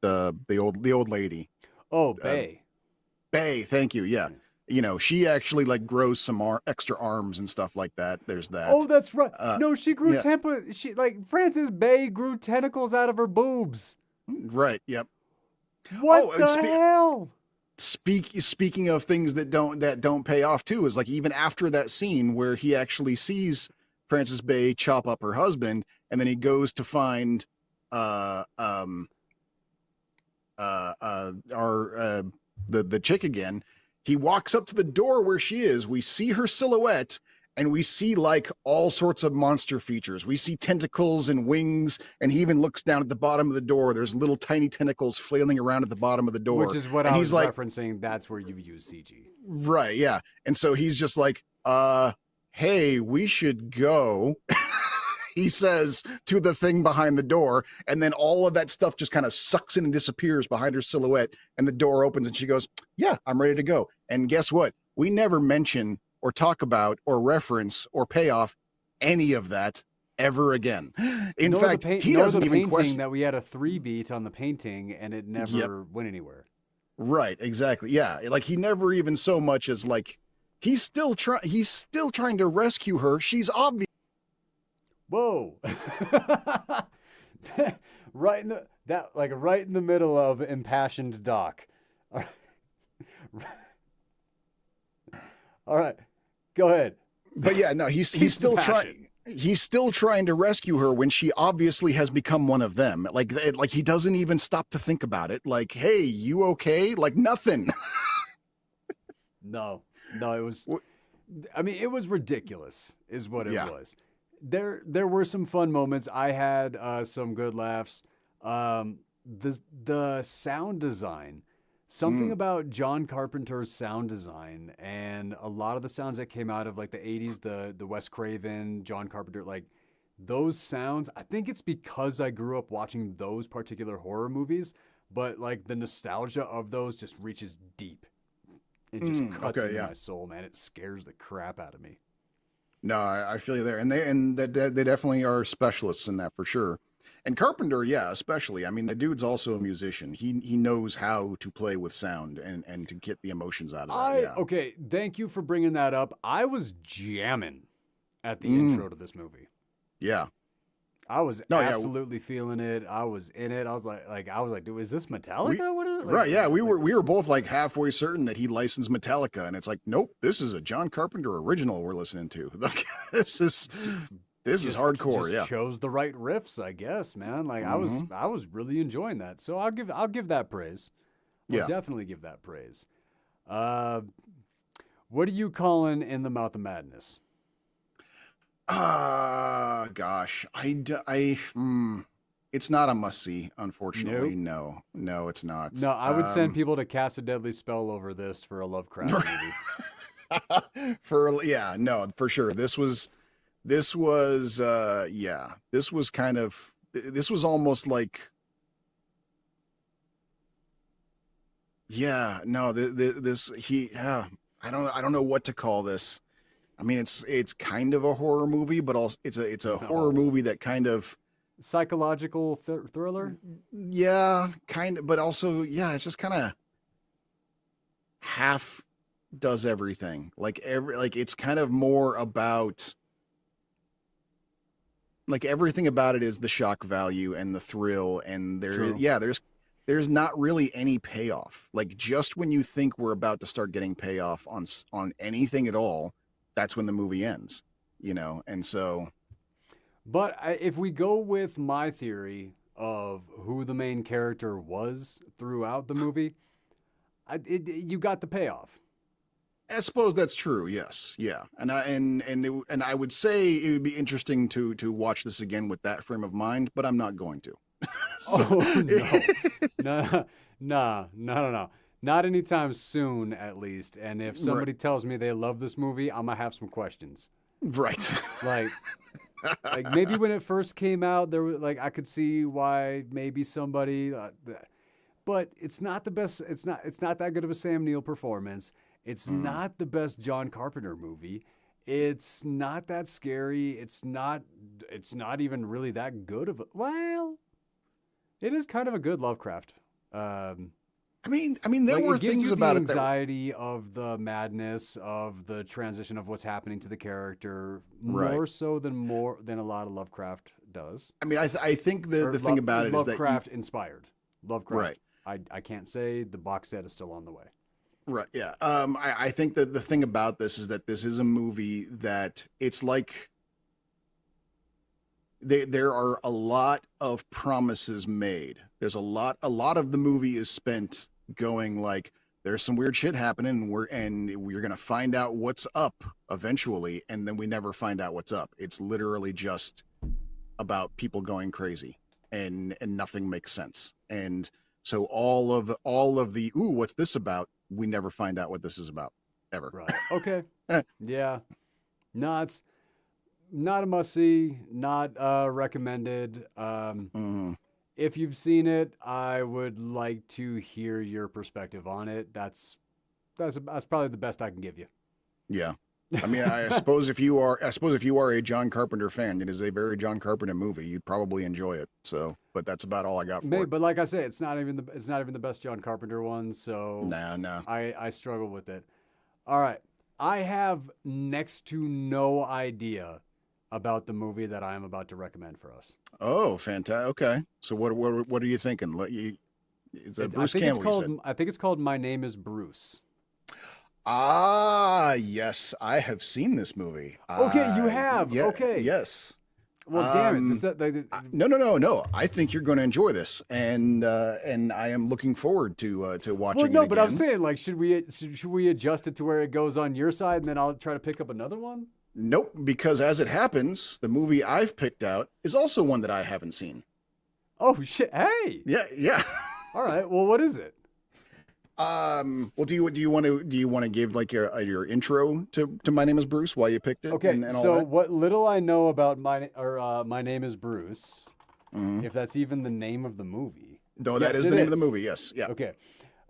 the old lady. Oh, Uh Bay. Bay, thank you. Yeah. Yeah. She actually like grows some extra arms and stuff like that. There's Oh, that. that's right. Uh No, she grew yeah, temper. She like Frances Bay grew tentacles out of her boobs. right. Yep. What Oh, and the hell? speaking of things that don't pay off too, is like even after that scene where he actually sees Frances Bay chop up her husband, and then he goes to find uh um our the chick again. He walks up to the door where she is. We see her silhouette, and we see like all sorts of monster features. We see tentacles and wings, and he even looks down at the bottom of the door. There's little tiny tentacles flailing around at the bottom of the door. Which is what And I he's was like, referencing. That's where you use CG. right, yeah. And so he's just like, hey, we should go. He says to the thing behind the door, and then all of that stuff just kind of sucks in and disappears behind her silhouette, and the door opens and she goes, yeah, I'm ready to go. And guess what? We never mention or talk about or reference or pay off any of that ever again. In fact, he doesn't even painting question. that we had a 3 beat on the painting and it never Yep. went anywhere. Right, exactly. Yeah, like he never even so much as like he's still trying to rescue her. She's obvious. Whoa. Right in the middle of impassioned Doc. All right. Go ahead. But yeah, no, he's still trying. He's still trying to rescue her when she obviously has become one of them. Like he doesn't even stop to think about it. Like, hey, you okay? Like nothing. No, it was. I mean, it was ridiculous, is what it Yeah. was. There were some fun moments. I had some good laughs. The sound design, something about John Carpenter's sound design, and a lot of the sounds that came out of like the '80s, the Wes Craven, John Carpenter, like those sounds. I think it's because I grew up watching those particular horror movies, but like the nostalgia of those just reaches deep. It just cuts into my soul, man. It scares the crap out of me. No, I feel you there, and they definitely are specialists in that for sure. And Carpenter, yeah, especially. I mean, the dude's also a musician. He knows how to play with sound and to get the emotions out of that. Yeah. Okay, thank you for bringing that up. I was jamming at the intro to this movie. Yeah. I was absolutely feeling it. I was in it. I was like, dude, is this Metallica? What is it? Like, right, yeah. We were both like halfway certain that he licensed Metallica, and it's like, nope, this is a John Carpenter original we're listening to. Like, this is hardcore. Just chose the right riffs, I guess, man. Like I was really enjoying that. So I'll give that praise. I'll definitely give that praise. What are you calling In the Mouth of Madness? Gosh, it's not a must see, unfortunately. Nope. No, it's not. No, I would send people to cast a deadly spell over this for a Lovecraft movie. For sure. This was almost like, I don't know what to call this. I mean, it's kind of a horror movie, but also it's a horror movie that kind of psychological thriller. Yeah, kind of, but also it's just kind of half does everything. Like it's kind of more about like everything about it is the shock value and the thrill, and there's not really any payoff. Like just when you think we're about to start getting payoff on anything at all, that's when the movie ends, and so. But if we go with my theory of who the main character was throughout the movie, you got the payoff. I suppose that's true. Yes, yeah, and I would say it would be interesting to watch this again with that frame of mind, but I'm not going to. Oh no, no, no. Not anytime soon, at least. And if Right. somebody tells me they love this movie, I'm gonna have some questions. Right. Like, maybe when it first came out, there was I could see why maybe somebody, but it's not the best. It's not that good of a Sam Neill performance. It's Mm. not the best John Carpenter movie. It's not that scary. It's not even really that good of a. Well, it is kind of a good Lovecraft. Um, I mean, there it were gives things you the about it that anxiety of the madness of the transition of what's happening to the character right. more than a lot of Lovecraft does. I think the thing about it is that you Lovecraft inspired. Lovecraft. right. I can't say the box set is still on the way. Right. Yeah. I think that the thing about this is that this is a movie that it's like there are a lot of promises made. There's a lot of the movie is spent going like there's some weird shit happening and we're gonna find out what's up eventually, and then we never find out what's up. It's literally just about people going crazy and nothing makes sense. And so all of the ooh, what's this about? We never find out what this is about ever. Right. Okay. Eh, Yeah. No, it's not a must see, not recommended. mm, If you've seen it, I would like to hear your perspective on it. That's probably the best I can give you. yeah. I suppose if you are a John Carpenter fan, it is a very John Carpenter movie. You'd probably enjoy it. So, but that's about all I got for Maybe, it. but like I say, it's not even the best John Carpenter one. So Nah, nah. I struggle with it. All right, I have next to no idea about the movie that I am about to recommend for us. Oh, fantastic. Okay. So what are you thinking? It's a Bruce Campbell, you said. I think it's called My Name Is Bruce. Ah, yes, I have seen this movie. Okay, you have. Yeah, Okay. yes. Well, damn it. No, no, no, no. I think you're going to enjoy this, and I am looking forward to watching well, no, it but I'm again. saying should we adjust it to where it goes on your side, and then I'll try to pick up another one. Nope, because as it happens, the movie I've picked out is also one that I haven't seen. Oh shit! Hey. Yeah, yeah. All right. Well, what is it? Well, do you want to give like your intro to My Name Is Bruce, why you picked it, Okay. and all So that? what little I know about My Name Is Bruce, Mhm. if that's even the name of the movie. No, that Yes, is it the name of the is. movie. Yes, yeah. Okay.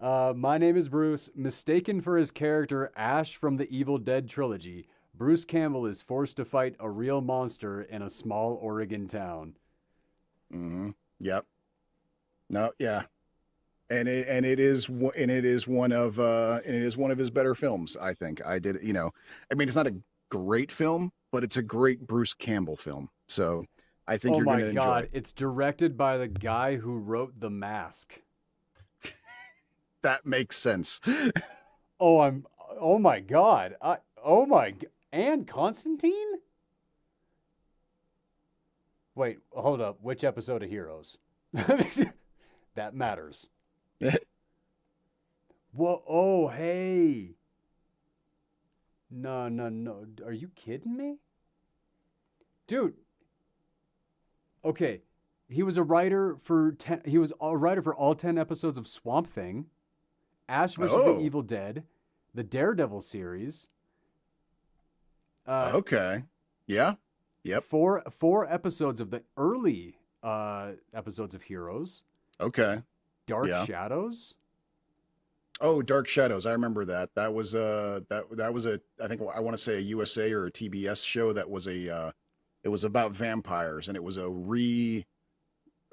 My Name Is Bruce. Mistaken for his character Ash from the Evil Dead trilogy, Bruce Campbell is forced to fight a real monster in a small Oregon town. Mm-hmm. Yep. No, yeah. And it is one of his better films, I think. I mean, it's not a great film, but it's a great Bruce Campbell film. So I think Oh you're going my to enjoy God. it. It's directed by the guy who wrote The Mask. That makes sense. Oh my God. And Constantine? Wait, hold up. Which episode of Heroes? That matters. Whoa, oh, hey. No, no, no. Are you kidding me? Dude. Okay. He was a writer for all 10 episodes of Swamp Thing, Ash vs. the Oh, Evil Dead, the Daredevil series, okay. Yeah. Yep. four episodes of the early episodes of Heroes, Okay. Dark Yeah. Shadows. Oh, Dark Shadows. I remember that. That was I think I want to say a USA or a TBS show that was it was about vampires, and it was a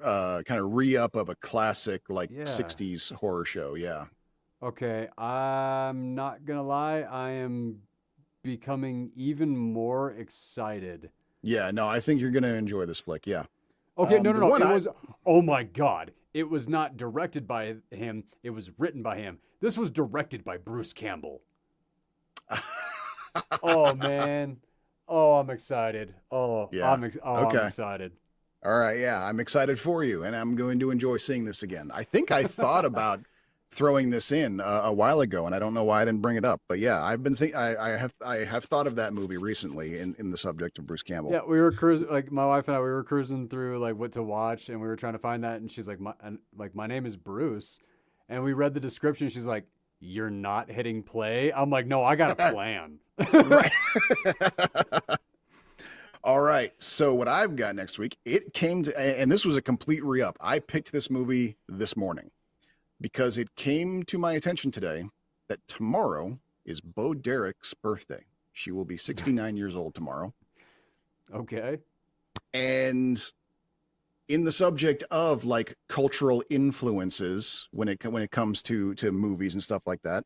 kind of re-up of a classic like Yeah. 60s horror show. Yeah. Okay, I'm not gonna lie, I am becoming even more excited. Yeah, no, I think you're going to enjoy this flick. Yeah. Okay, no, The no, no. one It I was, oh my God. It was not directed by him. It was written by him. This was directed by Bruce Campbell. Oh, man. Oh, I'm excited. Yeah. I'm Okay. excited. All right, yeah, I'm excited for you, and I'm going to enjoy seeing this again. I think I thought about throwing this in a while ago, and I don't know why I didn't bring it up. But yeah, I've been I have thought of that movie recently in the subject of Bruce Campbell. Yeah, we were cruising, like my wife and I, we were cruising through like what to watch, and we were trying to find that, and she's like, my name is Bruce, and we read the description. She's like, "You're not hitting play." I'm like, "No, I got a plan." Right. All right. So what I've got next week, it came to, and this was a complete re-up. I picked this movie this morning because it came to my attention today that tomorrow is Bo Derek's birthday. She will be 69 years old tomorrow. Okay. And in the subject of like cultural influences when it comes to movies and stuff like that,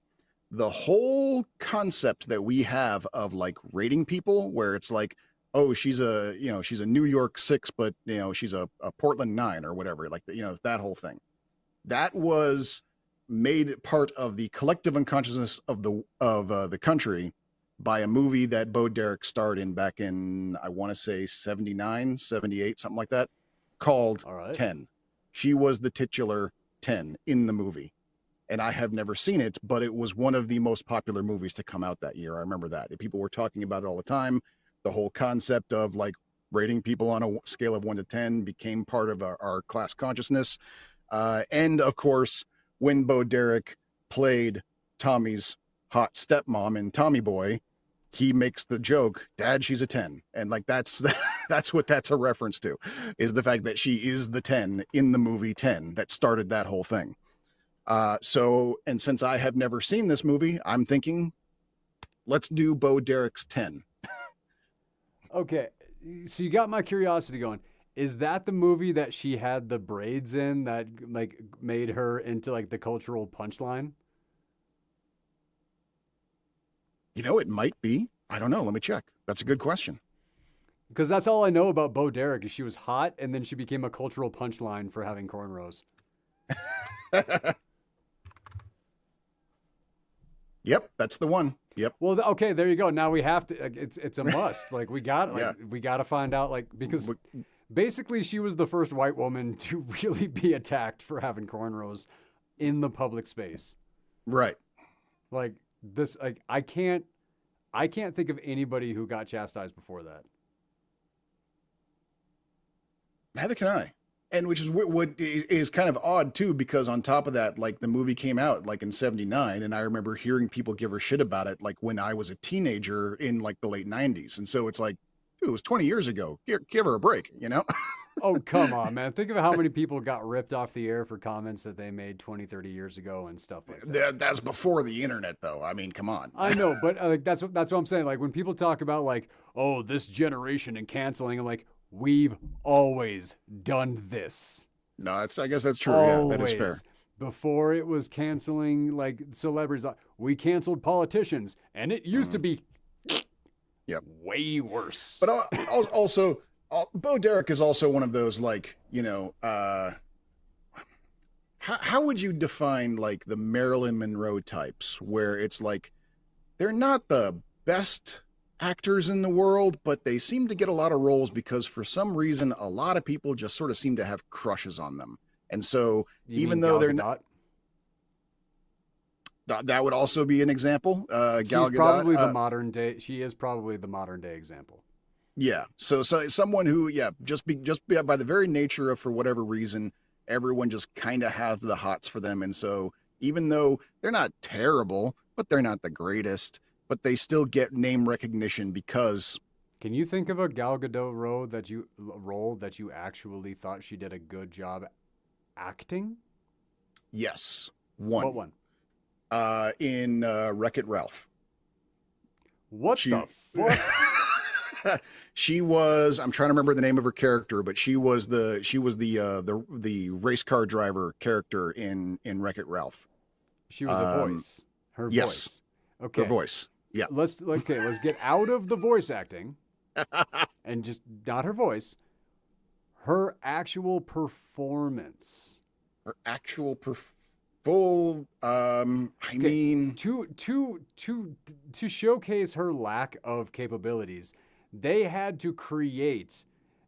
the whole concept that we have of like rating people, where it's like, oh, she's a New York 6, but she's a Portland 9 or whatever, like that whole thing, that was made part of the collective unconsciousness of the country by a movie that Bo Derek starred in back in, I want to say 79, 78, something like that, called All right. 10. She was the titular 10 in the movie. And I have never seen it, but it was one of the most popular movies to come out that year. I remember that. People were talking about it all the time. The whole concept of like rating people on a scale of 1 to 10 became part of our class consciousness. And of course, when Bo Derek played Tommy's hot stepmom in Tommy Boy, he makes the joke, "Dad, she's a 10." And like that's what that's a reference to, is the fact that she is the 10 in the movie 10 that started that whole thing. And since I have never seen this movie, I'm thinking, let's do Bo Derek's 10. Okay. So you got my curiosity going. Is that the movie that she had the braids in that like made her into like the cultural punchline? It might be. I don't know. Let me check. That's a good question. Because that's all I know about Bo Derek is she was hot and then she became a cultural punchline for having cornrows. Yep, that's the one. Yep. Well, okay, there you go. Now we have to. Like, it's a must. Like we got Yeah. we got to find out because basically she was the first white woman to really be attacked for having cornrows in the public space. Right. Like this. Like I can't think of anybody who got chastised before that. Neither can I. And which is what is kind of odd too, because on top of that, like the movie came out like in 79, and I remember hearing people give her shit about it like when I was a teenager in like the late 90s. And so it's like, dude, it was 20 years ago. Give her a break, Oh, come on, man. Think of how many people got ripped off the air for comments that they made 20, 30 years ago and stuff like that. That's before the internet, though. I mean, come on. I know, but like that's what I'm saying. Like when people talk about like, oh, this generation and canceling, I'm like, we've always done this. No, I guess that's true. Always. Yeah, that is fair. Before it was canceling like celebrities, we canceled politicians, and it used to be Yep. way worse. But also, Bo Derek is also one of those like, how would you define like the Marilyn Monroe types, where it's like they're not the best actors in the world, but they seem to get a lot of roles because for some reason a lot of people just sort of seem to have crushes on them. And so even though they're not, that would also be an example. Gal Gadot, probably the modern day. She is probably the modern day example. Yeah. So someone who, just by the very nature of, for whatever reason, everyone just kind of have the hots for them. And so even though they're not terrible, but they're not the greatest, but they still get name recognition because. Can you think of a Gal Gadot role that you actually thought she did a good job acting? Yes. One. What one? In Wreck-It Ralph. What the fuck? She was, I'm trying to remember the name of her character, but she was the race car driver character in Wreck-It Ralph. She was a voice. Her yes, voice. Okay. Her voice. Yeah. Let's get out of the voice acting and just not her voice. Her actual performance. Her actual full mean to showcase her lack of capabilities, they had to create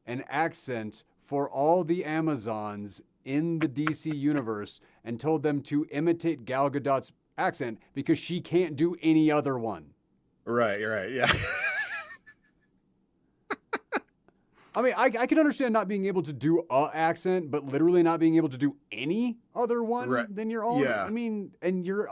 an accent for all the Amazons in the DC universe and told them to imitate Gal Gadot's accent because she can't do any other one. Right, yeah. I mean, I can understand not being able to do a accent, but literally not being able to do any other one Right. than your own. Yeah. I mean, and you're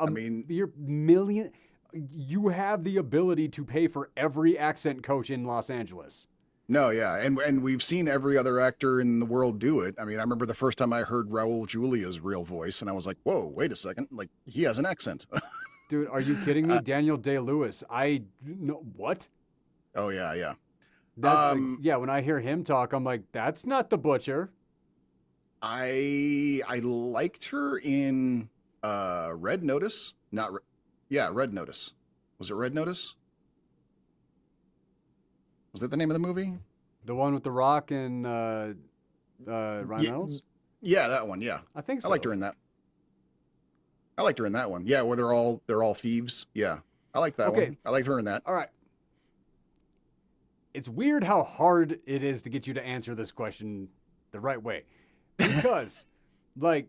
million. You have the ability to pay for every accent coach in Los Angeles. No, yeah, and we've seen every other actor in the world do it. I mean, I remember the first time I heard Raul Julia's real voice, and I was like, "Whoa, wait a second! Like he has an accent." Dude, are you kidding me? Daniel Day-Lewis. What? Oh yeah. That's yeah. When I hear him talk, I'm like, that's not the Butcher. I liked her in Red Notice. Red Notice. Was it Red Notice? Was that the name of the movie? The one with The Rock and Ryan Reynolds? Yeah, that one. Yeah, I think so. I liked her in that. I liked her in that one. Yeah, where they're all thieves. Yeah, I like that one. I liked her in that. All right. It's weird how hard it is to get you to answer this question the right way, because, like,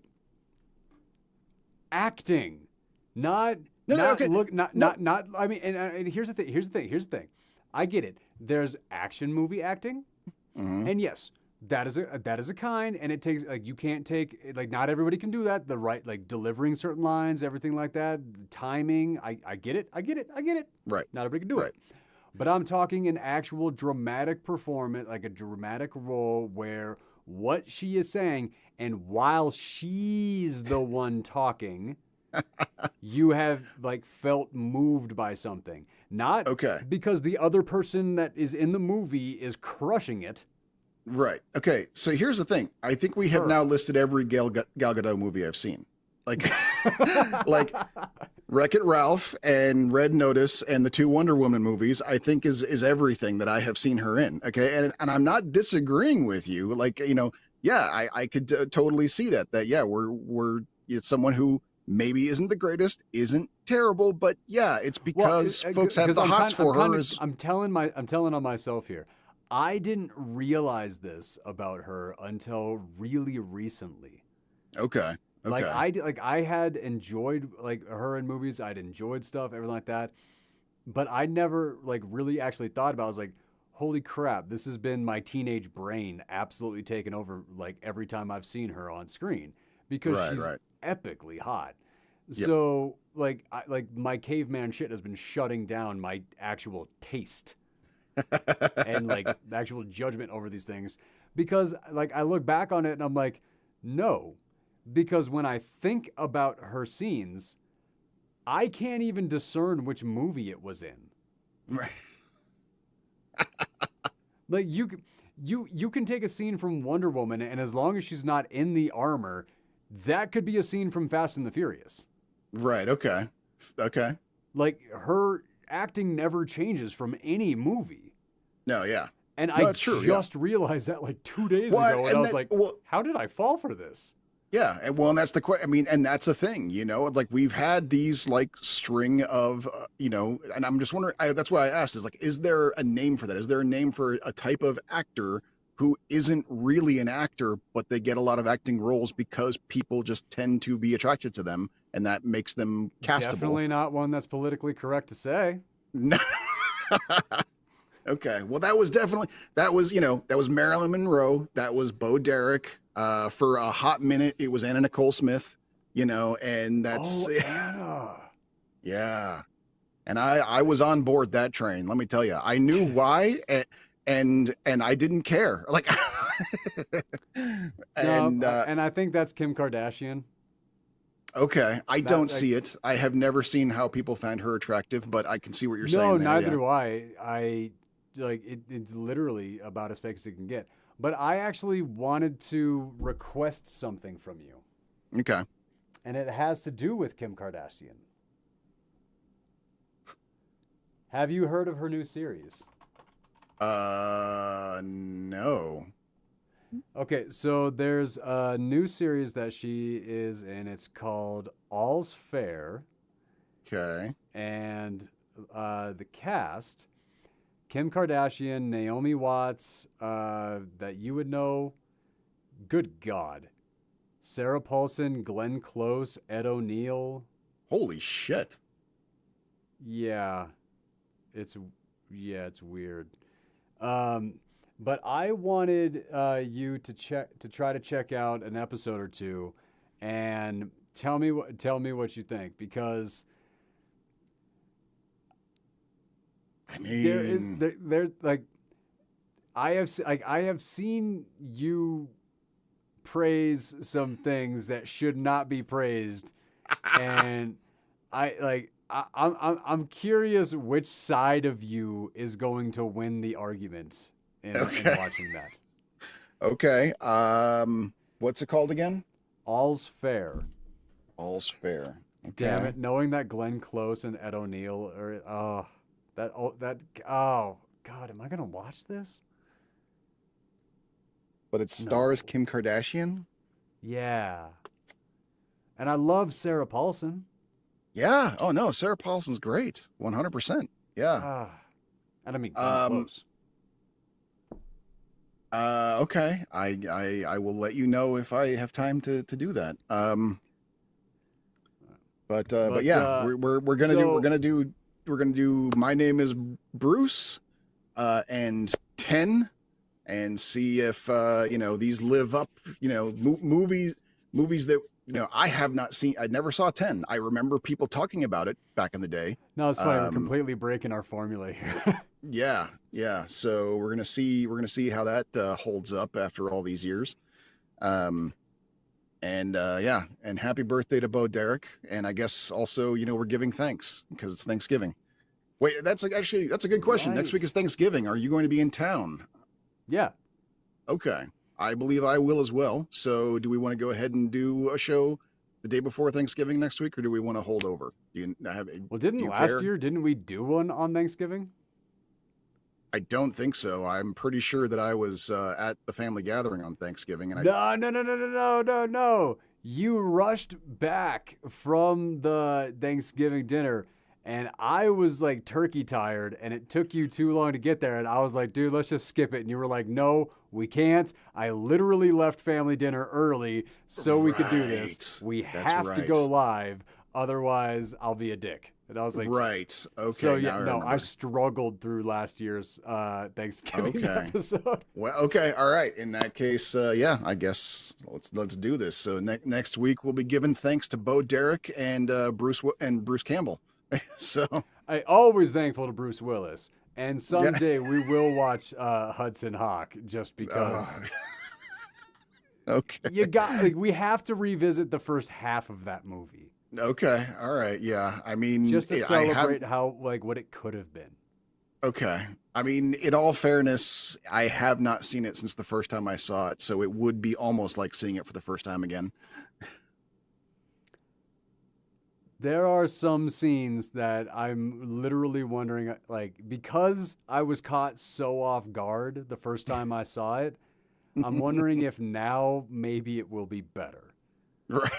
acting, not. I mean, and here's the thing. I get it. There's action movie acting, and yes, that is a kind, and it takes you can't take not everybody can do that. The right delivering certain lines, everything like that, the timing. I get it. Right. Not everybody can do it. But I'm talking an actual dramatic performance, like a dramatic role where what she is saying, and while she's the one talking, you have felt moved by something. Not because the other person that is in the movie is crushing it. Right. Okay. So here's the thing. I think we have now listed every Gal Gadot movie I've seen. Like Wreck-It Ralph and Red Notice and the 2 Wonder Woman movies, I think is everything that I have seen her in. Okay. And I'm not disagreeing with you. I could totally see that we're it's someone who maybe isn't the greatest, isn't terrible, but yeah, it's because folks have the hots for her. I'm telling on myself here. I didn't realize this about her until really recently. Okay. I had enjoyed her in movies. I'd enjoyed stuff, everything like that. But I never really actually thought about it. I was like, holy crap, this has been my teenage brain absolutely taken over every time I've seen her on screen because she's epically hot. Yep. So my caveman shit has been shutting down my actual taste and the actual judgment over these things because I look back on it and I'm like, no. Because when I think about her scenes, I can't even discern which movie it was in. Right. You can take a scene from Wonder Woman, and as long as she's not in the armor, that could be a scene from Fast and the Furious. Right. Okay. Her acting never changes from any movie. No. Yeah. And I just realized that 2 days ago, and I was how did I fall for this? Yeah, and that's the question. I mean, and that's the thing, we've had these string of, and I'm just wondering. That's why I asked is there a name for that? Is there a name for a type of actor who isn't really an actor, but they get a lot of acting roles because people just tend to be attracted to them, and that makes them castable? Definitely not one that's politically correct to say. No. Okay, well, that was Marilyn Monroe. That was Bo Derek. For a hot minute, it was Anna Nicole Smith, and that's Anna. Yeah. And I was on board that train. Let me tell you, I knew why, and I didn't care. And I think that's Kim Kardashian. Okay, I don't see it. I have never seen how people find her attractive, but I can see what you're saying. No, neither do I. It's literally about as fake as it can get. But I actually wanted to request something from you. Okay. And it has to do with Kim Kardashian. Have you heard of her new series? No. Okay, so there's a new series that she is in. It's called All's Fair. Okay. And the cast, Kim Kardashian, Naomi Watts, that you would know. Good God. Sarah Paulson, Glenn Close, Ed O'Neill. Holy shit. Yeah, it's it's weird. Um, but I wanted you to try to check out an episode or two, and tell me what you think, because I there mean, there like I have seen you praise some things that should not be praised, and I'm curious which side of you is going to win the argument in okay. watching that. Okay. What's it called again? All's fair. All's fair. Damn Okay. it! Knowing that Glenn Close and Ed O'Neill are oh God, am I gonna watch this? But it stars No. Kim Kardashian? Yeah, and I love Sarah Paulson. Yeah. Oh no, Sarah Paulson's great. 100%. Yeah. Ah, and I mean Glenn Um Close. okay. I will let you know if I have time to do that. But But yeah, we're gonna do so My Name is Bruce and 10 and see if these live up, movies that I have not seen. I never saw 10. I remember people talking about it back in the day. no, it's funny. We're Um completely breaking our formula here. yeah, yeah. So we're gonna see how that holds up after all these years. Um and yeah, and happy birthday to Bo Derek. And I guess also, we're giving thanks because it's Thanksgiving. Wait, that's a good question. Next week Right. is Thanksgiving. Are you going to be in town? Yeah. Okay. I believe I will as well. So do we want to go ahead and do a show the day before Thanksgiving next week, or do we want to hold over? Well, Do didn't you last care? year, didn't we do one on Thanksgiving? I don't think so. I'm pretty sure that I was at the family gathering on Thanksgiving, and I No, no, no, no, no, no, no, no. You rushed back from the Thanksgiving dinner, and I was like turkey tired, and it took you too long to get there. And I was like, dude, let's just skip it. And you were like, no, we can't. I literally left family dinner early so we could do this. right. We That's have to right. go live. Otherwise, I'll be a dick. And I was like, Right. so Okay. yeah, Now I no, I remember. struggled through last year's Thanksgiving Okay. episode. Well, okay, all right. In that case, yeah, I guess let's do this. So next week we'll be giving thanks to Bo Derek and Bruce Campbell. So I always thankful to Bruce Willis, and yeah, someday we will watch Hudson Hawk just uh, because okay, you got like we have to revisit the first half of that movie okay, all right, yeah. I mean, just to I have celebrate how like what it could have been. okay. I mean, in all fairness, I have not seen it since the first time I saw it, so it would be almost like seeing it for the first time again. There are some scenes that I'm literally wondering, like, because I was caught so off guard the first time I saw it, I'm wondering if now maybe it will be better. Right.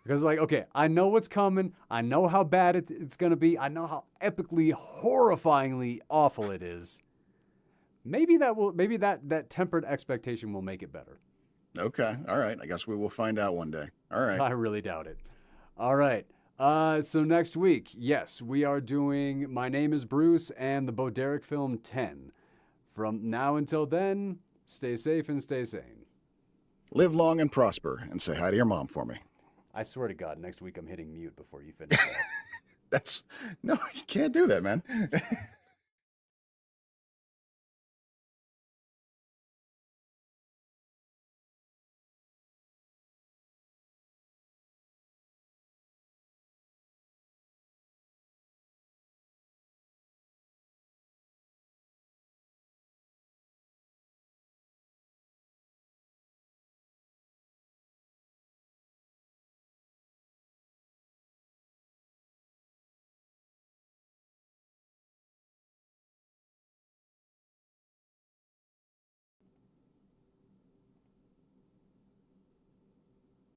Because, like, okay, I know what's coming. I know how bad it's going to be. I know how epically, horrifyingly awful it is. Maybe that tempered expectation will make it better. Okay, all right. I guess we will find out one day. All right. I really doubt it. All right. So next week, yes, we are doing My Name is Bruce and the Bo Derek film 10. From now until then, stay safe and stay sane. Live long and prosper, and say hi to your mom for me. I swear to God, next week I'm hitting mute before you finish that. That's no, you can't do that, man.